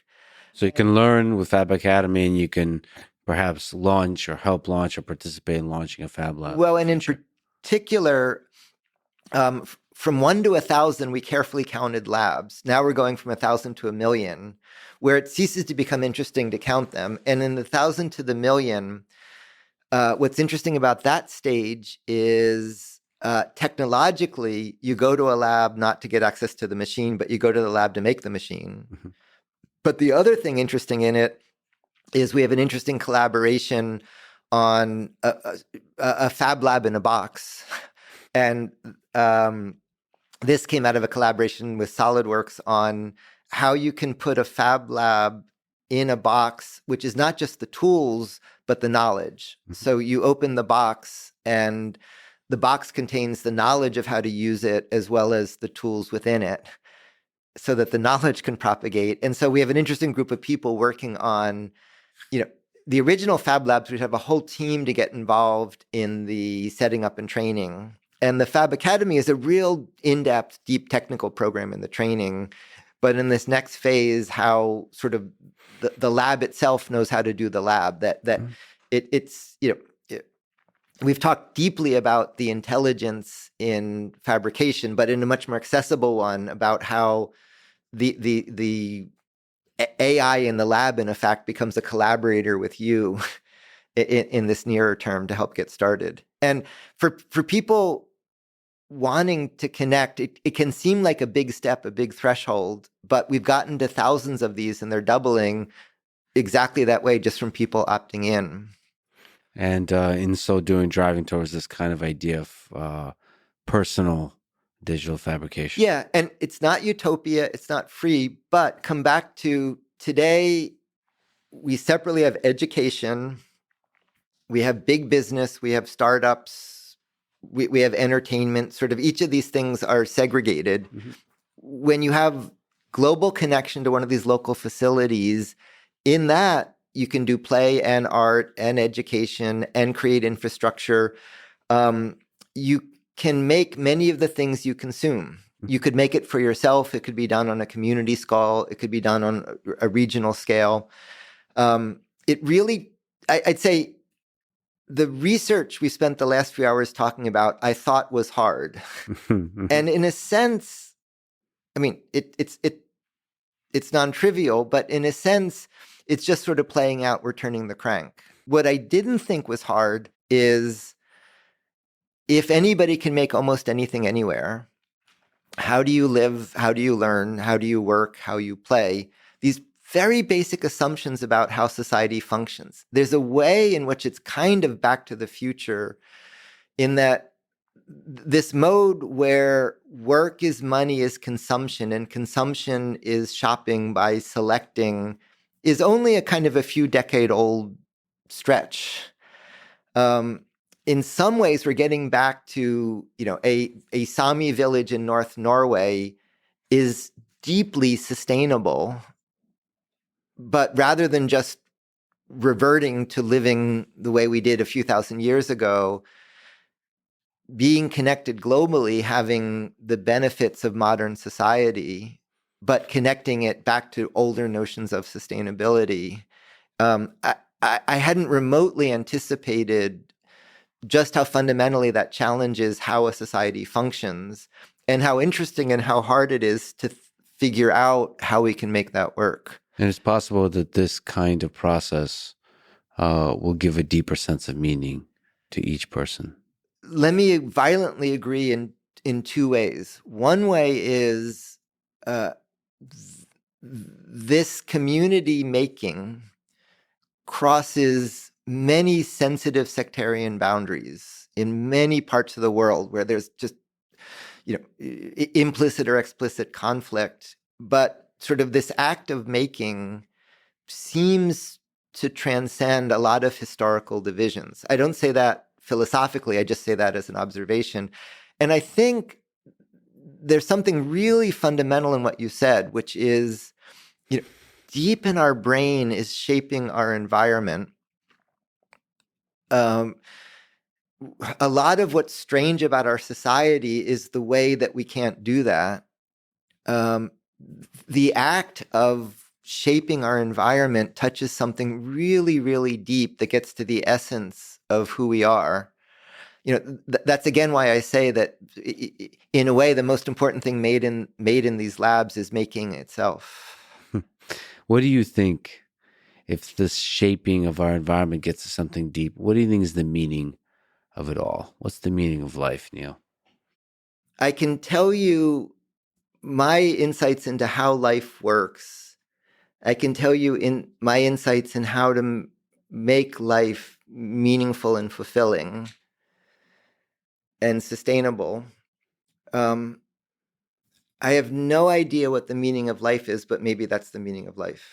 So you can learn with Fab Academy, and you can perhaps launch or help launch or participate in launching a Fab Lab. Well, and in particular, from 1 to 1,000, we carefully counted labs. Now we're going from 1,000 to 1,000,000, where it ceases to become interesting to count them. And in the 1,000 to the 1,000,000, what's interesting about that stage is technologically, you go to a lab not to get access to the machine, but you go to the lab to make the machine. Mm-hmm. But the other thing interesting in it is we have an interesting collaboration on a Fab Lab in a box. And this came out of a collaboration with SolidWorks on how you can put a Fab Lab in a box, which is not just the tools, but the knowledge. Mm-hmm. So you open the box, and the box contains the knowledge of how to use it, as well as the tools within it, so that the knowledge can propagate. And so we have an interesting group of people working on, the original Fab Labs. We'd have a whole team to get involved in the setting up and training. And the Fab Academy is a real in-depth, deep technical program in the training. But in this next phase, how sort of the lab itself knows how to do the lab, we've talked deeply about the intelligence in fabrication, but in a much more accessible one, about how the AI in the lab, in effect, becomes a collaborator with you in this nearer term to help get started. And for people wanting to connect, it can seem like a big step, a big threshold, but we've gotten to thousands of these, and they're doubling exactly that way just from people opting in. And in so doing, driving towards this kind of idea of personal digital fabrication. Yeah, and it's not utopia, it's not free, but come back to today, we separately have education, we have big business, we have startups, we have entertainment. Sort of each of these things are segregated. Mm-hmm. When you have global connection to one of these local facilities, in that you can do play and art and education and create infrastructure. You can make many of the things you consume. Mm-hmm. You could make it for yourself. It could be done on a community scale. It could be done on a regional scale. It really, I'd say, the research we spent the last few hours talking about, I thought was hard. And in a sense, I mean, it's non-trivial, but in a sense, it's just sort of playing out, we're turning the crank. What I didn't think was hard is, if anybody can make almost anything anywhere, how do you live? How do you learn? How do you work? How you play? These very basic assumptions about how society functions. There's a way in which it's kind of back to the future, in that this mode where work is money is consumption, and consumption is shopping by selecting, is only a kind of a few decade old stretch. In some ways, we're getting back to, a Sami village in North Norway is deeply sustainable. But rather than just reverting to living the way we did a few thousand years ago, being connected globally, having the benefits of modern society, but connecting it back to older notions of sustainability. I hadn't remotely anticipated just how fundamentally that challenges how a society functions, and how interesting and how hard it is to figure out how we can make that work. And it's possible that this kind of process will give a deeper sense of meaning to each person. Let me violently agree in two ways. One way is this community making crosses many sensitive sectarian boundaries in many parts of the world where there's just, implicit or explicit conflict. But sort of this act of making seems to transcend a lot of historical divisions. I don't say that philosophically, I just say that as an observation. And I think there's something really fundamental in what you said, which is, deep in our brain is shaping our environment. A lot of what's strange about our society is the way that we can't do that. The act of shaping our environment touches something really, really deep that gets to the essence of who we are. That's again why I say that, in a way, the most important thing made in these labs is making itself. What do you think, if this shaping of our environment gets to something deep, what do you think is the meaning of it all? What's the meaning of life, Neil? I can tell you my insights into how life works. I can tell you in my insights in how to make life meaningful and fulfilling and sustainable. I have no idea what the meaning of life is, but maybe that's the meaning of life.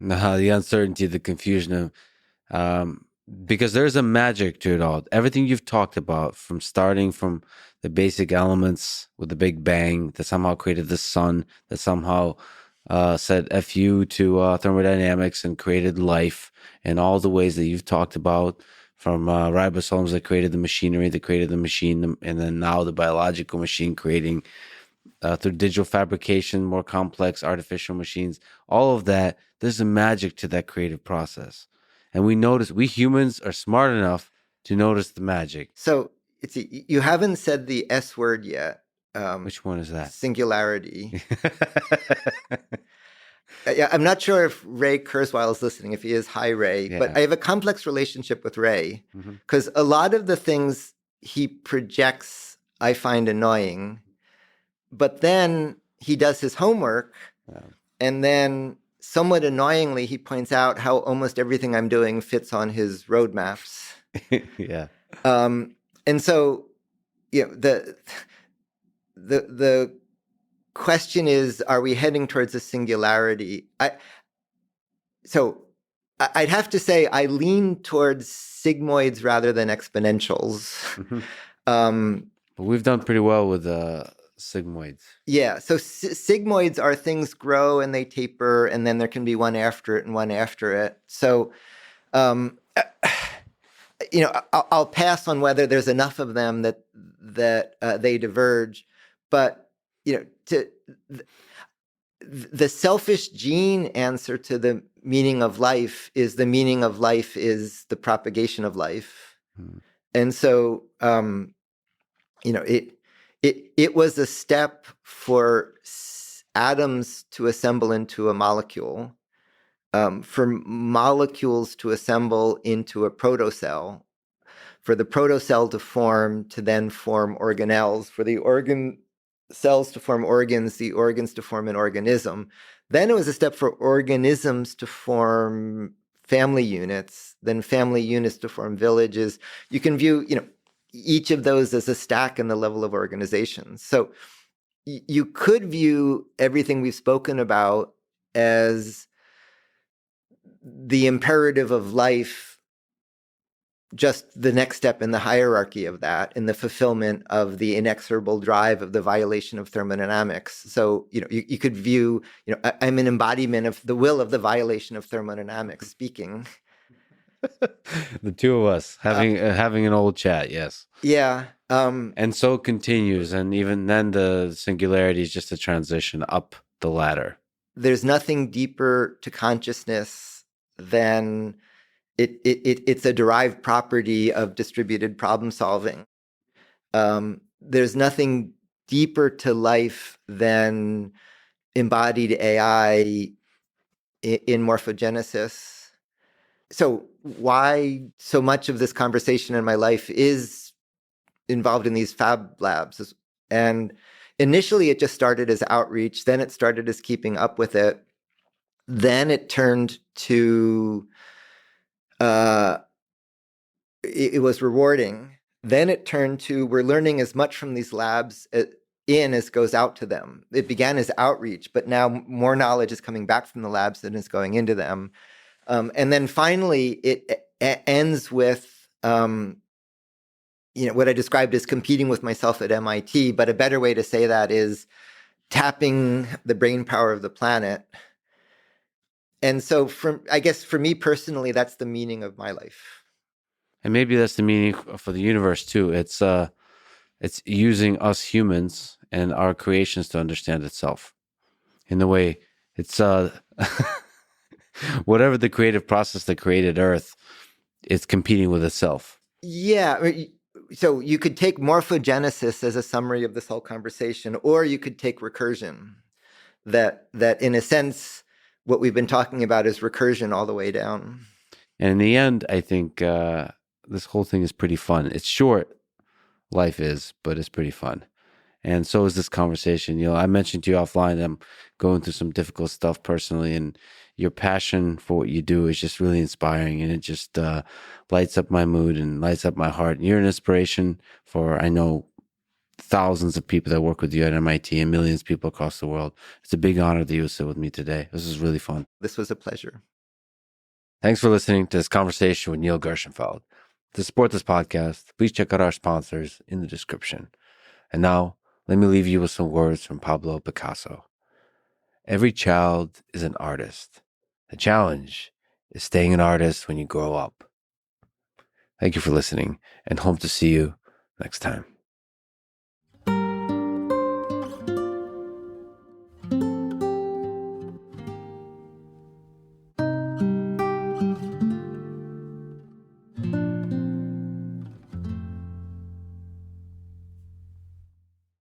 No, the uncertainty, the confusion of, because there's a magic to it all. Everything you've talked about, from starting from the basic elements with the Big Bang that somehow created the sun, that somehow said FU to thermodynamics and created life, and all the ways that you've talked about, from ribosomes that created the machinery, that created the machine, and then now the biological machine creating, through digital fabrication, more complex artificial machines, all of that, there's a magic to that creative process. And we humans are smart enough to notice the magic. So you haven't said the S word yet. Which one is that? Singularity. I'm not sure if Ray Kurzweil is listening. If he is, hi, Ray. Yeah. But I have a complex relationship with Ray, because a lot of the things he projects I find annoying. But then he does his homework, and then somewhat annoyingly, he points out how almost everything I'm doing fits on his roadmaps. Yeah. And so, the question is, are we heading towards a singularity? I'd have to say I lean towards sigmoids rather than exponentials. But we've done pretty well with sigmoids. Yeah. So sigmoids are things grow and they taper, and then there can be one after it and one after it. So, I'll pass on whether there's enough of them that they diverge. But, the selfish gene answer to the meaning of life is the meaning of life is the propagation of life. And so, it was a step for atoms to assemble into a molecule, for molecules to assemble into a protocell, for the protocell to then form organelles, for the cells to form organs, the organs to form an organism. Then it was a step for organisms to form family units, then family units to form villages. You can view, each of those as a stack in the level of organization. So you could view everything we've spoken about as the imperative of life, just the next step in the hierarchy of that, in the fulfillment of the inexorable drive of the violation of thermodynamics. So, you could view, I'm an embodiment of the will of the violation of thermodynamics speaking. The two of us having an old chat, yes. Yeah. And so it continues, and even then the singularity is just a transition up the ladder. There's nothing deeper to consciousness than it's a derived property of distributed problem solving. There's nothing deeper to life than embodied AI in morphogenesis. So why so much of this conversation in my life is involved in these fab labs? And initially it just started as outreach, then it started as keeping up with it. Then it turned to it was rewarding. Then it turned to we're learning as much from these labs in as goes out to them. It began as outreach, but now more knowledge is coming back from the labs than is going into them. And then finally, it ends with what I described as competing with myself at MIT. But a better way to say that is tapping the brain power of the planet. And so, I guess for me personally, that's the meaning of my life. And maybe that's the meaning for the universe too. It's using us humans and our creations to understand itself. In a way, it's whatever the creative process that created Earth, it's competing with itself. Yeah. So you could take morphogenesis as a summary of this whole conversation, or you could take recursion. That in a sense, what we've been talking about is recursion all the way down. And in the end, I think this whole thing is pretty fun. It's short, life is, but it's pretty fun. And so is this conversation. I mentioned to you offline that I'm going through some difficult stuff personally, and your passion for what you do is just really inspiring, and it just lights up my mood and lights up my heart. And you're an inspiration for, I know, thousands of people that work with you at MIT and millions of people across the world. It's a big honor that you would sit with me today. This is really fun. This was a pleasure. Thanks for listening to this conversation with Neil Gershenfeld. To support this podcast, please check out our sponsors in the description. And now, let me leave you with some words from Pablo Picasso. Every child is an artist. The challenge is staying an artist when you grow up. Thank you for listening, and hope to see you next time.